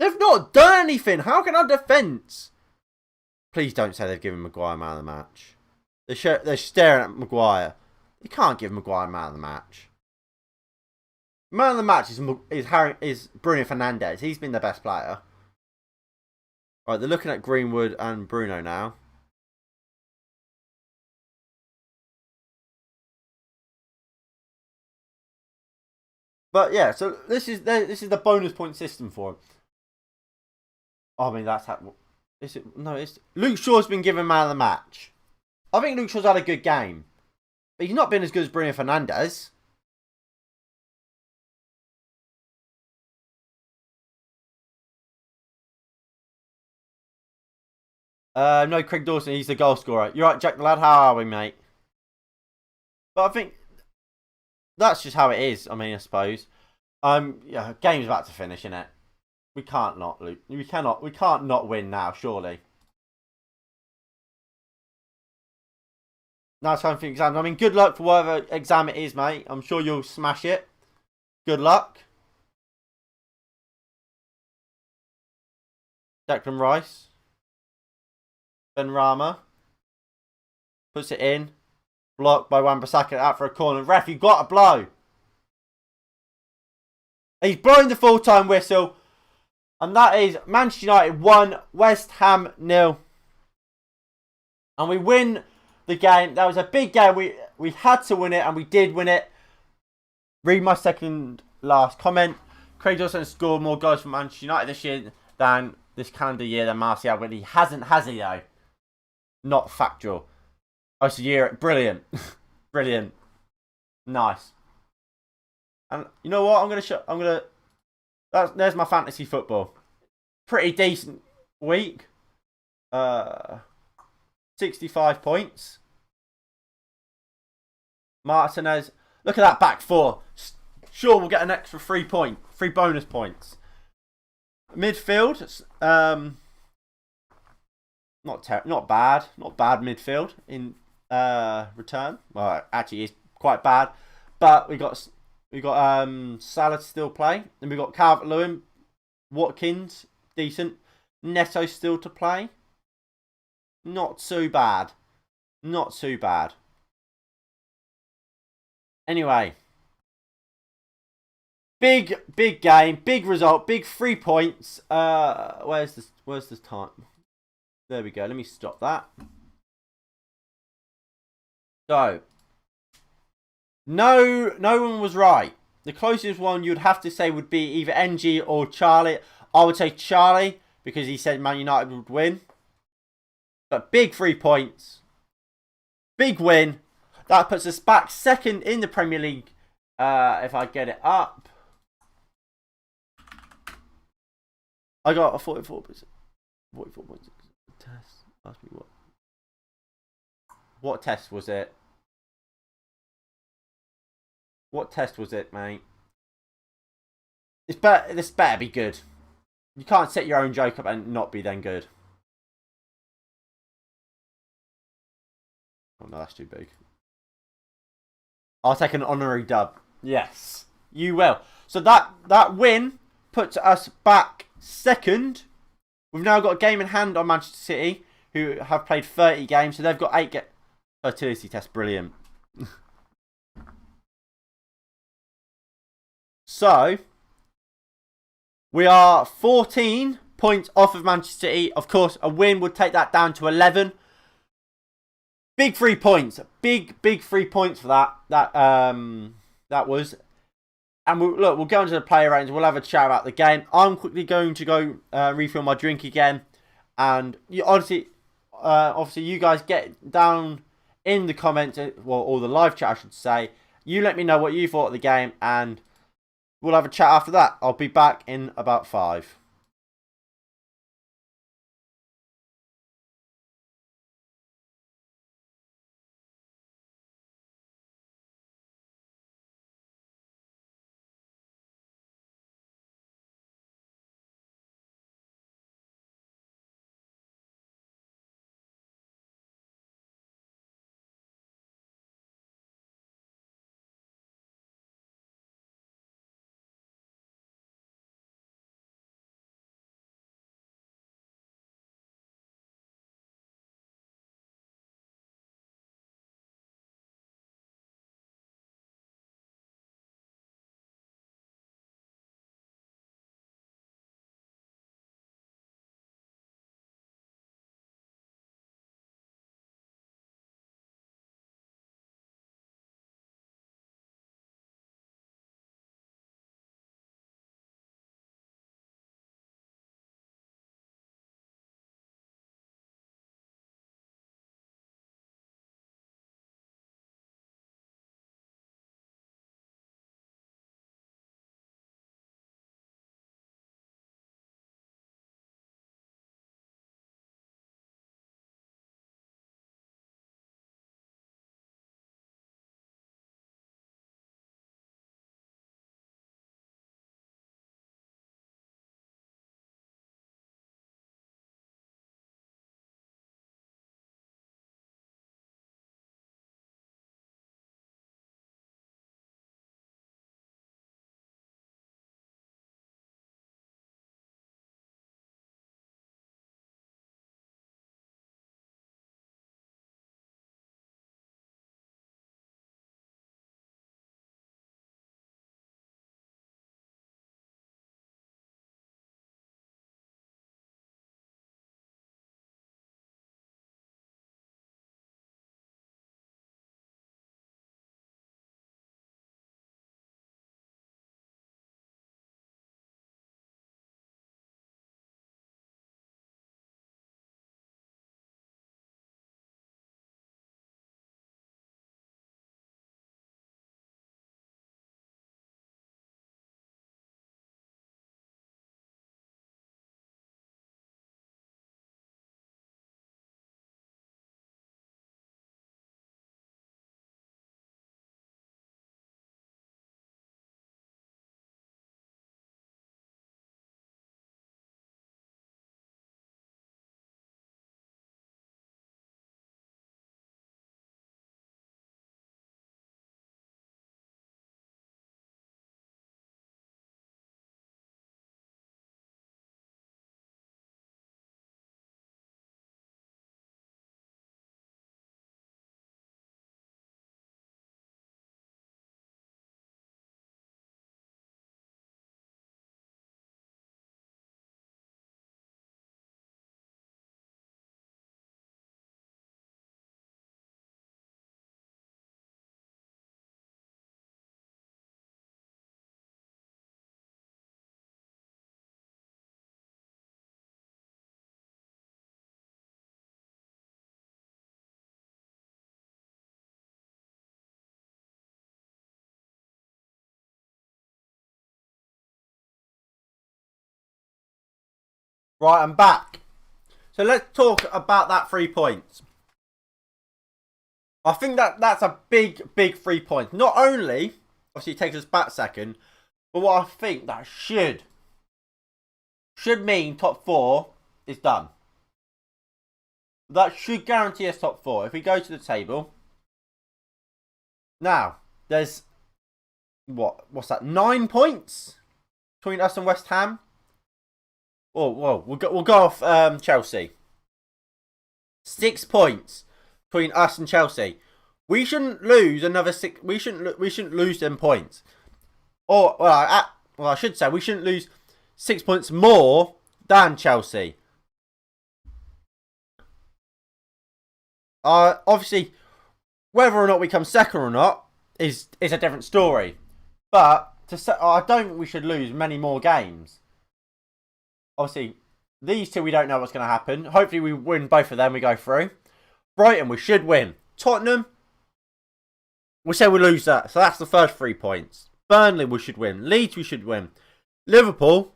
A: They've not done anything. How can our defence? Please don't say they've given Maguire man of the match. They're staring at Maguire. You can't give Maguire man of the match. Man of the match is Bruno Fernandes. He's been the best player. Right, they're looking at Greenwood and Bruno now. But yeah, so this is the bonus point system for him. I mean, that's how. Is it? No, it's Luke Shaw's been given man of the match. I think Luke Shaw's had a good game, but he's not been as good as Bruno Fernandes. No, Craig Dawson. He's the goal scorer. You're right, Jack the lad. How are we, mate? But I think that's just how it is. I mean, I suppose. Yeah, game's about to finish, innit? We can't not lose. We can't not win now, surely. Now it's time for exams. I mean, good luck for whatever exam it is, mate. I'm sure you'll smash it. Good luck. Declan Rice. Ben Rama. Puts it in. Blocked by Wan-Bissaka out for a corner. Ref, you've got to blow. He's blowing the full-time whistle. And that is Manchester United 1, West Ham 0. And we win the game. That was a big game. We had to win it, and we did win it. Read my second last comment. Craig Dawson scored more goals for Manchester United this year than this calendar year than Martial, but he hasn't, has he though? Not factual. Oh, it's a year. Brilliant. Brilliant. Nice. And you know what? There's my fantasy football. Pretty decent week. 65 points. Martinez. Look at that back four. Sure, we'll get an extra 3 bonus points. Midfield. Not bad midfield in return. Well, actually, it's quite bad. But we got Salah to still play, and we got Calvert-Lewin, Watkins, decent. Neto still to play. Not too bad. Not too bad. Anyway. Big game, big result, big 3 points. Where's this time? There we go. Let me stop that. So, no one was right. The closest one you'd have to say would be either NG or Charlie. I would say Charlie because he said Man United would win. But big 3 points. Big win. That puts us back second in the Premier League. If I get it up. I got a 44%. 44 test. Ask me what. What test was it? What test was it, mate? This better be good. You can't set your own joke up and not be then good. Oh no, that's too big. I'll take an honorary dub. Yes, you will. So that win puts us back second. We've now got a game in hand on Manchester City, who have played 30 games, so they've got 8 fertility test. Brilliant. So we are 14 points off of Manchester City. Of course, a win would take that down to 11. Big 3 points. Big 3 points for that. That was. And we'll go into the player ratings. We'll have a chat about the game. I'm quickly going to go refill my drink again. And obviously, you guys get down in the comments, or the live chat, I should say. You let me know what you thought of the game, and we'll have a chat after that. I'll be back in about 5. Right, I'm back. So let's talk about that 3 points. I think that's a big 3 points. Not only, obviously it takes us back a second, but what I think that should mean top 4 is done. That should guarantee us top 4. If we go to the table. Now, there's, what's that, 9 points between us and West Ham? Oh, whoa, we'll go off Chelsea. 6 points between us and Chelsea. We shouldn't lose another 6. We shouldn't lose them points. Or I should say we shouldn't lose 6 points more than Chelsea. Obviously, whether or not we come second or not is a different story. But I don't think we should lose many more games. Obviously, these two we don't know what's going to happen. Hopefully we win both of them, we go through. Brighton, we should win. Tottenham, we say we lose that. So that's the first 3 points. Burnley, we should win. Leeds, we should win. Liverpool,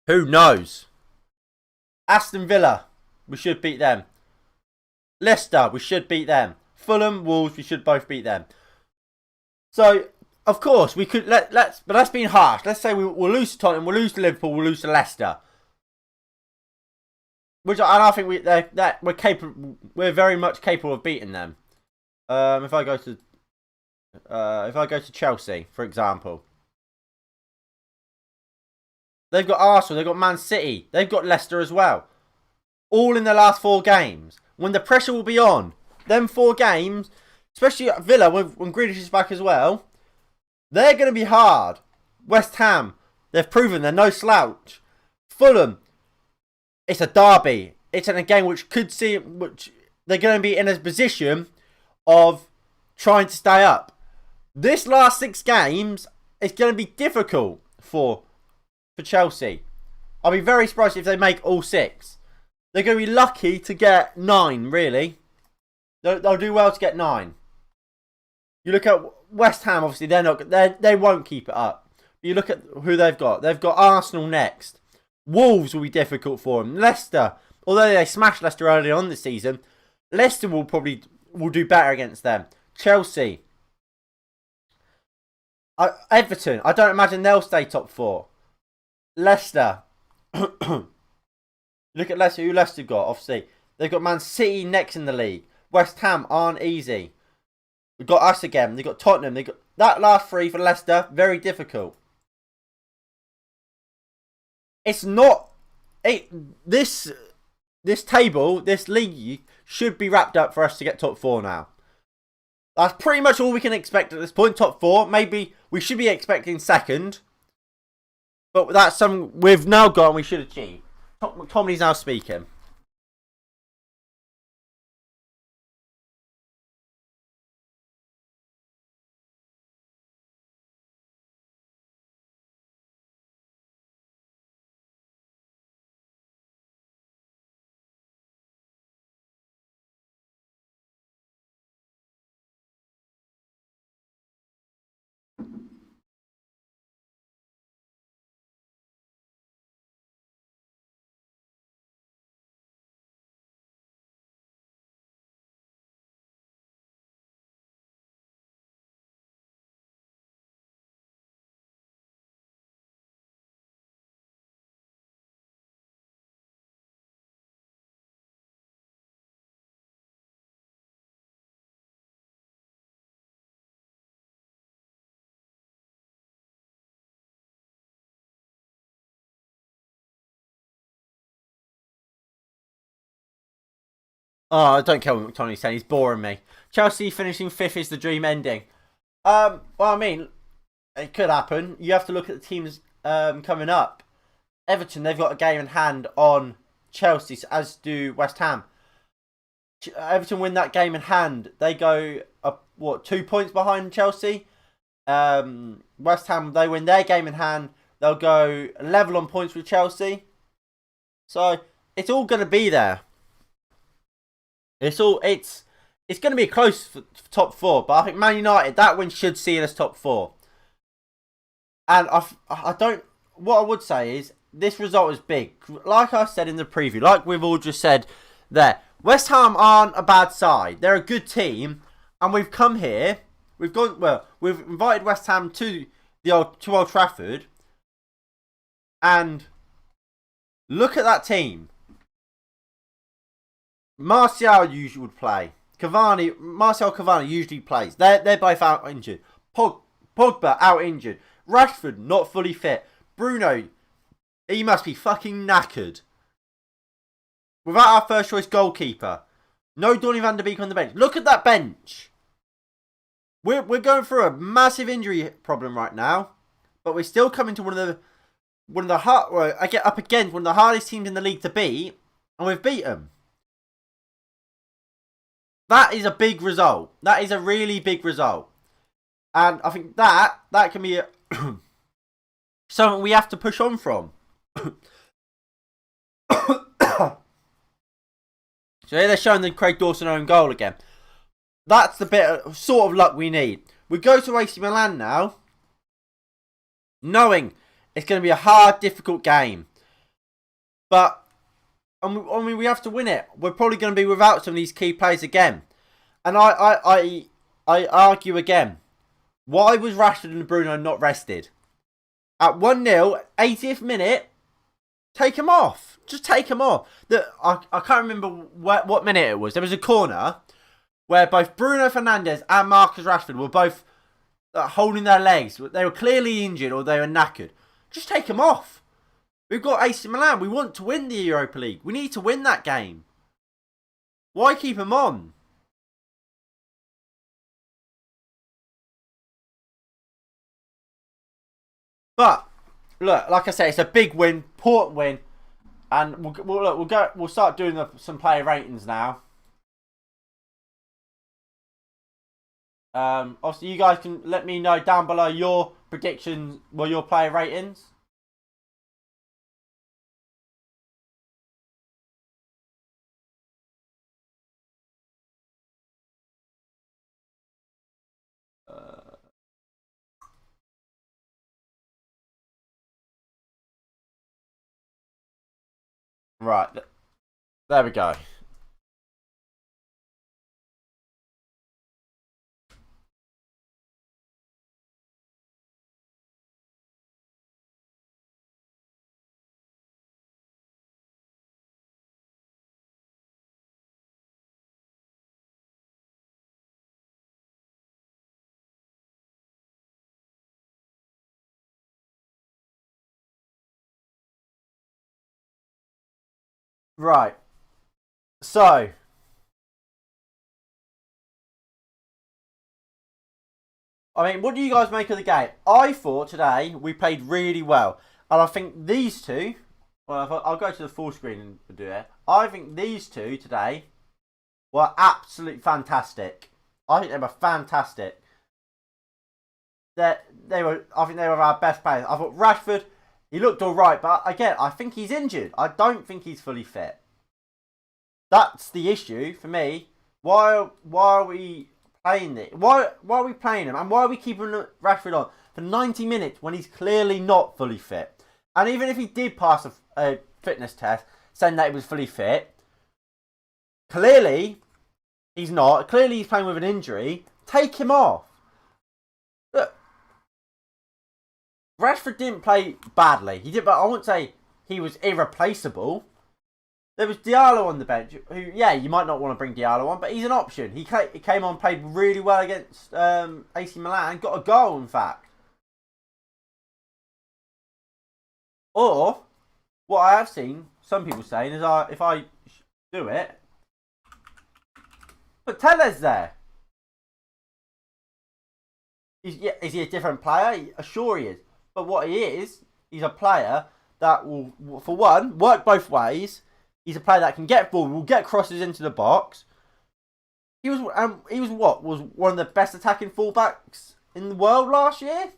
A: who knows? Aston Villa, we should beat them. Leicester, we should beat them. Fulham, Wolves, we should both beat them. So, of course, we could but that's being harsh. Let's say we'll lose to Tottenham, we'll lose to Liverpool, we'll lose to Leicester. Which I think we're capable. We're very much capable of beating them. If I go to Chelsea, for example, they've got Arsenal, they've got Man City, they've got Leicester as well. All in the last 4 games. When the pressure will be on, them 4 games, especially at Villa when Grealish is back as well, they're going to be hard. West Ham, they've proven they're no slouch. Fulham, it's a derby. It's in a game which they're going to be in a position of trying to stay up. This last 6 games is going to be difficult for Chelsea. I'll be very surprised if they make all 6. They're going to be lucky to get 9, really. They'll do well to get 9. You look at West Ham, obviously they won't keep it up. But you look at who they've got. They've got Arsenal next. Wolves will be difficult for them. Leicester, although they smashed Leicester early on this season, Leicester will do better against them. Chelsea. Everton, I don't imagine they'll stay top 4. Leicester. Look at Leicester, who Leicester got, obviously. They've got Man City next in the league. West Ham aren't easy. We've got us again. They've got Tottenham. They've got that last 3 for Leicester, very difficult. It's not... This table, this league, should be wrapped up for us to get top 4 now. That's pretty much all we can expect at this point. Top 4. Maybe we should be expecting second. But that's something we've now got and we should achieve. Tommy's now speaking. Oh, I don't care what McTominay's saying. He's boring me. Chelsea finishing 5th is the dream ending. Well, I mean, it could happen. You have to look at the teams coming up. Everton, they've got a game in hand on Chelsea, as do West Ham. Everton win that game in hand. They go, 2 points behind Chelsea? West Ham, they win their game in hand. They'll go level on points with Chelsea. So, it's all going to be there. It's going to be close for top 4, but I think Man United, that win should see us top 4. And what I would say is this result is big. Like I said in the preview, like we've all just said there, West Ham aren't a bad side. They're a good team, and we've come here. We've invited West Ham to Old Trafford, and look at that team. Martial usually would play. Martial Cavani usually plays. They're both out injured. Pogba out injured. Rashford not fully fit. Bruno, he must be fucking knackered. Without our first choice goalkeeper. No Donny van der Beek on the bench. Look at that bench. We're going through a massive injury problem right now, but we're still coming to one of the hardest teams in the league to beat, and we've beat them. That is a big result. That is a really big result. And I think that can be something we have to push on from. So here they're showing the Craig Dawson own goal again. That's the bit of sort of luck we need. We go to AC Milan now, knowing it's going to be a hard, difficult game. But I mean, we have to win it. We're probably going to be without some of these key players again. And I argue again. Why was Rashford and Bruno not rested? At 1-0, 80th minute, take him off. Just take him off. I can't remember what minute it was. There was a corner where both Bruno Fernandes and Marcus Rashford were both holding their legs. They were clearly injured or they were knackered. Just take him off. We've got AC Milan. We want to win the Europa League. We need to win that game. Why keep him on? But look, like I said, it's a big win, important win, and we'll start doing some player ratings now. Obviously, you guys can let me know down below your predictions, your player ratings. Right, there we go. Right, so I mean, what do you guys make of the game? I thought today we played really well, and I think these two. Well, I'll go to the full screen and do it. I think these two today were absolutely fantastic. I think they were fantastic. I think they were our best players. I thought Rashford, he looked all right, but again, I think he's injured. I don't think he's fully fit. That's the issue for me. Why are we playing it? Why are we playing him? And why are we keeping Rashford on for 90 minutes when he's clearly not fully fit? And even if he did pass a fitness test saying that he was fully fit, clearly he's not. Clearly he's playing with an injury. Take him off. Look, Rashford didn't play badly. He did, but I wouldn't say he was irreplaceable. There was Diallo on the bench, who, yeah, you might not want to bring Diallo on, but he's an option. He came on, played really well against AC Milan, got a goal, in fact. Or, what I have seen some people saying is, if I do it, but Tellez there. Is he a different player? Sure he is. But what he is, he's a player that will, for one, work both ways. He's a player that can get ball, will get crosses into the box. He was one of the best attacking fullbacks in the world last year.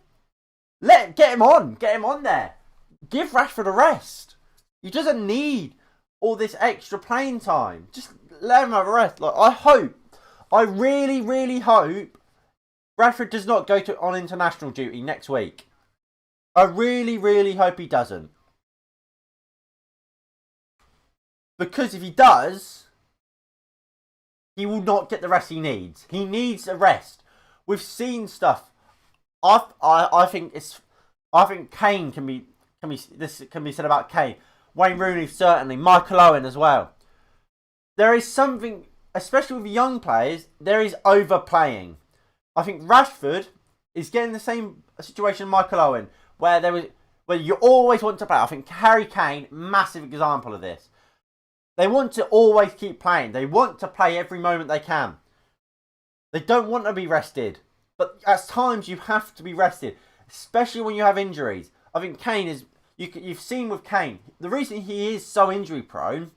A: Get him on there. Give Rashford a rest. He doesn't need all this extra playing time. Just let him have a rest. I really, really hope Rashford does not go on international duty next week. I really, really hope he doesn't. Because if he does, he will not get the rest he needs. He needs a rest. We've seen stuff. I think Kane can be said about Kane. Wayne Rooney certainly. Michael Owen as well. There is something, especially with young players, there is overplaying. I think Rashford is getting the same situation Michael Owen, where you always want to play. I think Harry Kane, massive example of this. They want to always keep playing. They want to play every moment they can. They don't want to be rested. But at times you have to be rested, especially when you have injuries. I think Kane is... You've seen with Kane, the reason he is so injury prone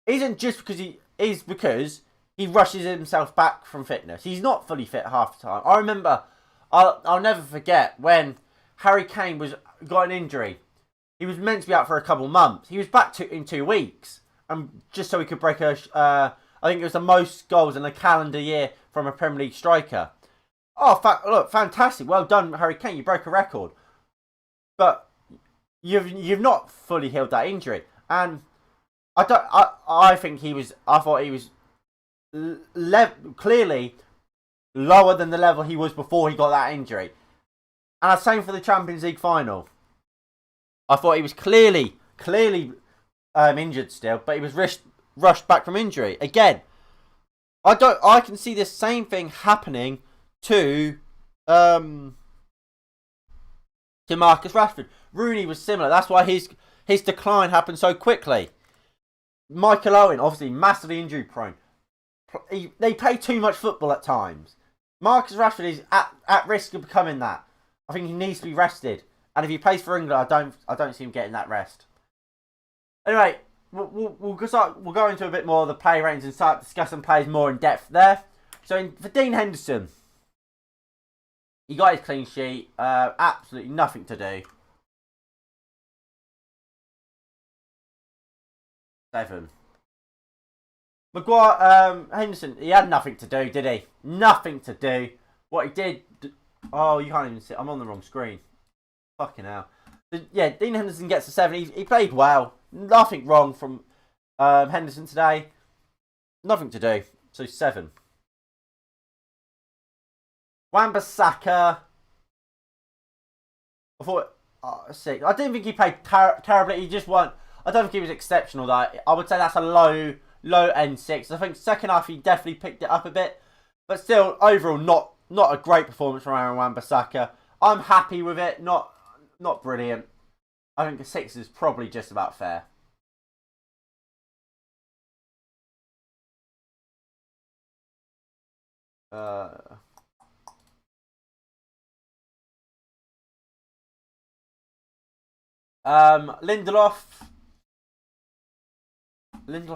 A: isn't just because he rushes himself back from fitness. He's not fully fit half the time. I remember, I'll never forget when Harry Kane got an injury. He was meant to be out for a couple of months. He was back in 2 weeks, and just so he could break I think it was the most goals in a calendar year from a Premier League striker. Oh, look, fantastic! Well done, Harry Kane. You broke a record, but you've not fully healed that injury, and I thought he was clearly lower than the level he was before he got that injury. And the same for the Champions League final. I thought he was clearly injured still, but he was rushed back from injury again. I can see this same thing happening to Marcus Rashford. Rooney was similar. That's why his decline happened so quickly. Michael Owen, obviously massively injury prone. They play too much football at times. Marcus Rashford is at risk of becoming that. I think he needs to be rested. And if he plays for England, I don't see him getting that rest. Anyway, we'll go into a bit more of the play ratings and start discussing players more in depth there. So for Dean Henderson, he got his clean sheet. Absolutely nothing to do. 7. Maguire, Henderson, he had nothing to do, did he? Nothing to do. What he did... Oh, you can't even see. I'm on the wrong screen. Fucking hell. Yeah, Dean Henderson gets a 7. He played well. Nothing wrong from Henderson today. Nothing to do. So 7. Wan-Bissaka. I thought... 6. I didn't think he played terribly. He just won. I don't think he was exceptional though. I would say that's a low end 6. I think second half he definitely picked it up a bit. But still, overall, not a great performance from Aaron Wan-Bissaka. I'm happy with it. Not brilliant. I think a 6 is probably just about fair. Lindelof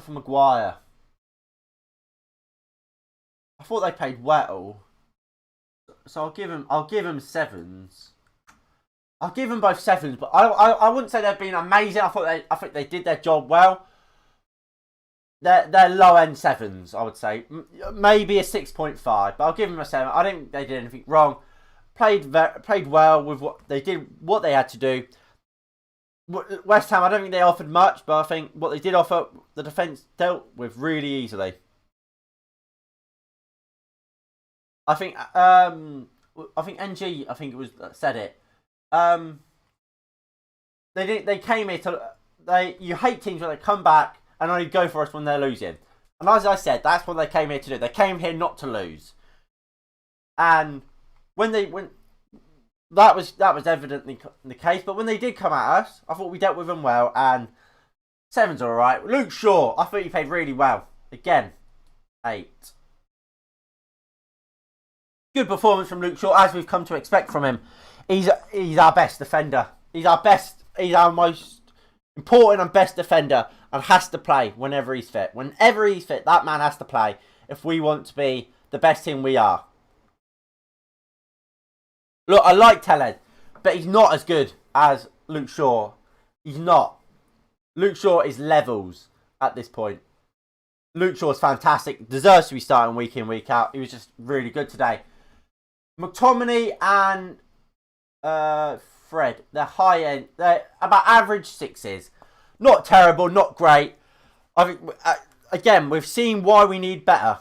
A: and Maguire. I thought they played well, so I'll give them 7s. I'll give them both 7s, but I wouldn't say they've been amazing. I think they did their job well. They're low end 7s, I would say. Maybe a 6.5, but I'll give them a 7. I don't think they did anything wrong. Played well with what they had to do. West Ham, I don't think they offered much, but I think what they did offer, the defence dealt with really easily. I think NG, I think it was said it. They came here to you hate teams when they come back and only go for us when they're losing. And as I said, that's what they came here to do. They came here not to lose. And when that was evidently the case, but when they did come at us, I thought we dealt with them well, and 7's alright. Luke Shaw, I thought he played really well. Again, 8. Good performance from Luke Shaw, as we've come to expect from him. He's our best defender. He's our most important and best defender, and has to play whenever he's fit. Whenever he's fit, that man has to play if we want to be the best team we are. Look, I like Tellez, but he's not as good as Luke Shaw. He's not. Luke Shaw is levels at this point. Luke Shaw's fantastic. Deserves to be starting week in, week out. He was just really good today. McTominay and Fred, they're high end. They're about average 6s. Not terrible, not great. I think, again, we've seen why we need better.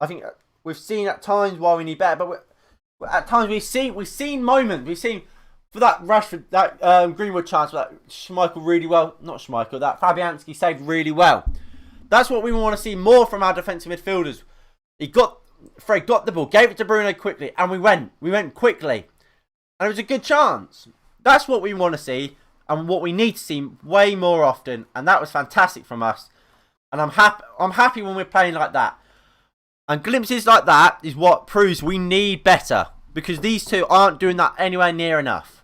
A: I think we've seen at times why we need better, but at times we've seen moments. We've seen for that Rashford, that Greenwood chance, that Schmeichel really well, not Schmeichel, that Fabianski saved really well. That's what we want to see more from our defensive midfielders. Fred got the ball, gave it to Bruno quickly, and we went quickly. And it was a good chance. That's what we want to see, and what we need to see way more often, and that was fantastic from us. And I'm happy when we're playing like that. And glimpses like that is what proves we need better, because these two aren't doing that anywhere near enough.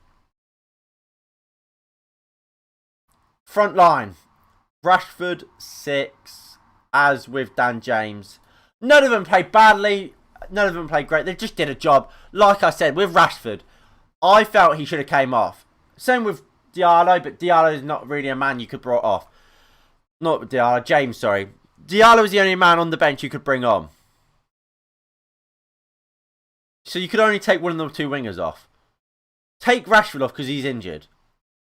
A: Front line. Rashford, 6, as with Dan James. None of them played badly. None of them played great. They just did a job. Like I said, with Rashford, I felt he should have came off. Same with Diallo, but Diallo is not really a man you could brought off. Not Diallo, James, sorry. Diallo was the only man on the bench you could bring on. So you could only take one of the two wingers off. Take Rashford off because he's injured.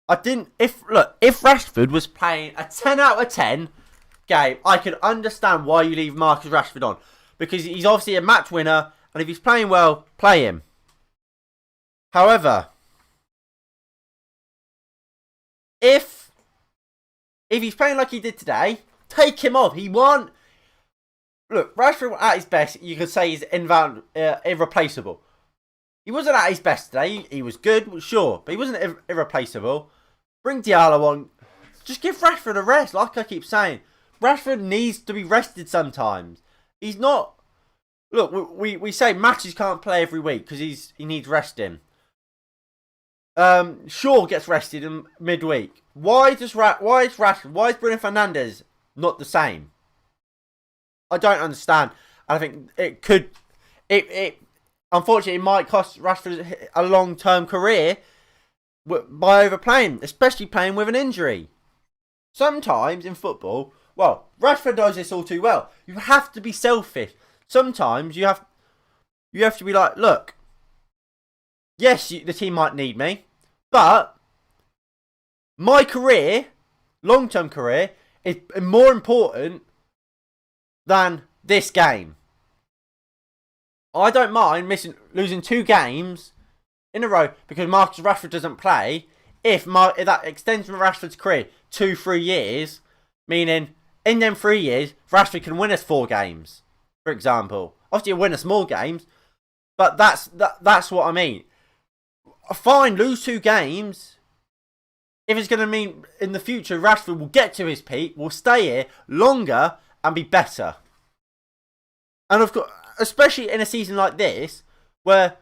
A: If Rashford was playing a 10 out of 10 game, I could understand why you leave Marcus Rashford on. Because he's obviously a match winner, and if he's playing well, play him. However, if he's playing like he did today, take him off. He won. Look, Rashford at his best, you could say he's irreplaceable. He wasn't at his best today. He was good, sure, but he wasn't irreplaceable. Bring Diallo on. Just give Rashford a rest, like I keep saying. Rashford needs to be rested sometimes. He's not... Look, we say Matches can't play every week because he needs resting. Shaw gets rested in midweek. Why is Rashford, why is Bruno Fernandes not the same? I don't understand. I think it could... Unfortunately, it might cost Rashford a long-term career by overplaying, especially playing with an injury. Sometimes in football, well, Rashford does this all too well. You have to be selfish. Sometimes you have to be like, look, yes, the team might need me, but my career, long-term career, is more important than this game. I don't mind losing 2 games in a row because Marcus Rashford doesn't play if that extends Rashford's career 2-3 years, meaning in them 3 years, Rashford can win us 4 games, for example. Obviously, he'll win us more games, but that's what I mean. Fine, lose 2 games. If it's going to mean in the future Rashford will get to his peak, will stay here longer and be better. And of course, especially in a season like this, where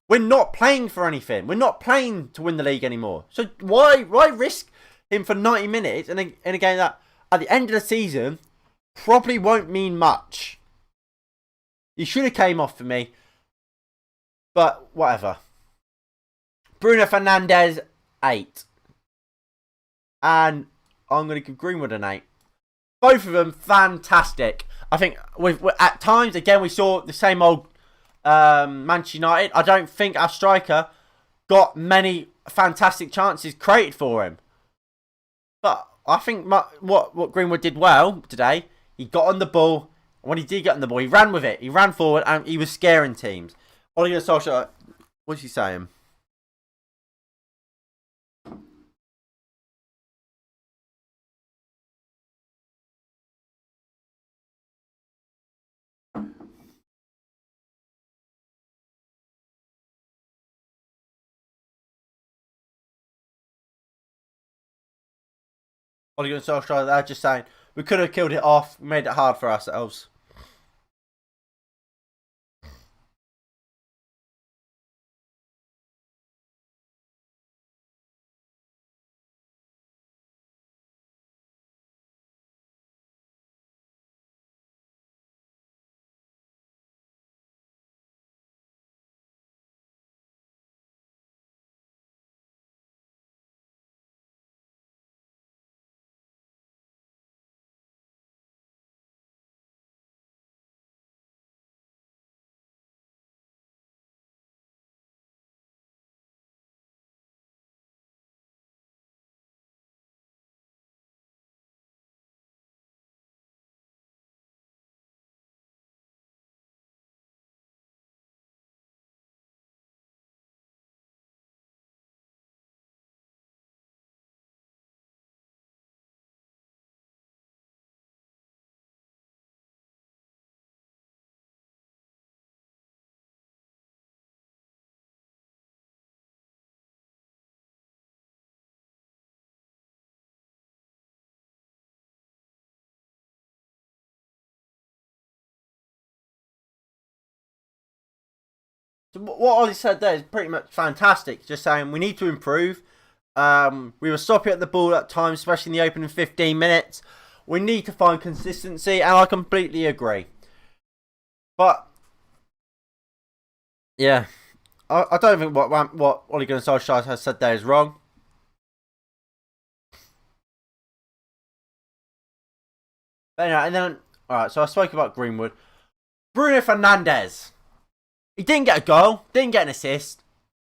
A: we're not playing for anything. We're not playing to win the league anymore. So why risk him for 90 minutes in a game that, at the end of the season, probably won't mean much? He should have came off for me. But whatever. Bruno Fernandes, 8. And I'm going to give Greenwood an 8. Both of them fantastic. I think at times, again, we saw the same old Manchester United. I don't think our striker got many fantastic chances created for him. But I think what Greenwood did well today, he got on the ball. When he did get on the ball, he ran with it. He ran forward and he was scaring teams. Ole Gunnar Solskjaer, what's he saying? Ole Gunnar Solskjaer, they're just saying, we could have killed it off, made it hard for ourselves. So what Ollie said there is pretty much fantastic. Just saying we need to improve. We were sloppy at the ball at times, especially in the opening 15 minutes. We need to find consistency, and I completely agree. But yeah, I don't think what Ole Gunnar Solskjaer has said there is wrong. But anyway, and then alright, so I spoke about Greenwood. Bruno Fernandes. He didn't get a goal, didn't get an assist,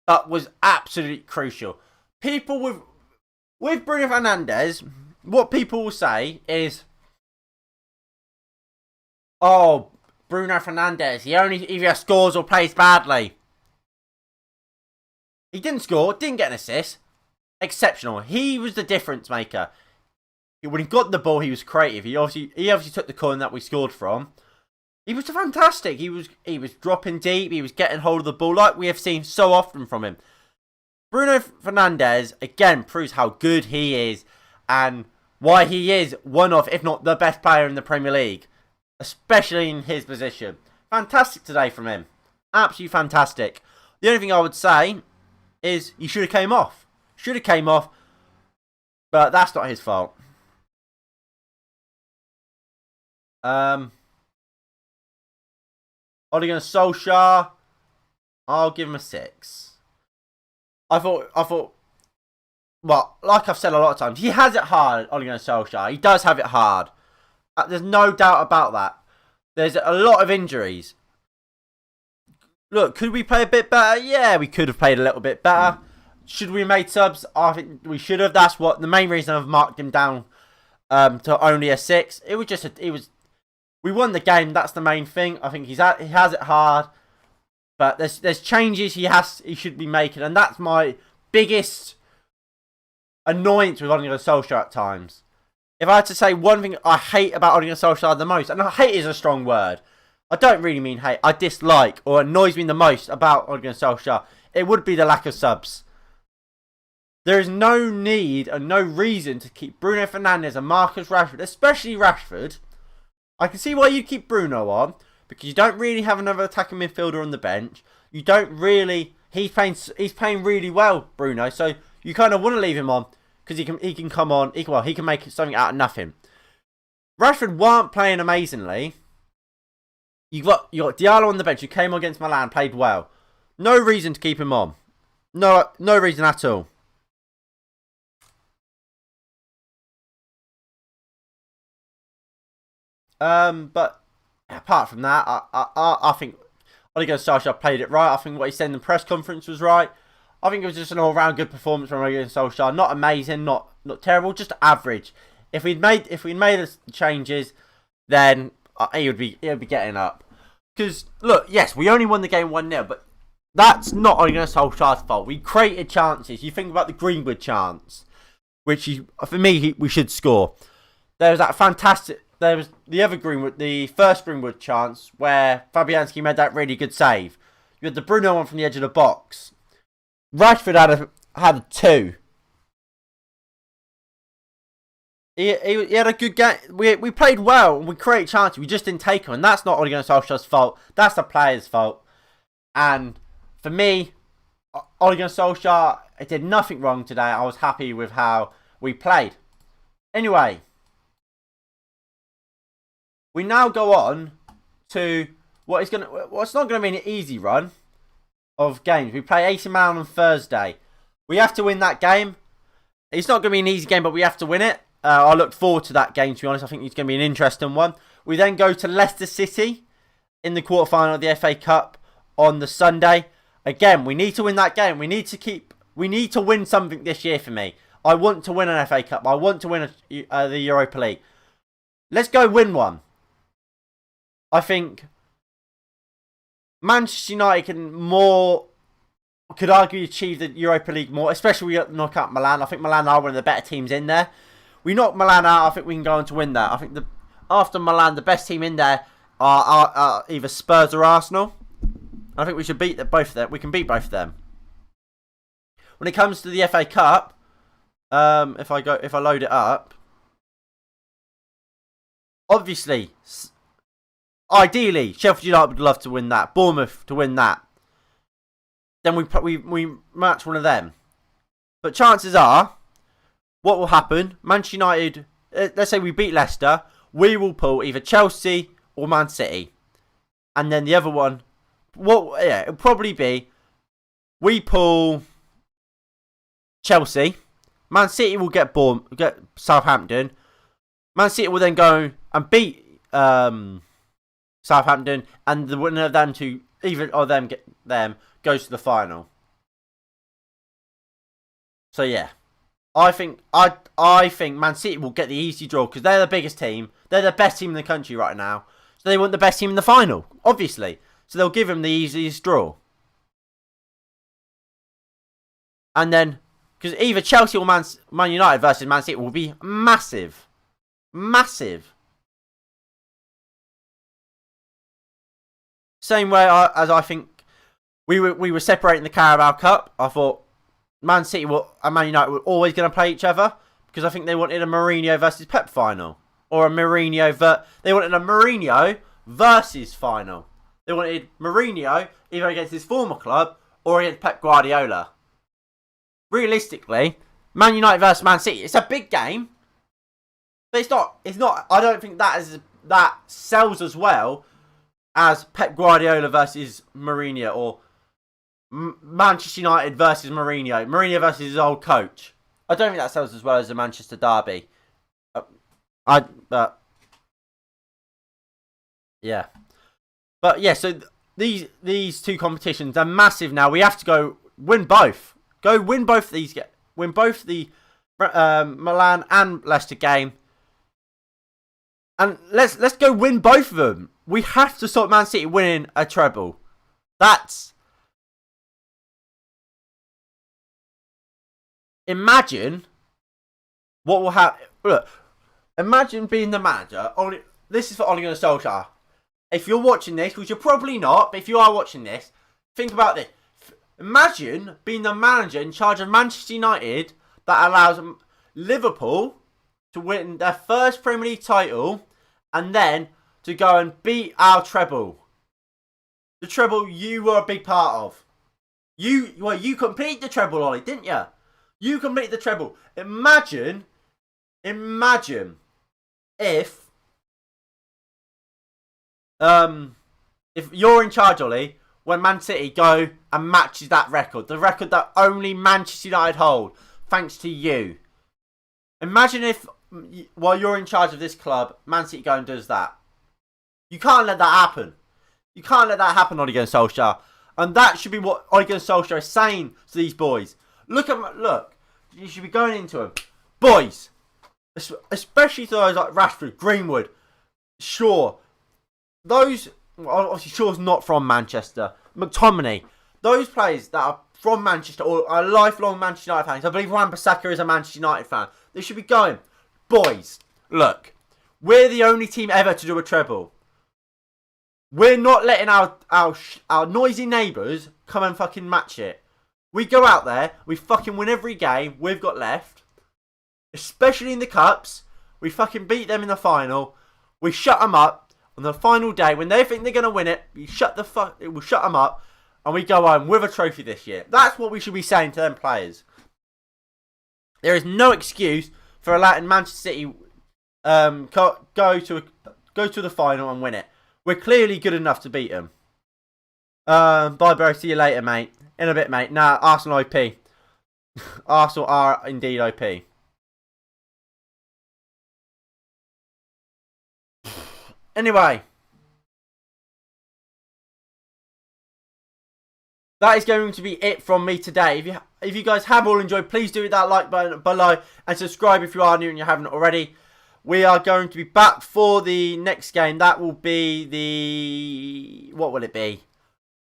A: but was absolutely crucial. People with Bruno Fernandes, what people will say is, oh, Bruno Fernandes, he only either scores or plays badly. He didn't score, didn't get an assist. Exceptional. He was the difference maker. When he got the ball, he was creative. He obviously took the corner that we scored from. He was fantastic. He was dropping deep. He was getting hold of the ball like we have seen so often from him. Bruno Fernandes again proves how good he is and why he is one of, if not the best player in the Premier League, especially in his position. Fantastic today from him. Absolutely fantastic. The only thing I would say is he should have came off. But that's not his fault. Ole Gunnar Solskjaer, I'll give him a 6. I thought, well, like I've said a lot of times, he has it hard, Ole Gunnar Solskjaer. He does have it hard. There's no doubt about that. There's a lot of injuries. Look, could we play a bit better? Yeah, we could have played a little bit better. Should we have made subs? I think we should have. That's what the main reason I've marked him down to only a 6. It was just we won the game. That's the main thing. I think he has it hard, but there's changes he should be making, and that's my biggest annoyance with Ole Gunnar Solskjaer at times. If I had to say one thing I hate about Ole Gunnar Solskjaer the most, and hate is a strong word, I don't really mean hate, I dislike or annoys me the most about Ole Gunnar Solskjaer, it would be the lack of subs. There is no need and no reason to keep Bruno Fernandes and Marcus Rashford, especially Rashford. I can see why you keep Bruno on, because you don't really have another attacking midfielder on the bench. You don't really, he's playing really well, Bruno, so you kind of want to leave him on, because he can come on, he can make something out of nothing. Rashford weren't playing amazingly. You got Diallo on the bench, who came on against Milan, played well. No reason to keep him on. No reason at all. But apart from that, I think Ole Gunnar Solskjaer played it right. I think what he said in the press conference was right. I think it was just an all-round good performance from Ole Gunnar Solskjaer. Not amazing, not terrible, just average. If we'd made the changes, then he would be getting up. Because look, yes, we only won the game 1-0, but that's not Ole Gunnar Solskjaer's fault. We created chances. You think about the Greenwood chance, which we should score. There was that fantastic. There was the other Greenwood, the first Greenwood chance where Fabianski made that really good save. You had the Bruno one from the edge of the box. Rashford had a 2. He had a good game. We played well and we created chances. We just didn't take them, and that's not Ole Gunnar Solskjaer's fault. That's the players' fault. And for me, Ole Gunnar Solskjaer did nothing wrong today. I was happy with how we played. Anyway. We now go on to what's not going to be an easy run of games. We play AC Milan on Thursday. We have to win that game. It's not going to be an easy game, but we have to win it. I look forward to that game, to be honest. I think it's going to be an interesting one. We then go to Leicester City in the quarterfinal of the FA Cup on the Sunday. Again, we need to win that game. We need to win something this year for me. I want to win an FA Cup. I want to win the Europa League. Let's go win one. I think Manchester United could arguably achieve the Europa League more, especially if we knock out Milan. I think Milan are one of the better teams in there. We knock Milan out, I think we can go on to win that. I think after Milan, the best team in there are either Spurs or Arsenal. I think we should beat both of them. We can beat both of them. When it comes to the FA Cup, if I load it up, obviously, ideally, Sheffield United would love to win that. Bournemouth to win that. then we match one of them. But chances are, what will happen? Manchester United. Let's say we beat Leicester. We will pull either Chelsea or Man City, and then the other one. It'll probably be we pull Chelsea. Man City will get Southampton. Man City will then go and beat Southampton, and the winner of them two, either of them goes to the final. So yeah, I think Man City will get the easy draw because they're the biggest team. They're the best team in the country right now, so they want the best team in the final, obviously. So they'll give them the easiest draw, and then because either Chelsea or Man United versus Man City will be massive. Same way as I think we were separating the Carabao Cup. I thought Man City and Man United were always going to play each other because I think they wanted a Mourinho versus Pep final, or they wanted a Mourinho versus final. They wanted Mourinho either against his former club or against Pep Guardiola. Realistically, Man United versus Man City, it's a big game, but it's not. I don't think that sells as well as Pep Guardiola versus Mourinho, or Manchester United versus Mourinho. Mourinho versus his old coach. I don't think that sells as well as the Manchester derby. Yeah. But yeah, so these two competitions are massive now. We have to go win both. Go win both of these. Win both the Milan and Leicester game. And let's go win both of them. We have to stop Man City winning a treble. Imagine what will happen. Look, imagine being the manager. This is for Ole Gunnar Solskjaer. If you're watching this, which you're probably not, but if you are watching this, think about this. Imagine being the manager in charge of Manchester United that allows Liverpool to win their first Premier League title and then to go and beat our treble. The treble you were a big part of. You completed the treble, Ollie, didn't you? You completed the treble. Imagine if you're in charge, Ollie, when Man City go and matches that record, the record that only Manchester United hold, thanks to you. Imagine if, while you're in charge of this club, Man City go and does that. You can't let that happen. You can't let that happen, Ole Gunnar Solskjaer. And that should be what Ole Gunnar Solskjaer is saying to these boys. Look, you should be going into them. Boys, especially to those like Rashford, Greenwood, Shaw. Those, obviously Shaw's not from Manchester. McTominay. Those players that are from Manchester or are lifelong Manchester United fans. I believe Wan-Bissaka is a Manchester United fan. They should be going, boys, look, we're the only team ever to do a treble. We're not letting our noisy neighbours come and fucking match it. We go out there, we fucking win every game we've got left. Especially in the cups. We fucking beat them in the final. We shut them up on the final day when they think they're going to win it. We'll shut them up and we go home with a trophy this year. That's what we should be saying to them players. There is no excuse for allowing Manchester City go to the final and win it. We're clearly good enough to beat them. Bye bro, see you later mate. In a bit mate. Nah, Arsenal OP. Arsenal are indeed OP. Anyway. That is going to be it from me today. If you guys have all enjoyed, please do hit that like button below and subscribe if you are new and you haven't already. We are going to be back for the next game. That will be the... What will it be?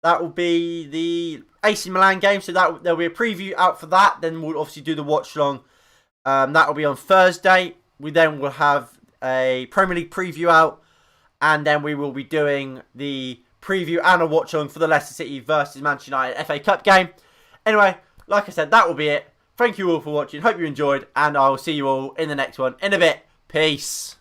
A: That will be the AC Milan game. So there'll be a preview out for that. Then we'll obviously do the watch long. That will be on Thursday. We then will have a Premier League preview out. And then we will be doing the preview and a watch on for the Leicester City versus Manchester United FA Cup game. Anyway, like I said, that will be it. Thank you all for watching. Hope you enjoyed. And I will see you all in the next one in a bit. Peace.